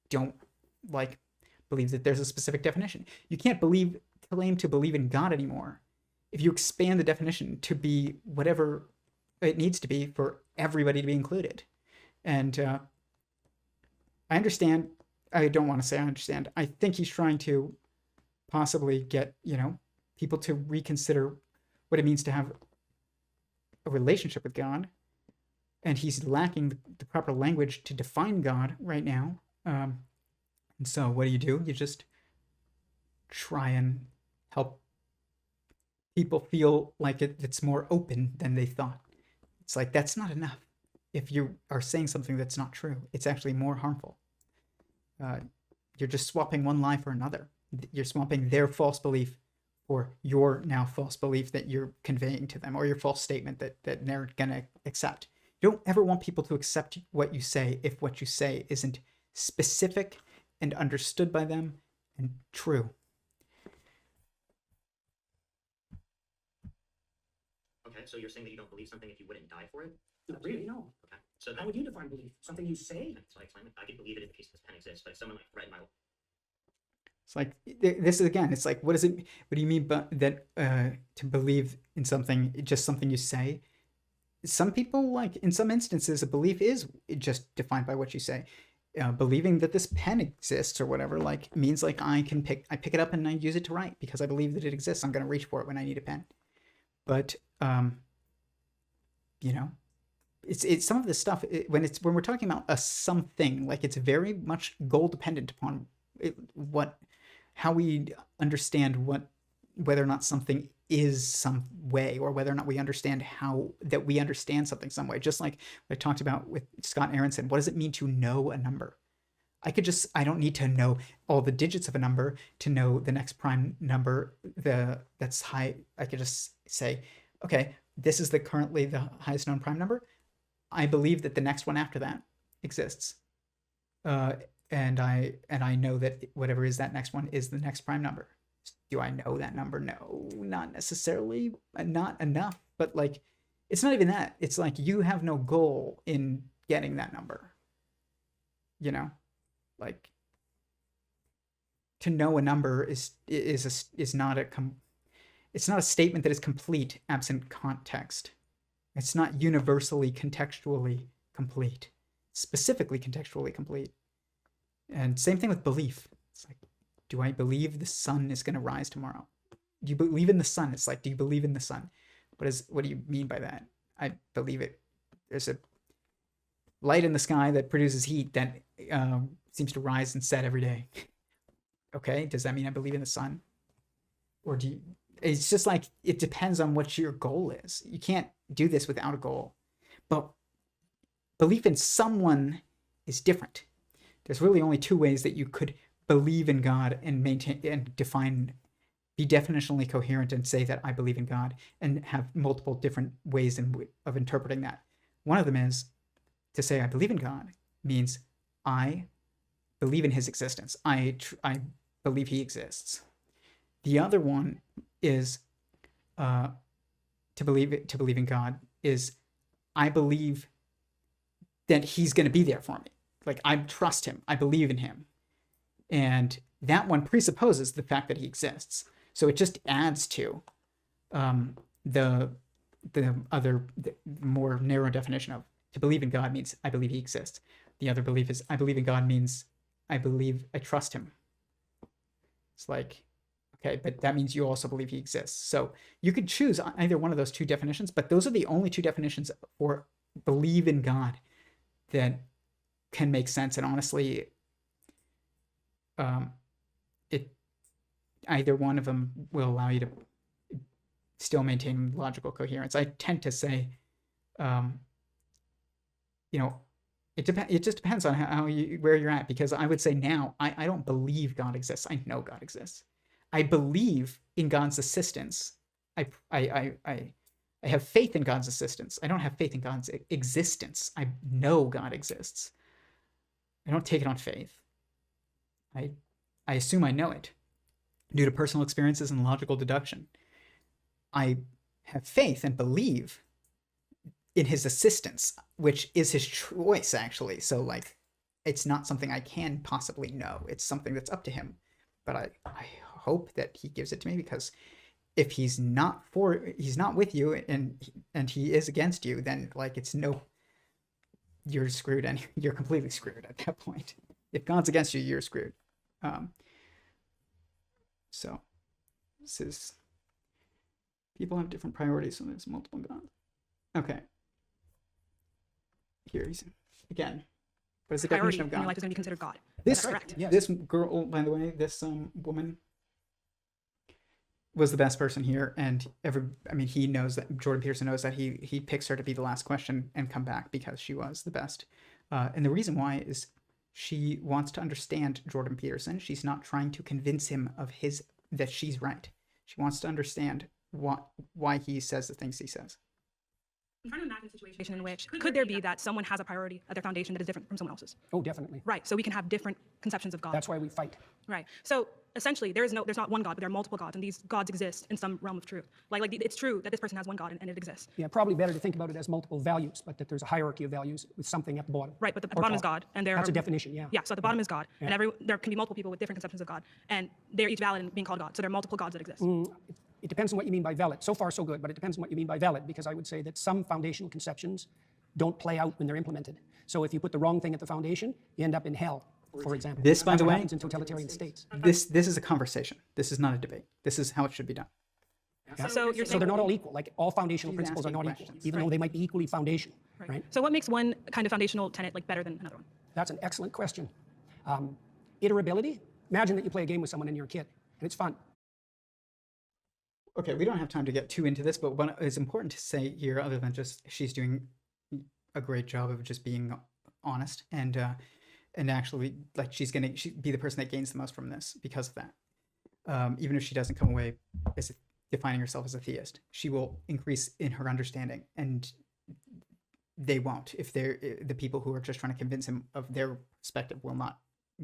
don't believe that there's a specific definition. You can't claim to believe in God anymore if you expand the definition to be whatever it needs to be for everybody to be included. And I understand. I don't want to say I understand. I think he's trying to possibly get, people to reconsider what it means to have a relationship with God. And he's lacking the proper language to define God right now. And so what do? You just try and help people feel like it's more open than they thought. It's like, that's not enough. If you are saying something that's not true, it's actually more harmful. You're just swapping one lie for another. You're swapping their false belief for your now false belief that you're conveying to them, or your false statement that they're going to accept. You don't ever want people to accept what you say if what you say isn't specific and understood by them and true. Okay, so you're saying that you don't believe something if you wouldn't die for it? Not really, no. Okay, so How would you define belief? Something you say? so I explain it. I could believe it in the case this pen exists, but if someone like threatened my It's like, this is again, it's like, what do you mean by that, to believe in something, just something you say? Some people, like, in some instances, a belief is just defined by what you say. Believing that this pen exists or whatever, like, means like I pick it up and I use it to write because I believe that it exists. I'm going to reach for it when I need a pen. But, you know, it's some of this stuff, when we're talking about a something, like, it's very much goal dependent upon how we understand whether or not something is some way, or whether or not we understand that we understand something some way. Just like I talked about with Scott Aronson, what does it mean to know a number? I don't need to know all the digits of a number to know the next prime number that's high. I could just say, okay, this is currently the highest known prime number. I believe that the next one after that exists. And I know that whatever is that next one is the next prime number. Do I know that number? No, not necessarily, not enough. But like, it's not even that. It's like you have no goal in getting that number. You know, like, to know a number is not it's not a statement that is complete absent context. It's not universally contextually complete, specifically contextually complete. And same thing with belief. It's like, do I believe the sun is going to rise tomorrow? Do you believe in the sun? It's like, do you believe in the sun? What do you mean by that? I believe it. There's a light in the sky that produces heat that seems to rise and set every day. Okay, does that mean I believe in the sun? Or it's just like, it depends on what your goal is. You can't do this without a goal. But belief in someone is different. There's really only two ways that you could believe in God and maintain and be definitionally coherent and say that I believe in God, and have multiple different ways of interpreting that. One of them is to say I believe in God means I believe in his existence. I believe he exists. The other one is to believe in God is I believe that he's going to be there for me. Like, I trust him. I believe in him. And that one presupposes the fact that he exists. So it just adds to the more narrow definition of to believe in God means I believe he exists. The other belief is I believe in God means I trust him. It's like, okay, but that means you also believe he exists. So you could choose either one of those two definitions, but those are the only two definitions for believe in God that can make sense. And honestly, either one of them will allow you to still maintain logical coherence. I tend to say, it just depends on where you're at, because I would say now, I don't believe God exists. I know God exists. I believe in God's assistance. I have faith in God's assistance. I don't have faith in God's existence. I know God exists. I don't take it on faith. I assume I know it due to personal experiences and logical deduction. I have faith and believe in his assistance, which is his choice, actually. So, like, it's not something I can possibly know. It's something that's up to him. But I hope that he gives it to me, because if he's not with you and he is against you, then, like, you're screwed, and you're completely screwed at that point. If God's against you, you're screwed. So this is, people have different priorities, so there's multiple gods. Okay. Here he's again. What is the definition of God? In your life is going to be considered God. This, correct. Yes. This girl, by the way, this woman was the best person here, and he knows that Jordan Peterson knows that he picks her to be the last question and come back because she was the best. And the reason why is she wants to understand Jordan Peterson. She's not trying to convince him that she's right. She wants to understand why he says the things he says. I'm trying to imagine a situation in which could there be that someone has a priority at their foundation that is different from someone else's? Oh, definitely. Right. So we can have different conceptions of God. That's why we fight. Right. So essentially there's not one God, but there are multiple gods, and these gods exist in some realm of truth. Like it's true that this person has one God and it exists. Yeah, probably better to think about it as multiple values, but that there's a hierarchy of values with something at the bottom. Right, but at the Or bottom is top. God, and there That's are, a definition, yeah. Yeah, so at the bottom is God, and there can be multiple people with different conceptions of God, and they're each valid in being called God. So there are multiple gods that exist. It depends on what you mean by valid. So far, so good, but it depends on what you mean by valid, because I would say that some foundational conceptions don't play out when they're implemented. So if you put the wrong thing at the foundation, you end up in hell, for example. This, by That's the what way, happens in totalitarian states. this is a conversation. This is not a debate. This is how it should be done. Yeah. So you're So saying they're not all equal. Like all foundational She's principles are asking not equal, questions. even though they might be equally foundational, right? So what makes one kind of foundational tenet like better than another one? That's an excellent question. Iterability. Imagine that you play a game with someone and you're a kid, and it's fun. Okay, we don't have time to get too into this, but what is important to say here, other than just she's doing a great job of just being honest and actually, like, she's gonna be the person that gains the most from this because of that. Even if she doesn't come away as defining herself as a theist, she will increase in her understanding, and they won't. If they're the people who are just trying to convince him of their perspective will not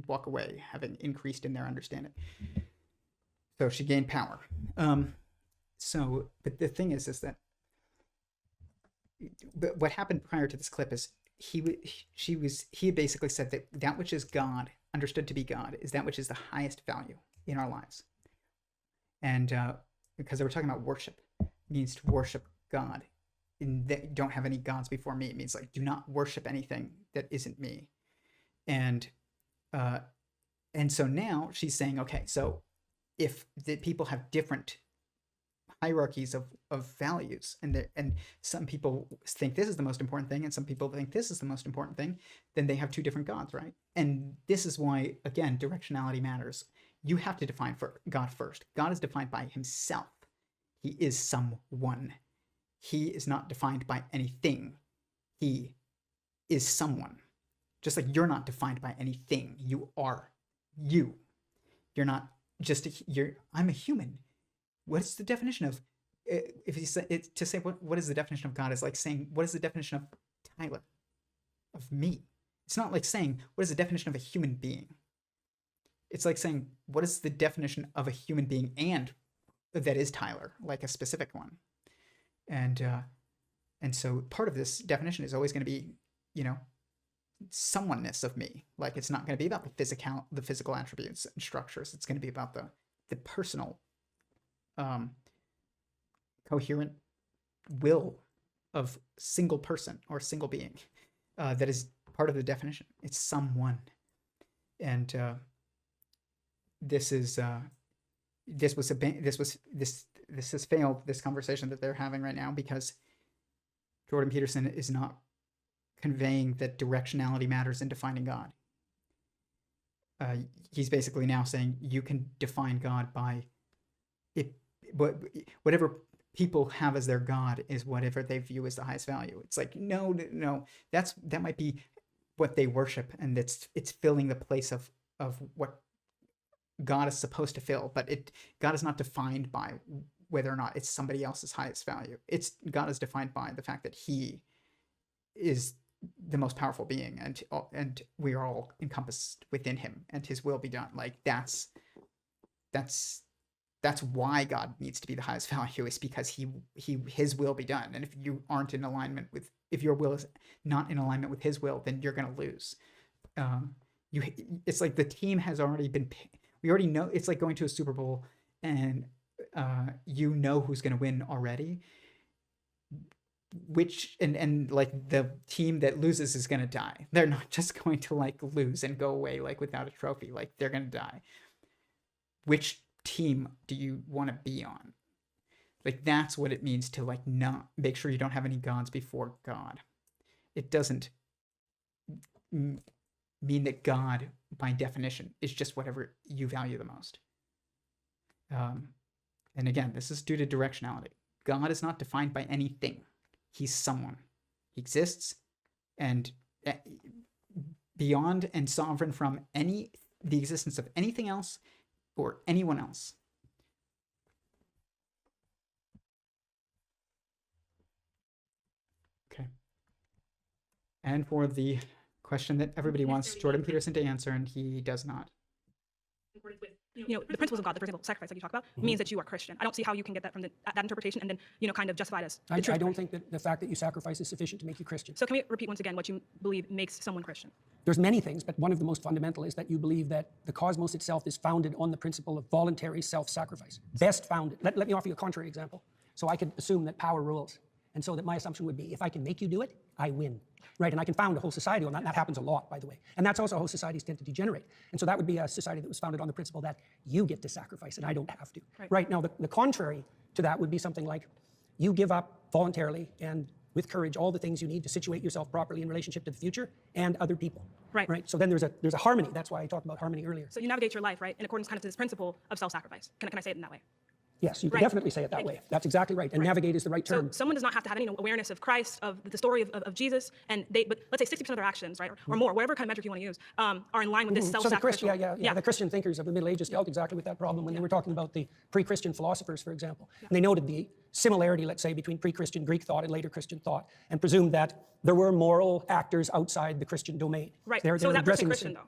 walk away having increased in their understanding. So she gained power. But the thing is that what happened prior to this clip is he had basically said that which is God, understood to be God, is that which is the highest value in our lives. And because they were talking about worship, it means to worship God. And they don't have any gods before me. It means like do not worship anything that isn't me. And so now she's saying, okay, so if the people have different hierarchies of values, and some people think this is the most important thing and some people think this is the most important thing, then they have two different gods, right? And this is why, again, directionality matters. You have to define for God first. God is defined by himself. He is someone. He is not defined by anything. He is someone. Just like you're not defined by anything. You are you. You're not just I'm a human. What's the definition of, if you say it, to say what is the definition of God is like saying, what is the definition of Tyler, of me? It's not like saying, what is the definition of a human being? It's like saying, what is the definition of a human being and that is Tyler, like a specific one. And so part of this definition is always going to be, someoneness of me. Like it's not going to be about the physical attributes and structures. It's going to be about the personal coherent will of single person or single being that is part of the definition. It's someone. And this has failed, this conversation that they're having right now, because Jordan Peterson is not conveying that directionality matters in defining God. He's basically now saying you can define God by it, whatever people have as their God is whatever they view as the highest value. It's like no, that might be what they worship, and it's filling the place of what God is supposed to fill. But God is not defined by whether or not it's somebody else's highest value. God is defined by the fact that He is the most powerful being, and we are all encompassed within Him, and His will be done. Like that's why God needs to be the highest value, is because His will be done. And if you aren't in alignment with, if your will is not in alignment with His will, then you're going to lose. It's like the team has already been. We already know. It's like going to a Super Bowl and you know who's going to win already. And like the team that loses is going to die. They're not just going to like lose and go away like without a trophy. Like they're going to die. Which team do you want to be on? Like that's what it means to like not make sure you don't have any gods before God. It doesn't mean that God by definition is just whatever you value the most. And again, this is due to directionality. God is not defined by anything. He's someone. He exists and beyond and sovereign from the existence of anything else or anyone else. Okay. And for the question that everybody wants Jordan Peterson to answer, and he does not. the principles of God, the for example, sacrifice, like you talk about, means that you are Christian. I don't see how you can get that from that interpretation and then, kind of justify it as the truth. I don't think that the fact that you sacrifice is sufficient to make you Christian. So can we repeat once again what you believe makes someone Christian? There's many things, but one of the most fundamental is that you believe that the cosmos itself is founded on the principle of voluntary self-sacrifice. Best founded. Let me offer you a contrary example. So I could assume that power rules. And so that my assumption would be, if I can make you do it, I win. Right, and I can found a whole society on that, and that happens a lot, by the way. And that's also how societies tend to degenerate. And so that would be a society that was founded on the principle that you get to sacrifice and I don't have to. Right, now the contrary to that would be something like, you give up voluntarily and with courage all the things you need to situate yourself properly in relationship to the future and other people. Right. So then there's a harmony. That's why I talked about harmony earlier. So you navigate your life, right, in accordance kind of to this principle of self-sacrifice. Can I say it in that way? Yes, you can definitely say it that way. That's exactly right. And navigate is the right term. So someone does not have to have any awareness of Christ, of the story of Jesus, but let's say 60% of their actions, right, or more, whatever kind of metric you want to use, are in line with this self-sacrificial. So the Christian thinkers of the Middle Ages dealt exactly with that problem when they were talking about the pre-Christian philosophers, for example. And they noted the similarity, let's say, between pre-Christian Greek thought and later Christian thought, and presumed that there were moral actors outside the Christian domain. Right. So is that person Christian, though?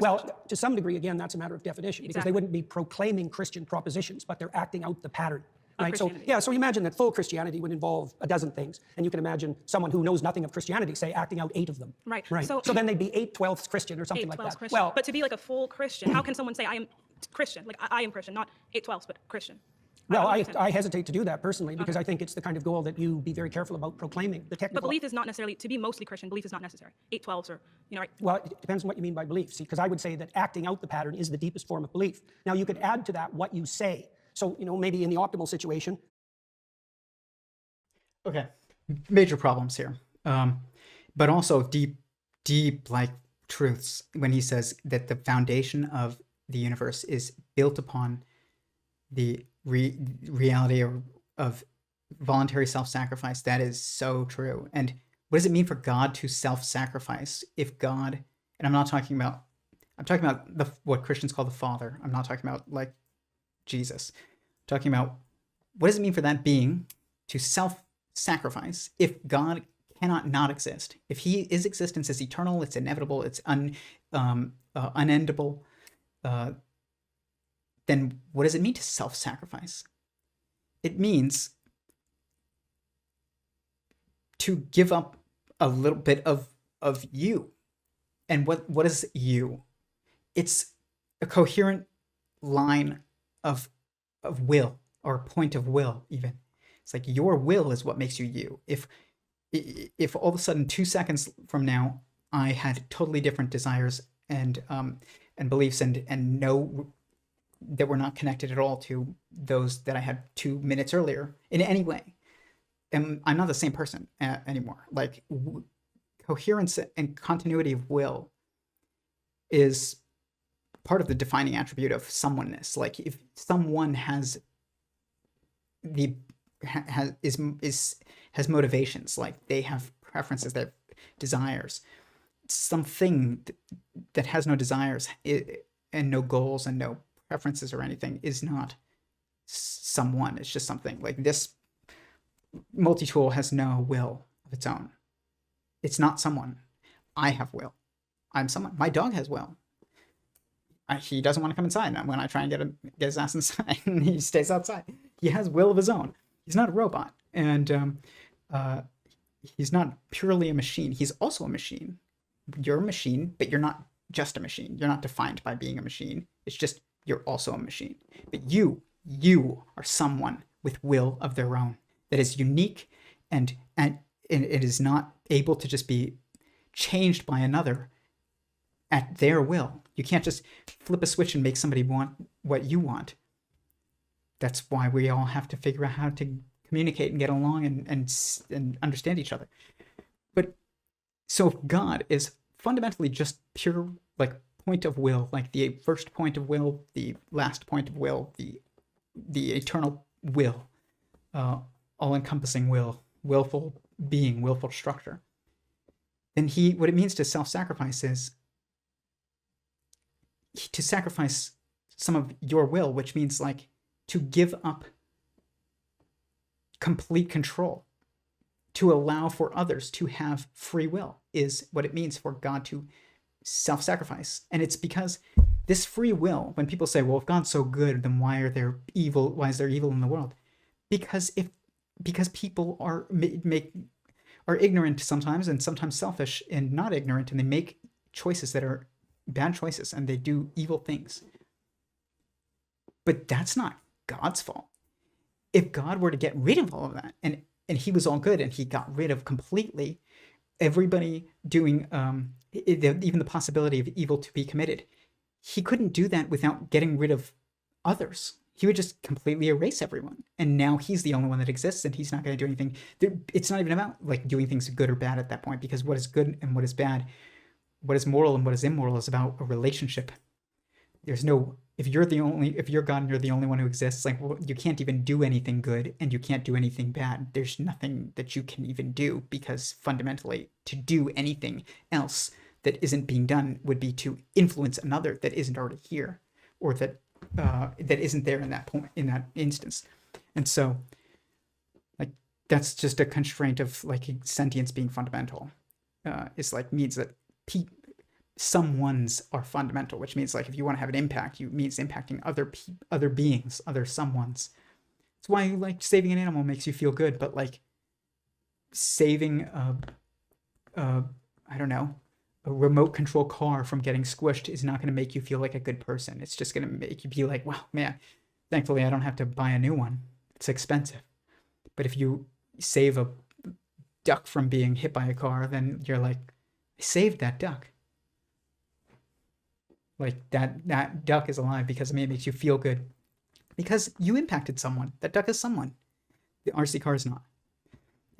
Well, to some degree, again, that's a matter of definition, because they wouldn't be proclaiming Christian propositions, but they're acting out the pattern. Right? So you imagine that full Christianity would involve a dozen things, and you can imagine someone who knows nothing of Christianity, say, acting out 8 of them. Right. So then they'd be 8/12 Christian or something like that. Christian. Well, but to be like a full Christian, how can someone say I am Christian? Like I am Christian, not 8/12, but Christian. Well, I hesitate to do that personally, because I think it's the kind of goal that you be very careful about proclaiming. The technical. But belief is not necessarily, to be mostly Christian, belief is not necessary. 8/12s or, right? Well, it depends on what you mean by belief. See, because I would say that acting out the pattern is the deepest form of belief. Now, you could add to that what you say. So, maybe in the optimal situation. Okay, major problems here. But also deep like truths when he says that the foundation of the universe is built upon the reality of voluntary self-sacrifice. That is so true. And what does it mean for God to self-sacrifice? If God, and I'm talking about what Christians call the Father. I'm not talking about like Jesus. I'm talking about what does it mean for that being to self-sacrifice if God cannot not exist? If his existence is eternal, it's inevitable, it's unendable, then what does it mean to self-sacrifice? It means to give up a little bit of you. And what is you? It's a coherent line of will, or a point of will even. It's like your will is what makes you you. If all of a sudden 2 seconds from now I had totally different desires and beliefs and know that were not connected at all to those that I had 2 minutes earlier in any way, and I'm not the same person anymore. Like coherence and continuity of will is part of the defining attribute of someoneness. Like if someone has motivations, like they have preferences, they have desires, something that has no desires and no goals and no preferences or anything is not someone. It's just something. Like this multi-tool has no will of its own. It's not someone. I have will. I'm someone. My dog has will. He doesn't want to come inside. And when I try and get his ass inside, he stays outside. He has will of his own. He's not a robot. And he's not purely a machine. He's also a machine. You're a machine, but you're not just a machine. You're not defined by being a machine. It's just you're also a machine. But you are someone with will of their own that is unique and it is not able to just be changed by another at their will. You can't just flip a switch and make somebody want what you want. That's why we all have to figure out how to communicate and get along and understand each other. But so if God is fundamentally just pure like point of will, like the first point of will, the last point of will, the eternal will, all-encompassing will, willful being, willful structure, then what it means to self-sacrifice is to sacrifice some of your will, which means like to give up complete control, to allow for others to have free will is what it means for God to self-sacrifice. And it's because this free will, when people say, well, if God's so good, then why are there evil? Why is there evil in the world? Because people are ignorant sometimes, and sometimes selfish and not ignorant, and they make choices that are bad choices, and they do evil things. But that's not God's fault. If God were to get rid of all of that, and he was all good, and he got rid of completely everybody doing even the possibility of evil to be committed, he couldn't do that without getting rid of others. He would just completely erase everyone. And now he's the only one that exists, and he's not going to do anything. It's not even about like doing things good or bad at that point, because what is good and what is bad, what is moral and what is immoral is about a relationship. There's no, if you're God and you're the only one who exists, like, well, you can't even do anything good and you can't do anything bad. There's nothing that you can even do, because fundamentally to do anything else that isn't being done would be to influence another that isn't already here, or that isn't there in that point, in that instance. And so, like, that's just a constraint of like sentience being fundamental. It's like means that some ones are fundamental, which means like if you want to have an impact, it means impacting other beings, other someones. It's why like saving an animal makes you feel good, but like saving I don't know, a remote control car from getting squished is not going to make you feel like a good person. It's just going to make you be like, wow, man, thankfully I don't have to buy a new one. It's expensive. But if you save a duck from being hit by a car, then you're like, I saved that duck. Like that duck is alive because it makes you feel good. Because you impacted someone. That duck is someone. The RC car is not.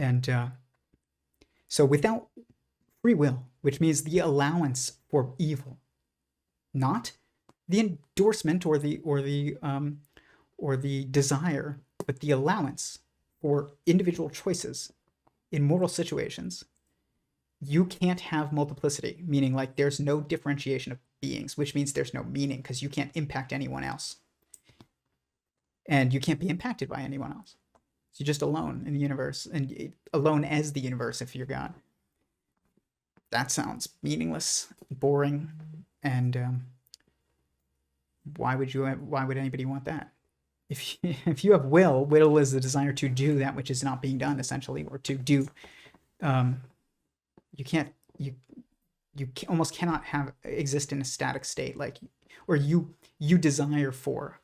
And so without free will, which means the allowance for evil, not the endorsement or the desire, but the allowance for individual choices in moral situations, you can't have multiplicity, meaning like there's no differentiation of beings, which means there's no meaning because you can't impact anyone else. And you can't be impacted by anyone else. So you're just alone in the universe, and alone as the universe if you're God. That sounds meaningless, boring, and why would anybody want that? If you have will is the desire to do that which is not being done, essentially, or to do. You almost cannot exist in a static state, like, or you desire for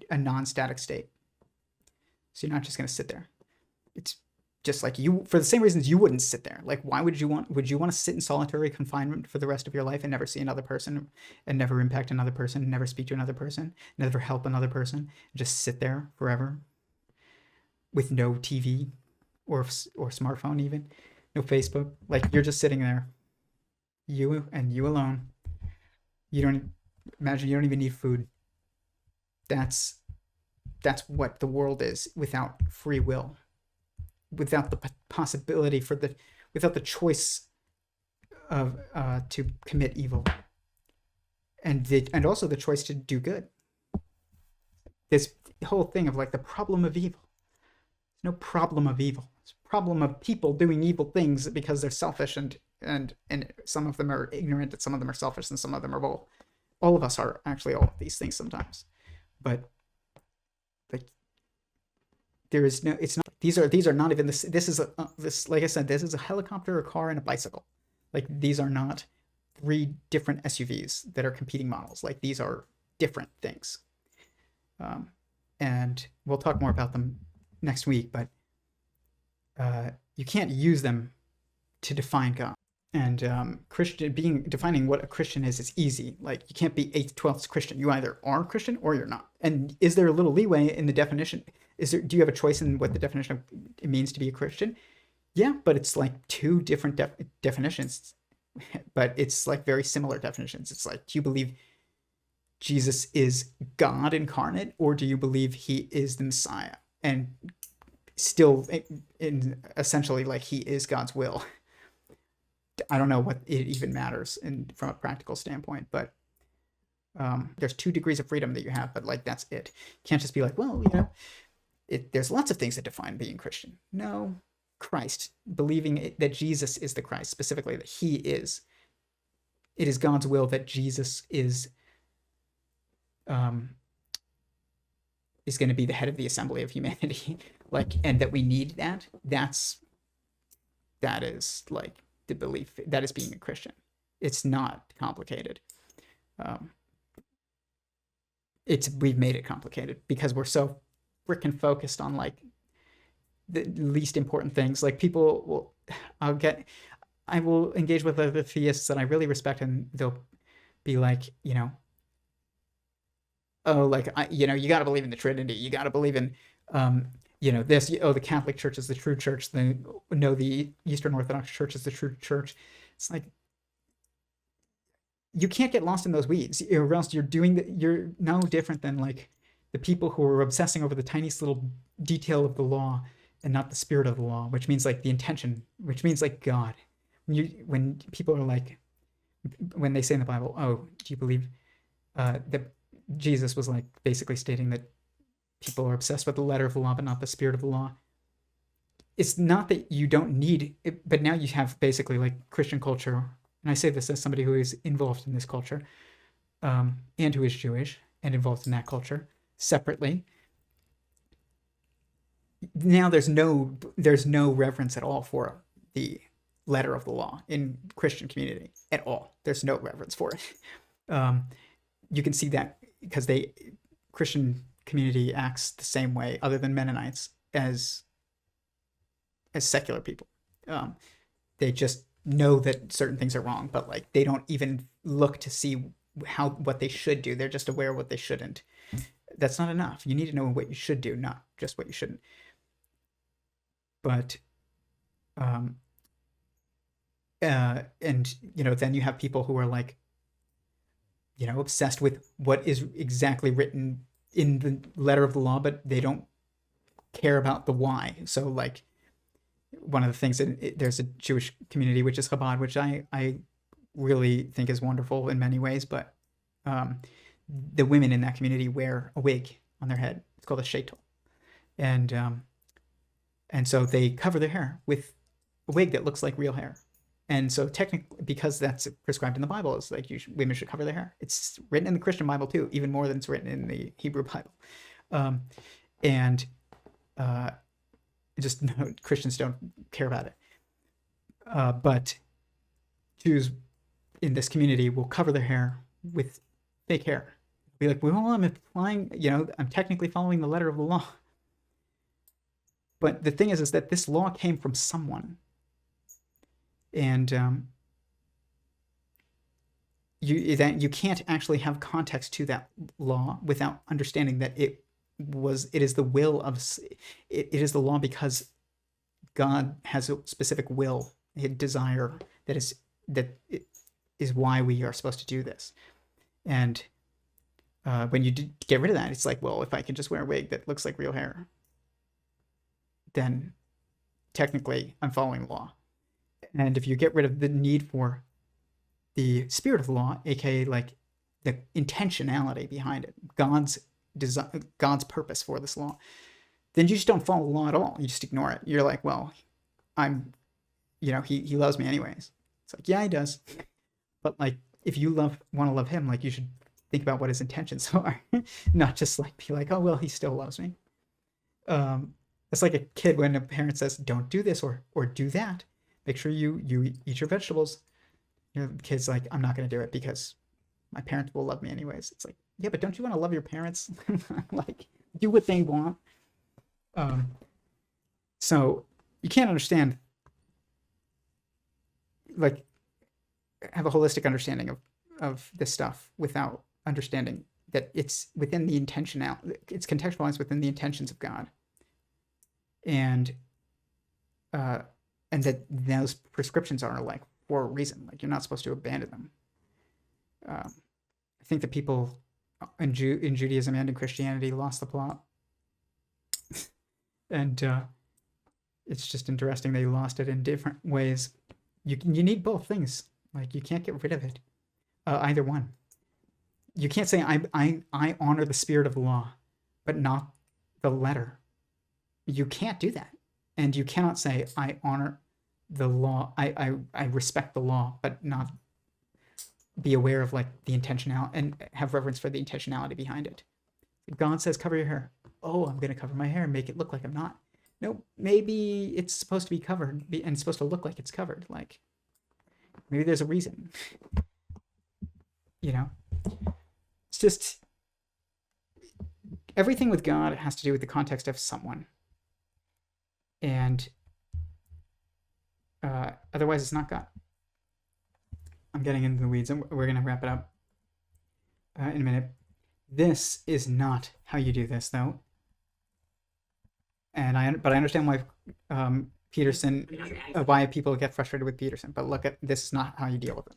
a non-static state. So you're not just going to sit there. It's just like you, for the same reasons you wouldn't sit there. Like, why would you want to sit in solitary confinement for the rest of your life and never see another person, and never impact another person, never speak to another person, never help another person, and just sit there forever with no TV or smartphone, even no Facebook? Like, you're just sitting there, you and you alone. You don't even need food. That's what the world is without free will, without the possibility without the choice of to commit evil, and also the choice to do good. This whole thing of like the problem of evil. There's no problem of evil. It's a problem of people doing evil things because they're selfish, and some of them are ignorant, and some of them are selfish, and some of them are both. All of us are actually all of these things sometimes, but like there is no. It's not. These are not even this. This is this. Like I said, this is a helicopter, a car, and a bicycle. Like, these are not 3 different SUVs that are competing models. Like, these are different things. And we'll talk more about them next week. But you can't use them to define God. And defining what a Christian is easy. Like, you can't be 8th, 12th Christian. You either are Christian or you're not. And is there a little leeway in the definition? Do you have a choice in what the definition of it means to be a Christian? Yeah, but it's like 2 different definitions. But it's like very similar definitions. It's like, do you believe Jesus is God incarnate, or do you believe he is the Messiah? And still, essentially, like, he is God's will. I don't know what it even matters from a practical standpoint, but there's 2 degrees of freedom that you have, but like, that's it. You can't just be like, well, there's lots of things that define being Christian. No, Christ, believing that Jesus is the Christ, specifically that he is it is God's will that Jesus is going to be the head of the assembly of humanity, like, and that we need that. That is like the belief, that is being a Christian. It's not complicated. We've made it complicated because we're so freaking focused on like the least important things. Like people will, I will engage with other theists that I really respect, and they'll be like, you know, oh, like, you know, you got to believe in the Trinity. You got to believe in, you know, this. Oh, the Catholic Church is the true church. No, the Eastern Orthodox Church is the true church. It's like, you can't get lost in those weeds, or else you're no different than like the people who are obsessing over the tiniest little detail of the law and not the spirit of the law, which means like the intention, which means like God. When people are like, when they say in the Bible, oh, do you believe that Jesus was like basically stating that people are obsessed with the letter of the law but not the spirit of the law? It's not that you don't need it, but now you have basically like Christian culture, and I say this as somebody who is involved in this culture, and who is Jewish and involved in that culture separately. Now there's no reverence at all for the letter of the law in Christian community at all. There's no reverence for it. You can see that because Christian community acts the same way, other than Mennonites, as secular people. They just know that certain things are wrong, but like they don't even look to see what they should do. They're just aware of what they shouldn't. That's not enough. You need to know what you should do, not just what you shouldn't. But and you know, then you have people who are like, you know, obsessed with what is exactly written in the letter of the law, but they don't care about the why. So like, one of the things that there's a Jewish community, which is Chabad, which I really think is wonderful in many ways, but the women in that community wear a wig on their head. It's called a sheitel, and so they cover their hair with a wig that looks like real hair. And so technically, because that's prescribed in the Bible, it's like women should cover their hair. It's written in the Christian Bible too, even more than it's written in the Hebrew Bible. Just no, Christians don't care about it. But Jews in this community will cover their hair with fake hair. Be like, well, I'm applying, you know, I'm technically following the letter of the law. But the thing is that this law came from someone. And you can't actually have context to that law without understanding that it is the will of it is the law because God has a specific will, a desire that is why we are supposed to do this. And when you get rid of that, it's like, well, if I can just wear a wig that looks like real hair, then technically I'm following the law. And if you get rid of the need for the spirit of the law, aka like the intentionality behind it, God's purpose for this law, then you just don't follow the law at all. You just ignore it. You're like, well, he loves me anyways. It's like, yeah, he does. But like, if you want to love him, like you should think about what his intentions are, not just like be like, oh, well, he still loves me. It's like a kid when a parent says, don't do this or do that. Make sure you eat your vegetables. The kid's like, I'm not going to do it because my parents will love me anyways. It's like, yeah, but don't you want to love your parents? Like, do what they want. So you can't understand, like, have a holistic understanding of this stuff without understanding that it's within the it's contextualized within the intentions of God. And that those prescriptions are like for a reason. Like, you're not supposed to abandon them. I think that people in Judaism and in Christianity lost the plot. And it's just interesting they lost it in different ways. You need both things. Like, you can't get rid of it. Either one. You can't say I honor the spirit of the law, but not the letter. You can't do that. And you cannot say I honor the law, I respect the law, but not be aware of like the intentionality and have reverence for the intentionality behind it. If God says cover your hair, oh, I'm going to cover my hair and make it look like I'm not. No, maybe it's supposed to be covered and it's supposed to look like it's covered. Like maybe there's a reason. You know, it's just everything with God has to do with the context of someone, and otherwise it's not God. I'm getting into the weeds, and we're going to wrap it up in a minute. This is not how you do this, though. But I understand why Peterson, why people get frustrated with Peterson. But look at this is not how you deal with it.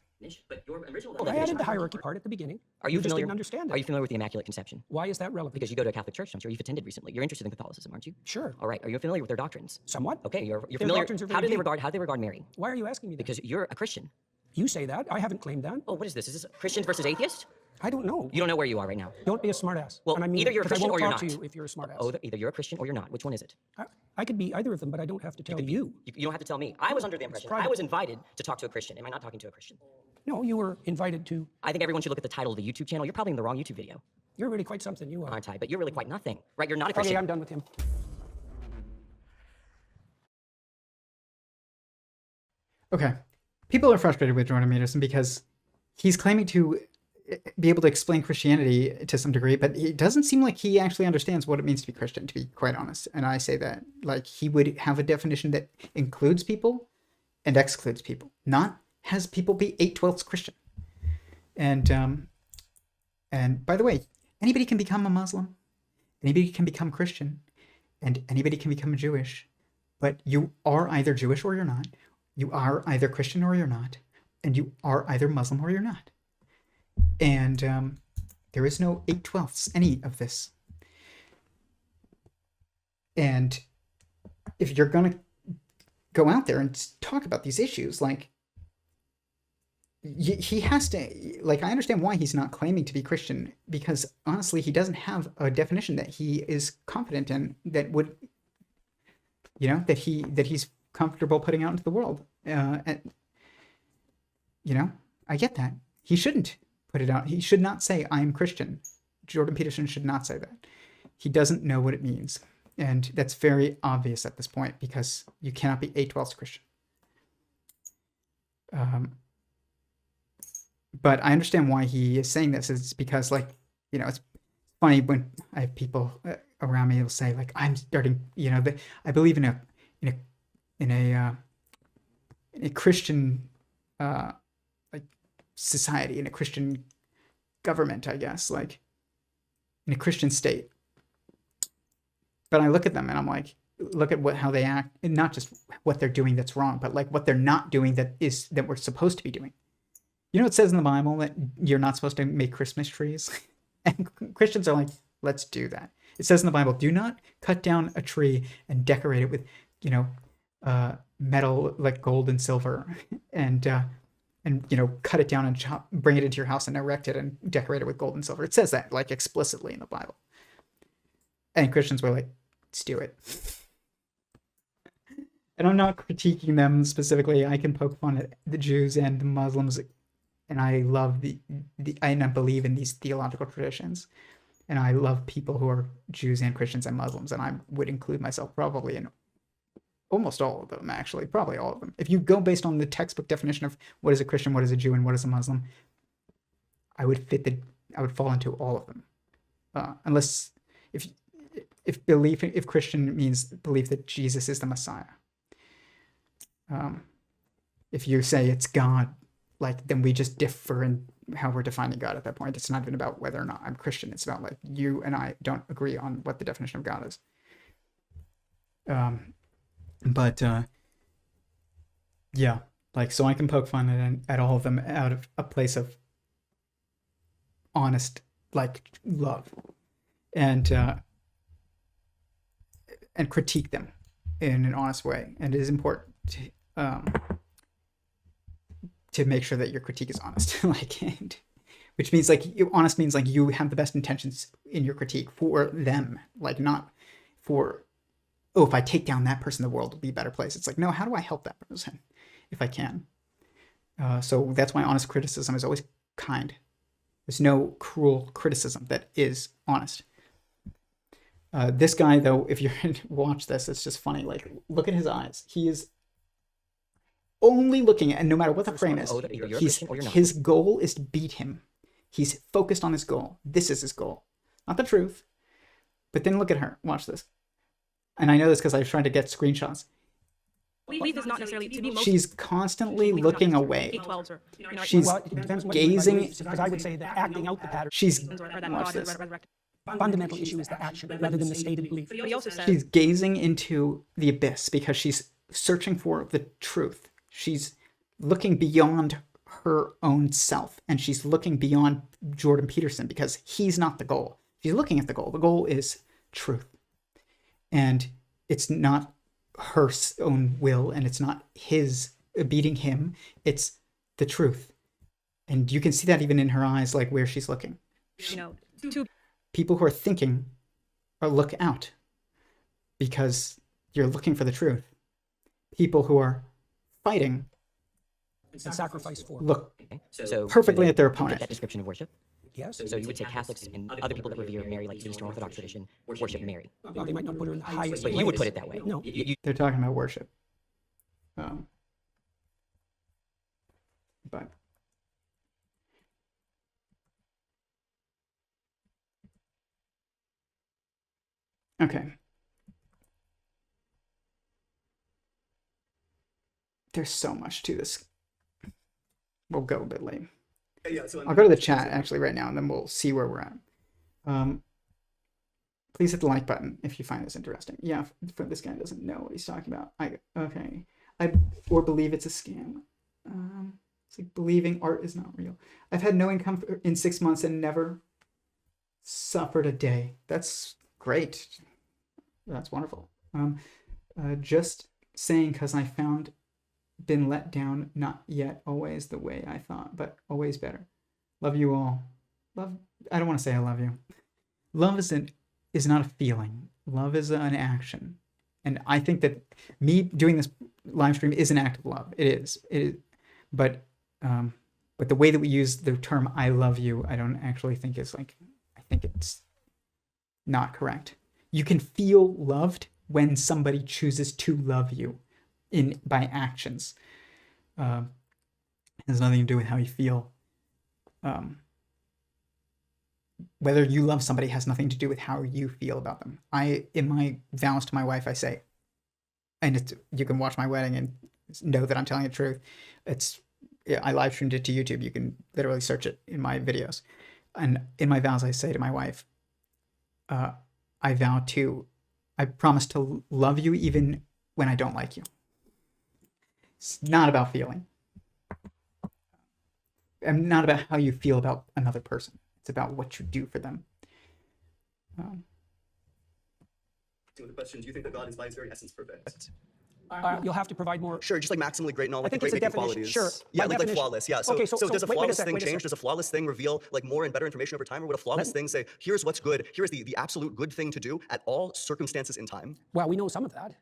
But your original I added the hierarchy part at the beginning. Are you just familiar? didn't understand it. Are you familiar with the Immaculate Conception? Why is that relevant? Because you go to a Catholic church, I'm sure you've attended recently. You're interested in Catholicism, aren't you? Sure. All right. Are you familiar with their doctrines? Somewhat. Okay. You're Their familiar. doctrines are How very do they deep. regard Mary? Why are you asking me that? Because you're a Christian. You say that. I haven't claimed that. Oh, what is this? Is this Christians versus atheists? I don't know. You don't know where you are right now. Don't be a smartass. Well, and I mean, either you're a 'cause I Christian won't or you're talk not. to you if you're a smartass. Oh, either you're a Christian or you're not. Which one is it? I could be either of them, but I don't have to tell you. You don't have to tell me. I was under the impression I private. was invited to talk to a Christian. Am I not talking to a Christian? No, you were invited to. I think everyone should look at the title of the YouTube channel. You're probably in the wrong YouTube video, You're really quite something. You are. aren't I? But you're really quite nothing, right? You're not a Christian. Okay, I'm done with him. Okay. People are frustrated with Jordan Peterson because he's claiming to be able to explain Christianity to some degree, but it doesn't seem like he actually understands what it means to be Christian, to be quite honest. And I say that, like, he would have a definition that includes people and excludes people, not has people be 8/12 Christian. And by the way, anybody can become a Muslim, anybody can become Christian, and anybody can become Jewish, but you are either Jewish or you're not. You are either Christian or you're not, and you are either Muslim or you're not. And there is no 8/12 any of this. And if you're going to go out there and talk about these issues, like, he has to, like, I understand why he's not claiming to be Christian, because honestly, he doesn't have a definition that he is confident in that would, you know, that he's comfortable putting out into the world. And, you know, I get that. He shouldn't put it out. He should not say, I'm Christian. Jordan Peterson should not say that. He doesn't know what it means. And that's very obvious at this point, because you cannot be 8/12 Christian. But I understand why he is saying this. It's because, like, you know, it's funny when I have people around me who'll say, like, I'm starting, you know, I believe in a Christian like society, in a Christian government, I guess, like in a Christian state. But I look at them and I'm like, look at how they act, and not just what they're doing that's wrong, but like what they're not doing that we're supposed to be doing. You know, it says in the Bible that you're not supposed to make Christmas trees, and Christians are like, let's do that. It says in the Bible, do not cut down a tree and decorate it with, you know, metal like gold and silver, and you know, cut it down and bring it into your house and erect it and decorate it with gold and silver. It says that, like, explicitly in the Bible. And Christians were like, let's do it. And I'm not critiquing them specifically. I can poke fun at the Jews and the Muslims, and I love and I believe in these theological traditions. And I love people who are Jews and Christians and Muslims, and I would include myself probably in almost all of them, actually, probably all of them. If you go based on the textbook definition of what is a Christian, what is a Jew, and what is a Muslim, I would fall into all of them. Unless if Christian means belief that Jesus is the Messiah. If you say it's God, like, then we just differ in how we're defining God at that point. It's not even about whether or not I'm Christian. It's about, like, you and I don't agree on what the definition of God is. But yeah, like, so I can poke fun at all of them out of a place of honest, like, love, and critique them in an honest way. And it is important to make sure that your critique is honest, like, and which means, like, honest means, like, you have the best intentions in your critique for them, like, not for, oh, if I take down that person, the world will be a better place. It's like, no, how do I help that person if I can? So that's why honest criticism is always kind. There's no cruel criticism that is honest. This guy, though, if you're to watch this, it's just funny. Like, look at his eyes. He is only looking at, and no matter what the frame is, his goal is to beat him. He's focused on his goal. This is his goal, not the truth. But then look at her. Watch this. And I know this because I was trying to get screenshots. Belief is not necessarily to be most. She's constantly looking away. 812s or, you know, like, She's Well, it depends what you mean by gazing. beliefs, because I would say that acting out the pattern. She's or that watch God is this. resurrected. Fundamental issue is the action rather than the stated belief. But he also says, She's gazing into the abyss because she's searching for the truth. She's looking beyond her own self, and she's looking beyond Jordan Peterson because he's not the goal. She's looking at the goal. The goal is truth. And it's not her own will, and it's not his beating him. It's the truth. And you can see that even in her eyes, like where she's looking. you know, two People who are thinking are look out because you're looking for the truth. People who are fighting It's a sacrifice for. look So perfectly at their Get opponent. that description of worship. Yes. So you would say Catholics and other people that revere Mary, like the Eastern Orthodox tradition, worship Mary. Well, they might not put her in the highest. But you would place. put it that way. No. They're talking about worship. But okay. There's so much to this. We'll go a bit late. I'll go to the chat actually right now, and then we'll see where we're at. Please hit the like button if you find this interesting. Yeah, this guy doesn't know what he's talking about. Or believe it's a scam. It's like believing art is not real. I've had no income in 6 months and never suffered a day. That's great. That's wonderful. Just saying because I found been let down, not yet always the way I thought, but always better. Love you all. Love. I don't want to say I love you. Love is not a feeling. Love is an action. And I think that me doing this live stream is an act of love. It is. But the way that we use the term "I love you," I don't actually think is like. I think it's not correct. You can feel loved when somebody chooses to love you by actions. It has nothing to do with how you feel. Whether you love somebody has nothing to do with how you feel about them. In my vows to my wife, I say, and you can watch my wedding and know that I'm telling the truth. I live streamed it to YouTube. You can literally search it in my videos. And in my vows, I say to my wife, I promise to love you even when I don't like you. It's not about feeling. And not about how you feel about another person. It's about what you do for them. To the question, do you think that God is by his very essence perfect? You'll have to provide more. Sure, just like maximally great and all like the think great it's a making definition. qualities. Sure, Yeah, by like definition. flawless. Yeah. So, Okay, so, so does a wait a flawless sec, thing wait a change? sec. Does a flawless thing reveal like more and better information over time, or would a flawless thing say, here's what's good, here's the absolute good thing to do at all circumstances in time? Well, we know some of that.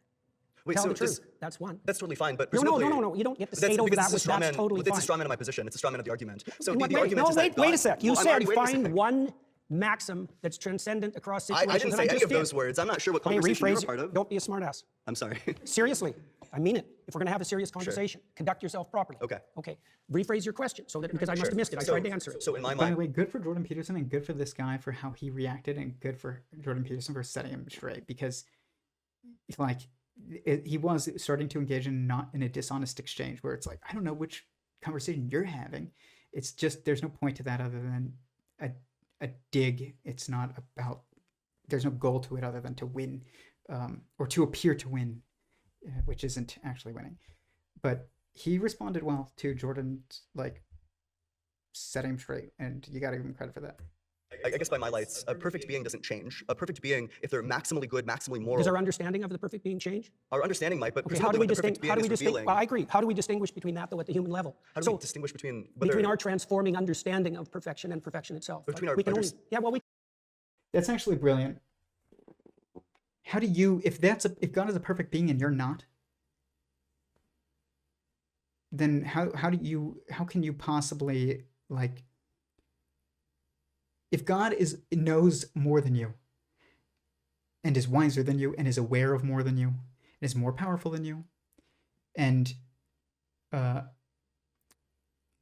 Wait, Tell so the truth. does, that's one. that's totally fine, but No, presumably, no. You don't get to that's skate over because that. it's a straw That's man. totally It's fine. a straw man of my position. It's a straw man of the argument. So Wait, the argument is that wait a God- sec. You Well, I'm said already waiting a find sec. one maxim that's transcendent across situations. I didn't say any of those words. I'm not sure what Okay, conversation you're rephrase a part it. of. Don't be a smartass. I'm sorry. Seriously, I mean it. If we're going to have a serious conversation, conduct yourself properly. Okay. Okay. Rephrase your question so that because I must Sure. have missed it. I So- tried to answer it. So in my By the mind, way, good for Jordan Peterson and good for this guy for how he reacted, and good for Jordan Peterson for setting him straight, because like he was starting to engage in not in a dishonest exchange where it's like, I don't know which conversation you're having. It's just there's no point to that other than a dig. It's not about, there's no goal to it other than to win, or to appear to win, which isn't actually winning. But he responded well to Jordan's like setting him straight, and you got to give him credit for that. I guess by my lights, a perfect being doesn't change. A perfect being, if they're maximally good, maximally moral, Does our understanding of the perfect being change? our understanding might, but Okay, how do we presumably what the perfect distinguish? How do we being is distinguish? revealing. Well, I agree. How do we distinguish between that though at the human level? How do we distinguish between between our transforming understanding of perfection and perfection itself? Between our we can only, yeah, well, we That's actually brilliant. How do you, if God is a perfect being and you're not, then how can you possibly like if God knows more than you, and is wiser than you, and is aware of more than you, and is more powerful than you, and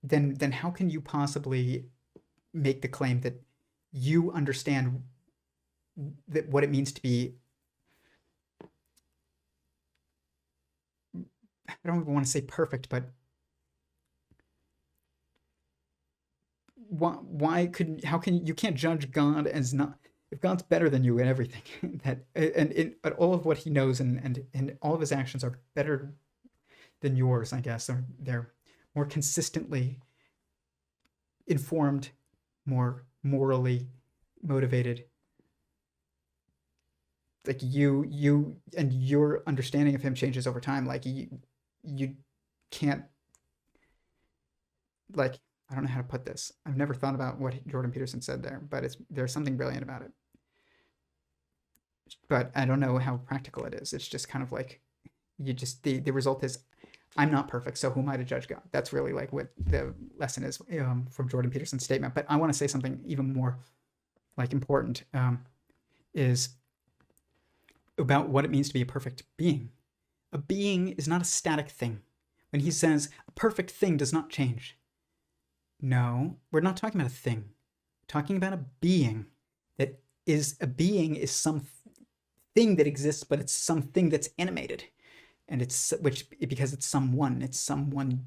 then how can you possibly make the claim that you understand that what it means to be, I don't even want to say perfect, but how can you can't judge God as not, if God's better than you in everything, that and all of what he knows and all of his actions are better than yours, I guess, or they're more consistently informed, more morally motivated. Like you and your understanding of him changes over time. Like you can't, like, I don't know how to put this. I've never thought about what Jordan Peterson said there, but there's something brilliant about it. But I don't know how practical it is. It's just kind of like, the result is, I'm not perfect, so who am I to judge God? That's really like what the lesson is from Jordan Peterson's statement. But I want to say something even more like important, is about what it means to be a perfect being. A being is not a static thing. When he says a perfect thing does not change, no, we're not talking about a thing. We're talking about a being. That is, a being is some thing that exists, but it's something that's animated. And because it's someone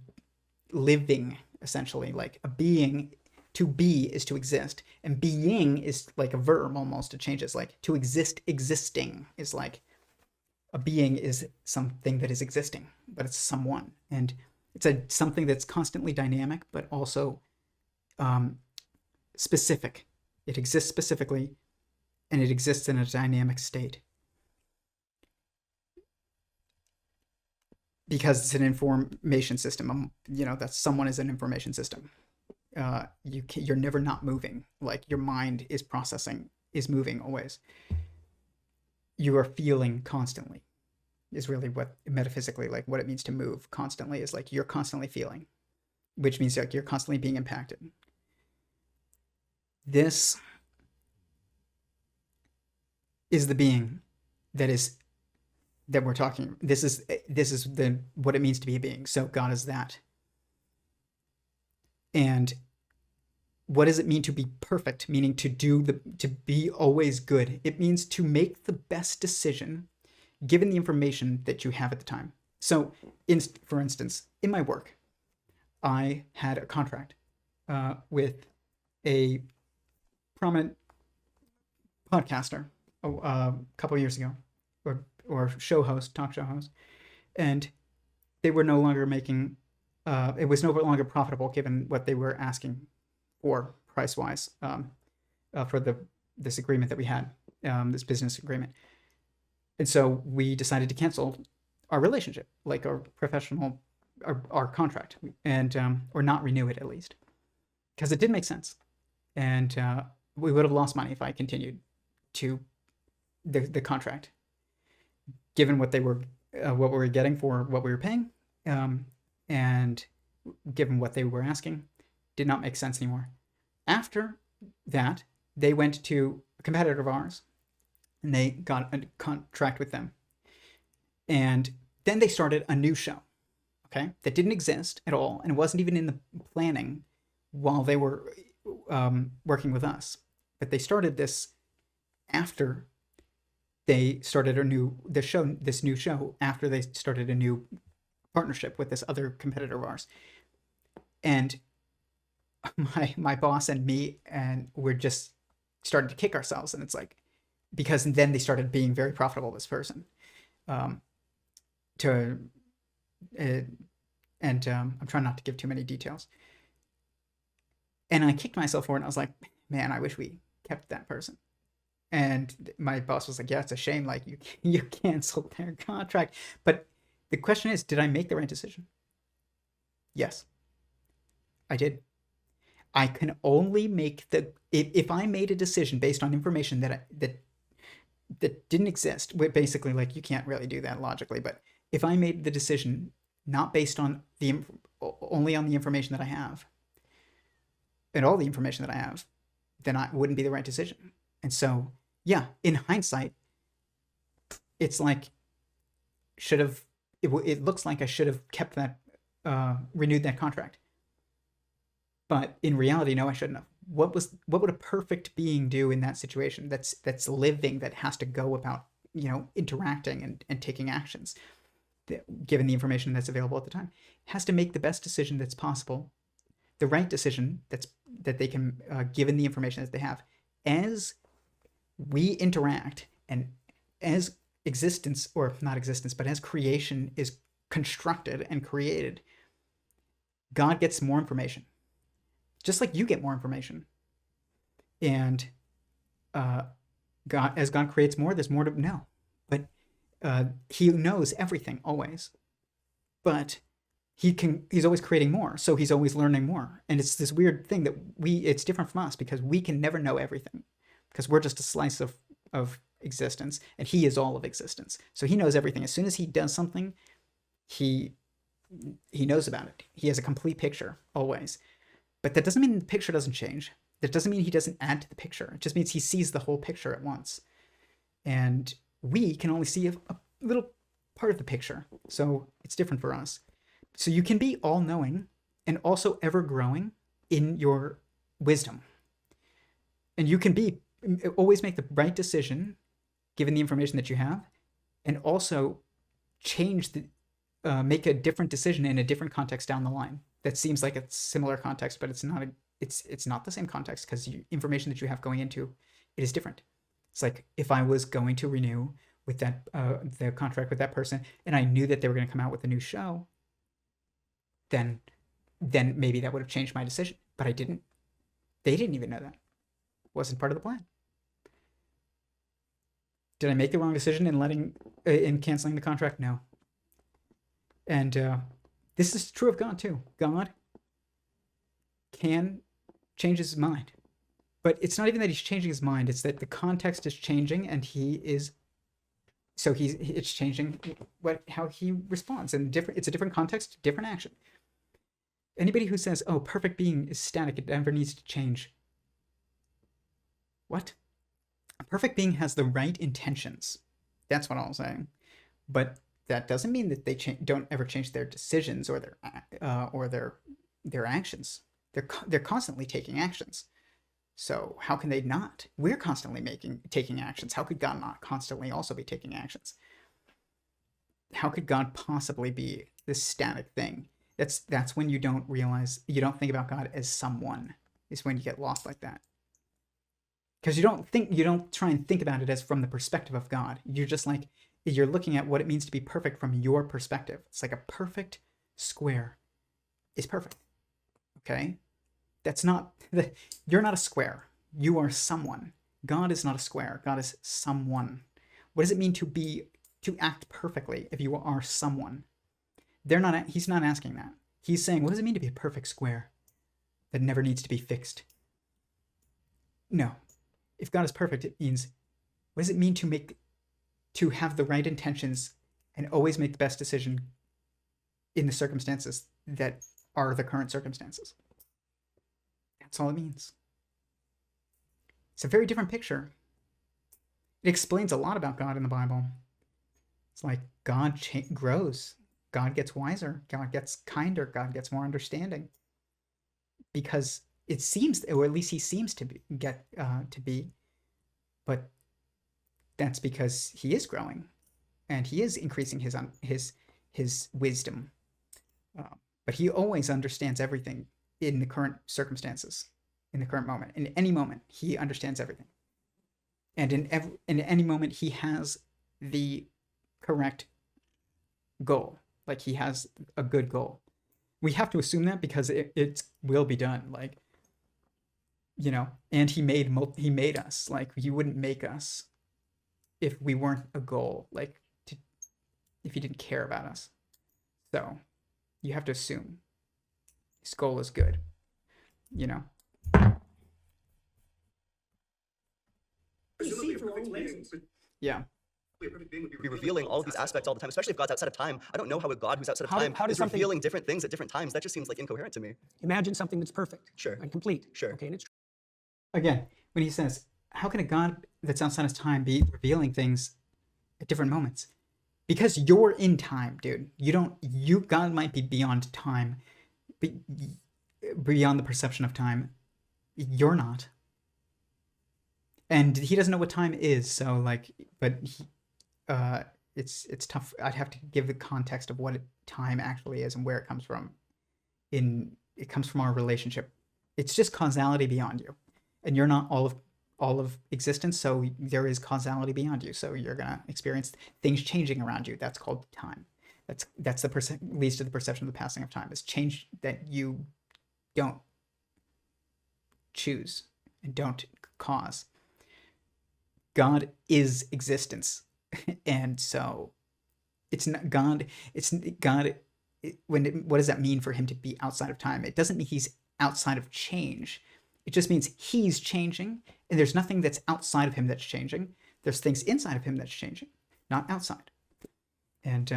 living, essentially. Like a being, to be is to exist. And being is like a verb almost. It changes. Like to exist, existing is like, a being is something that is existing, but it's someone. And it's something that's constantly dynamic, but also specific. It exists specifically, and it exists in a dynamic state. Because it's an information system. That someone is an information system. You're never not moving. Like your mind is processing, is moving always. You are feeling constantly, is really what metaphysically, like what it means to move constantly, is like you're constantly feeling, which means like you're constantly being impacted. This is the being that we're talking. This is what it means to be a being. So God is that. And what does it mean to be perfect? Meaning to be always good. It means to make the best decision given the information that you have at the time. So, for instance, in my work, I had a contract with a prominent podcaster a couple of years ago, or talk show host, and they were no longer making. It was no longer profitable given what they were asking for price-wise for this agreement that we had, this business agreement. And so we decided to cancel our relationship, like our professional, our contract, and or not renew it at least, because it didn't make sense, and we would have lost money if I continued to the contract, given what we were getting for what we were paying, and given what they were asking, did not make sense anymore. After that, they went to a competitor of ours, and they got a contract with them. And then they started a new show, okay, that didn't exist at all, and wasn't even in the planning while they were working with us. But they started this after they started this new show, after they started a new partnership with this other competitor of ours. And my boss and me, and we're just started to kick ourselves, and it's like, because then they started being very profitable, this person. I'm trying not to give too many details. And I kicked myself for it, and I was like, man, I wish we kept that person. And my boss was like, yeah, it's a shame, like you canceled their contract. But the question is, did I make the right decision? Yes, I did. I can only make if I made a decision based on information that didn't exist. Basically, like, you can't really do that logically. But if I made the decision not based on only on the information that I have, and all the information that I have, then it wouldn't be the right decision. And so, yeah, in hindsight, it's like it looks like I should have kept that, renewed that contract. But in reality, no, I shouldn't have. What would a perfect being do in that situation? That's living, that has to go about, interacting and taking actions, given the information that's available at the time, has to make the best decision that's possible, the right decision that they can, given the information that they have. As we interact, and as existence, or not existence, but as creation is constructed and created, God gets more information, just like you get more information. And as God creates more, there's more to know. But he knows everything always. But he's always creating more, so he's always learning more. And it's this weird thing that it's different from us, because we can never know everything, because we're just a slice of existence, and he is all of existence. So he knows everything. As soon as he does something, he knows about it. He has a complete picture always. But that doesn't mean the picture doesn't change. That doesn't mean he doesn't add to the picture. It just means he sees the whole picture at once. And we can only see a little part of the picture. So it's different for us. So you can be all-knowing and also ever-growing in your wisdom. And you can always make the right decision given the information that you have, and also make a different decision in a different context down the line. That seems like a similar context, but it's not. It's not the same context, because information that you have going into it is different. It's like if I was going to renew with that the contract with that person, and I knew that they were going to come out with a new show, then maybe that would have changed my decision. But I didn't. They didn't even know that. It wasn't part of the plan. Did I make the wrong decision in canceling the contract? No. And this is true of God too. God can change his mind. But it's not even that he's changing his mind, it's that the context is changing, and it's changing how he responds. And it's a different context, different action. Anybody who says, oh, perfect being is static, it never needs to change. What? A perfect being has the right intentions. That's what I'm saying. But that doesn't mean that they don't ever change their decisions or their actions. They're constantly taking actions. So how can they not? We're constantly taking actions. How could God not constantly also be taking actions? How could God possibly be this static thing? That's when you don't think about God as someone. Is when you get lost like that. Because you don't try and think about it as from the perspective of God. You're looking at what it means to be perfect from your perspective. It's like a perfect square is perfect. Okay? You're not a square. You are someone. God is not a square. God is someone. What does it mean to act perfectly if you are someone? He's not asking that. He's saying, what does it mean to be a perfect square that never needs to be fixed? No. If God is perfect, it means, what does it mean to have the right intentions and always make the best decision in the circumstances that are the current circumstances? That's all it means. It's a very different picture. It explains a lot about God in the Bible. It's like God grows. God gets wiser. God gets kinder. God gets more understanding. Because it seems, or at least he seems to be, but that's because he is growing, and he is increasing his wisdom. But he always understands everything in the current circumstances, in the current moment. In any moment, he understands everything, and in any moment, he has the correct goal. Like he has a good goal. We have to assume that because it will be done. Like, and he made us. Like, you wouldn't make us if we weren't a goal, if he didn't care about us. So you have to assume his goal is good, Yeah. A perfect being would be revealing all of these aspects all the time, especially if God's outside of time. I don't know how a God who's outside of time is revealing different things at different times. That just seems like incoherent to me. Imagine something that's perfect. Sure. And complete. Sure. Okay, and it's again, when he says, how can a God that's outside of time be revealing things at different moments? Because you're in time, dude. God might be beyond time, but beyond the perception of time. You're not. And he doesn't know what time is, so like, but it's tough. I'd have to give the context of what time actually is and where it comes from. It comes from our relationship. It's just causality beyond you, and you're not all of existence. So there is causality beyond you. So you're gonna experience things changing around you. That's called time. That's the leads to the perception of the passing of time. Is change that you don't choose and don't cause. God is existence, and so it's not God. It's God. What does that mean for him to be outside of time? It doesn't mean he's outside of change. It just means he's changing, and there's nothing that's outside of him that's changing. There's things inside of him that's changing, not outside. And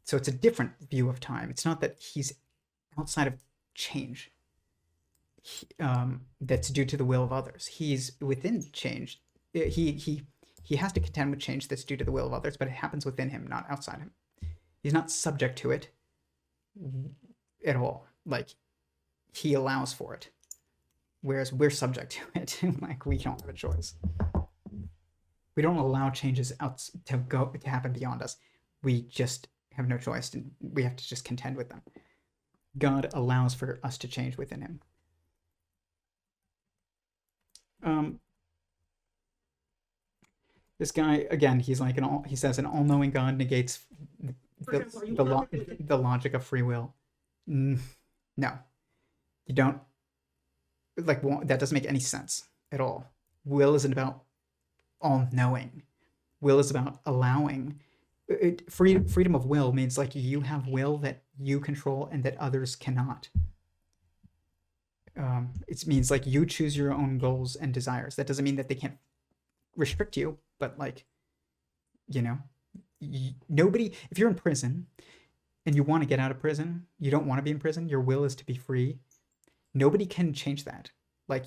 so it's a different view of time. It's not that he's outside of change. That's due to the will of others. He's within change. He has to contend with change that's due to the will of others, but it happens within him, not outside him. He's not subject to it at all. Like, he allows for it, whereas we're subject to it. Like, we don't have a choice. We don't allow changes to happen beyond us. We just have no choice, and we have to just contend with them. God allows for us to change within him. This guy, again, he's like he says an all-knowing God negates the logic of free will. No, you don't. Like, that doesn't make any sense at all. Will isn't about all-knowing. Will is about allowing. Freedom of will means like you have will that you control and that others cannot. It means like you choose your own goals and desires. That doesn't mean that they can't restrict you, but like, nobody, if you're in prison and you want to get out of prison, you don't want to be in prison, your will is to be free. Nobody can change that. Like,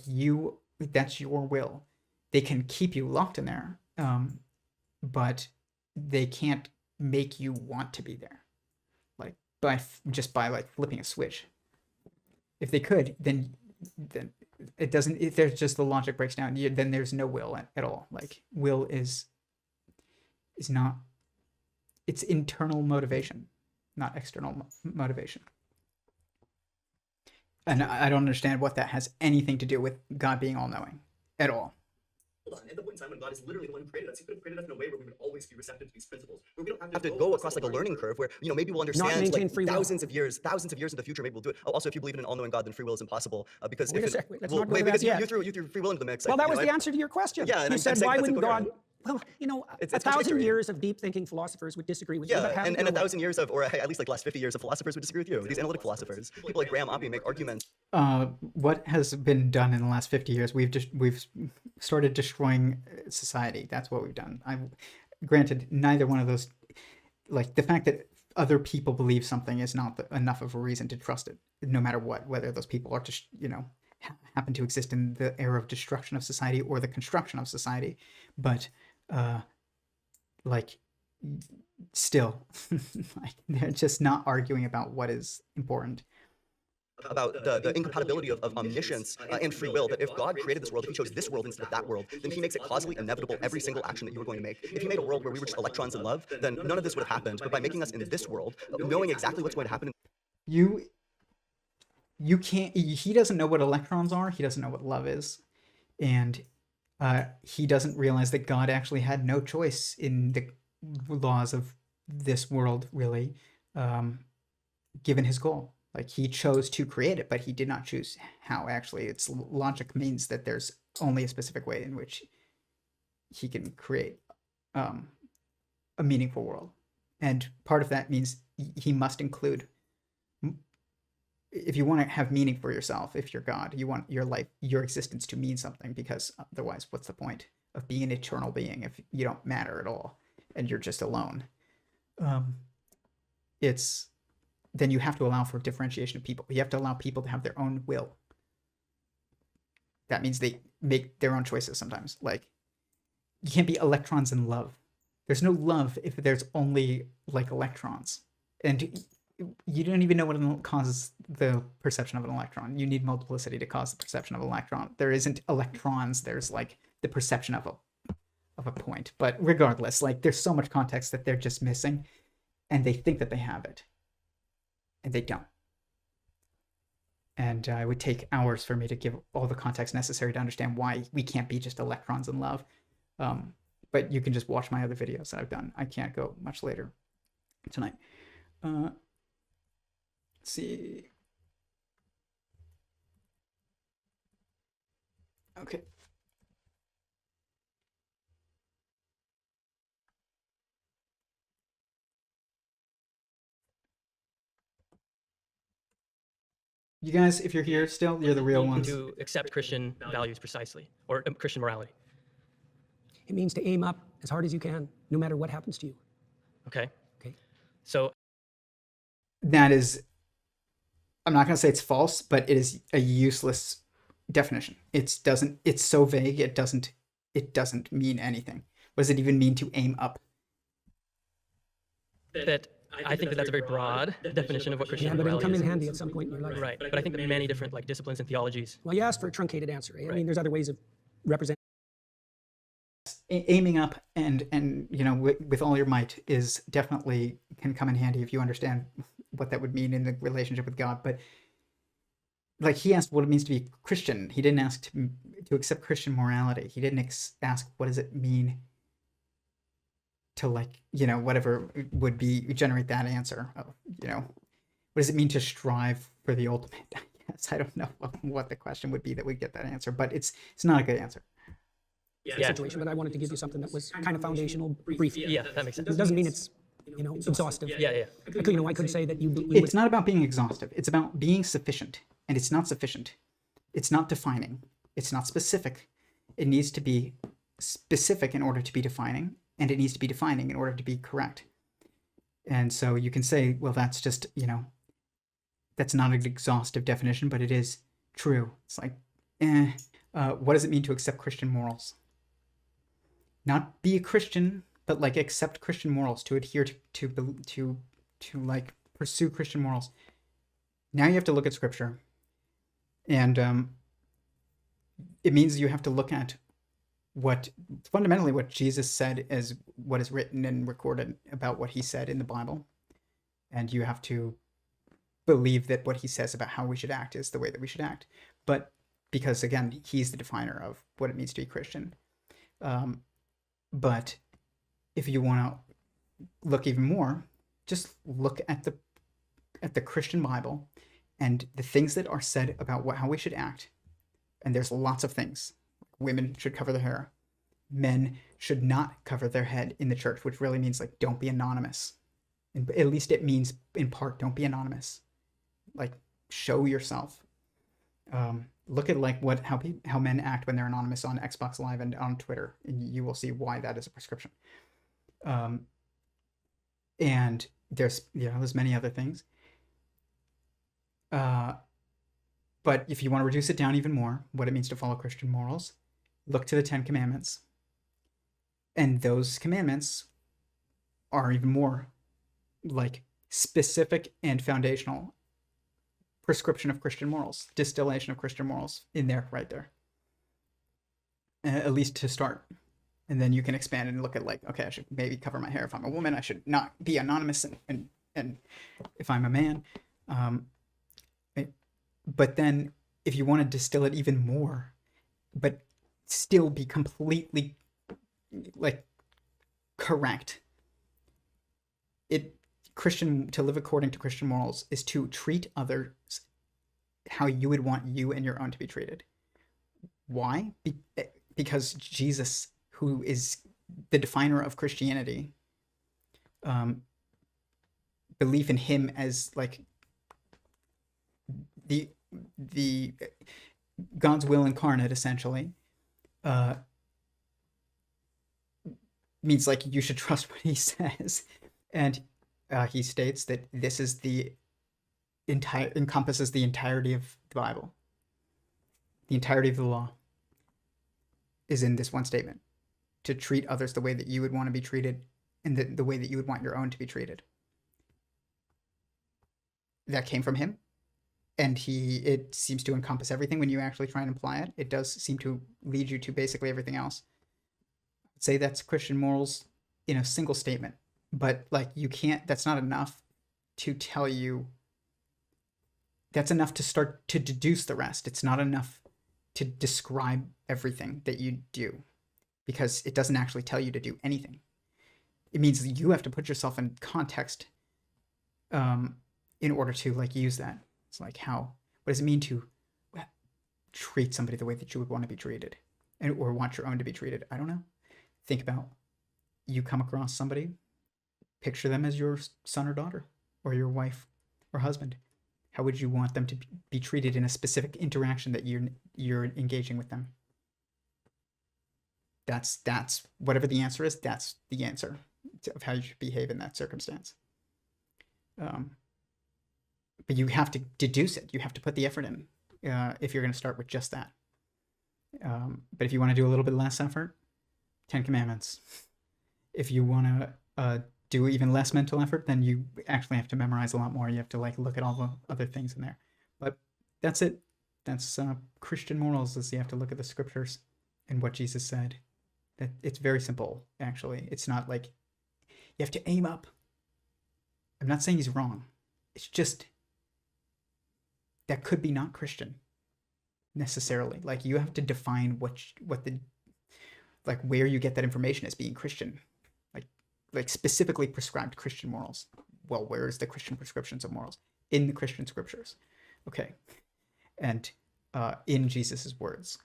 that's your will. They can keep you locked in there, but they can't make you want to be there. Like, by like flipping a switch. If they could, then it doesn't. If there's just the logic breaks down, then there's no will at all. Like, will is not. It's internal motivation, not external motivation. And I don't understand what that has anything to do with God being all-knowing at all. Hold on. At the point in time when God is literally the one who created us, he could have created us in a way where we would always be receptive to these principles, where we don't have to go across like a learning curve where, maybe we'll understand like thousands of years in the future, maybe we'll do it. Also, if you believe in an all-knowing God, then free will is impossible because Wait a sec. Let's not go to because that you threw free will into the mix. Well, that was the answer to your question. Yeah, and you said, why wouldn't God? Well, it's 1,000 years of deep thinking philosophers would disagree with you. Yeah, and 1,000 years of, or at least like last 50 years of philosophers would disagree with you. These analytic philosophers, people like Graham Oppie make arguments. What has been done in the last 50 years? We've started destroying society. That's what we've done. Granted, neither one of those, like the fact that other people believe something is not enough of a reason to trust it, no matter what, whether those people are just, happen to exist in the era of destruction of society or the construction of society. But like, still, like, they're just not arguing about what is important. About the incompatibility of omniscience and free will, that if God created this world, if he chose this world instead of that world, then he makes it causally inevitable every single action that you were going to make. If he made a world where we were just electrons in love, then none of this would have happened. But by making us in this world, knowing exactly what's going to happen... You can't... He doesn't know what electrons are. He doesn't know what love is. And he doesn't realize that God actually had no choice in the laws of this world, really, given his goal. Like, he chose to create it, but he did not choose how. Actually, its logic means that there's only a specific way in which he can create a meaningful world. And part of that means he must include... If you want to have meaning for yourself, if you're God, you want your life, your existence to mean something, because otherwise, what's the point of being an eternal being if you don't matter at all and you're just alone? Then you have to allow for differentiation of people. You have to allow people to have their own will. that means they make their own choices sometimes. Like, you can't be electrons in love. There's no love if there's only like electrons. And you don't even know what causes the perception of an electron. You need multiplicity to cause the perception of an electron. There isn't electrons. There's like the perception of a point. But regardless, like there's so much context that they're just missing, and they think that they have it, and they don't. And it would take hours for me to give all the context necessary to understand why we can't be just electrons in love. But you can just watch my other videos that I've done. I can't go much later tonight. Let's see. Okay. You guys, if you're here still, you're the real ones. To accept Christian values precisely, or Christian morality. It means to aim up as hard as you can, no matter what happens to you. Okay. Okay. So that is, I'm not going to say it's false, but it is a useless definition. It's so vague. It doesn't mean anything. What does it even mean to aim up? That I think that's a very broad definition of what Christian morality is. Yeah, but it'll come in is. handy at some point in your life. Right, but I think that many different like disciplines and theologies. Well, you asked for a truncated answer. I mean, there's other ways of representing. Aiming up and you know, with all your might is definitely can come in handy if you understand what that would mean in the relationship with God. But like, he asked what it means to be Christian. He didn't ask to accept Christian morality. He didn't ask what does it mean to, like, you know, whatever would be generate that answer. You know, what does it mean to strive for the ultimate? I guess I don't know what the question would be that would get that answer, but it's not a good answer. Yeah. Situation, but I wanted to give you something that was kind of foundational, brief. Yeah, that makes sense. It doesn't mean it's, you know, exhaustive. Yeah. I could say that it's not about being exhaustive. It's about being sufficient, and it's not sufficient. It's not defining. It's not specific. It needs to be specific in order to be defining, and it needs to be defining in order to be correct. And so you can say, well, that's just, you know, that's not an exhaustive definition, but it is true. It's like, what does it mean to accept Christian morals? Not be a Christian, but like accept Christian morals, to adhere to like pursue Christian morals. Now you have to look at Scripture, and it means you have to look at fundamentally what Jesus said as what is written and recorded about what he said in the Bible, and you have to believe that what he says about how we should act is the way that we should act. But because again, he's the definer of what it means to be Christian. But if you want to look even more, just look at the Christian Bible and the things that are said about how we should act. And there's lots of things. Women should cover their hair. Men should not cover their head in the church, which really means like don't be anonymous. And at least it means in part don't be anonymous. Like, show yourself. Look at like how men act when they're anonymous on Xbox Live and on Twitter, and you will see why that is a prescription. And there's many other things. But if you want to reduce it down even more, what it means to follow Christian morals, look to the 10 Commandments. And those commandments are even more like specific and foundational prescription of Christian morals, distillation of Christian morals in there, right there. At least to start. And then you can expand and look at like, okay, I should maybe cover my hair if I'm a woman. I should not be anonymous and if I'm a man. But then if you want to distill it even more, but still be completely like correct, to live according to Christian morals is to treat others how you would want you and your own to be treated. Why? Because Jesus, who is the definer of Christianity, belief in him as like the God's will incarnate, essentially, means like you should trust what he says. And he states that this is encompasses the entirety of the Bible, the entirety of the law. is in this one statement: to treat others the way that you would want to be treated, and the way that you would want your own to be treated. That came from him, and it seems to encompass everything when you actually try and apply it. It does seem to lead you to basically everything else. I'd say that's Christian morals in a single statement, but like you can't, that's not enough to tell you, that's enough to start to deduce the rest. It's not enough to describe everything that you do, because it doesn't actually tell you to do anything. It means that you have to put yourself in context in order to like use that. It's like, what does it mean to treat somebody the way that you would want to be treated, or want your own to be treated? I don't know. Think about, you come across somebody, picture them as your son or daughter, or your wife or husband. How would you want them to be treated in a specific interaction that you're engaging with them? That's whatever the answer is, that's the answer of how you should behave in that circumstance. But you have to deduce it. You have to put the effort in if you're going to start with just that. But if you want to do a little bit less effort, 10 Commandments. If you want to do even less mental effort, then you actually have to memorize a lot more. You have to like look at all the other things in there. But that's it. That's Christian morals, is you have to look at the scriptures and what Jesus said. That it's very simple, actually. It's not like you have to aim up. I'm not saying he's wrong. It's just that could be not Christian necessarily. Like you have to define what the, like where you get that information as being Christian, like specifically prescribed Christian morals. Well, where is the Christian prescriptions of morals? In the Christian scriptures. Okay. And in Jesus's words.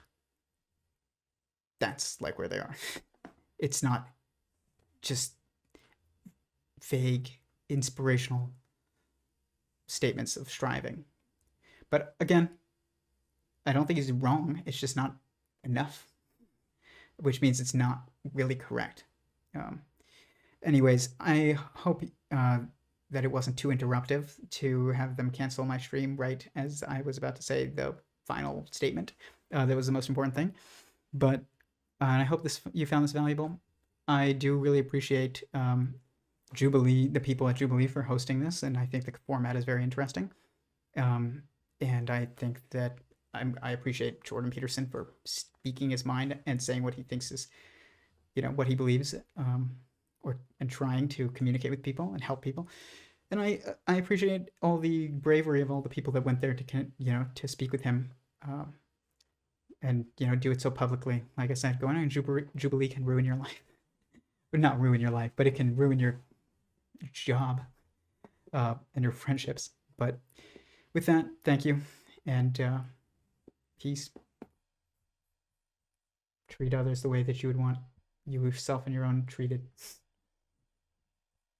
That's like where they are. It's not just vague, inspirational statements of striving. But again, I don't think he's wrong. It's just not enough, which means it's not really correct. Anyways, I hope that it wasn't too interruptive to have them cancel my stream right as I was about to say the final statement. That was the most important thing. But I hope you found this valuable. I do really appreciate Jubilee, the people at Jubilee, for hosting this, and I think the format is very interesting. And I think that I appreciate Jordan Peterson for speaking his mind and saying what he thinks is, what he believes, and trying to communicate with people and help people. And I appreciate all the bravery of all the people that went there to speak with him, and do it so publicly. Like I said, going on Jubilee can ruin your life. Or not ruin your life, but it can ruin your job and your friendships. But with that, thank you, and peace. Treat others the way that you would want yourself and your own treated.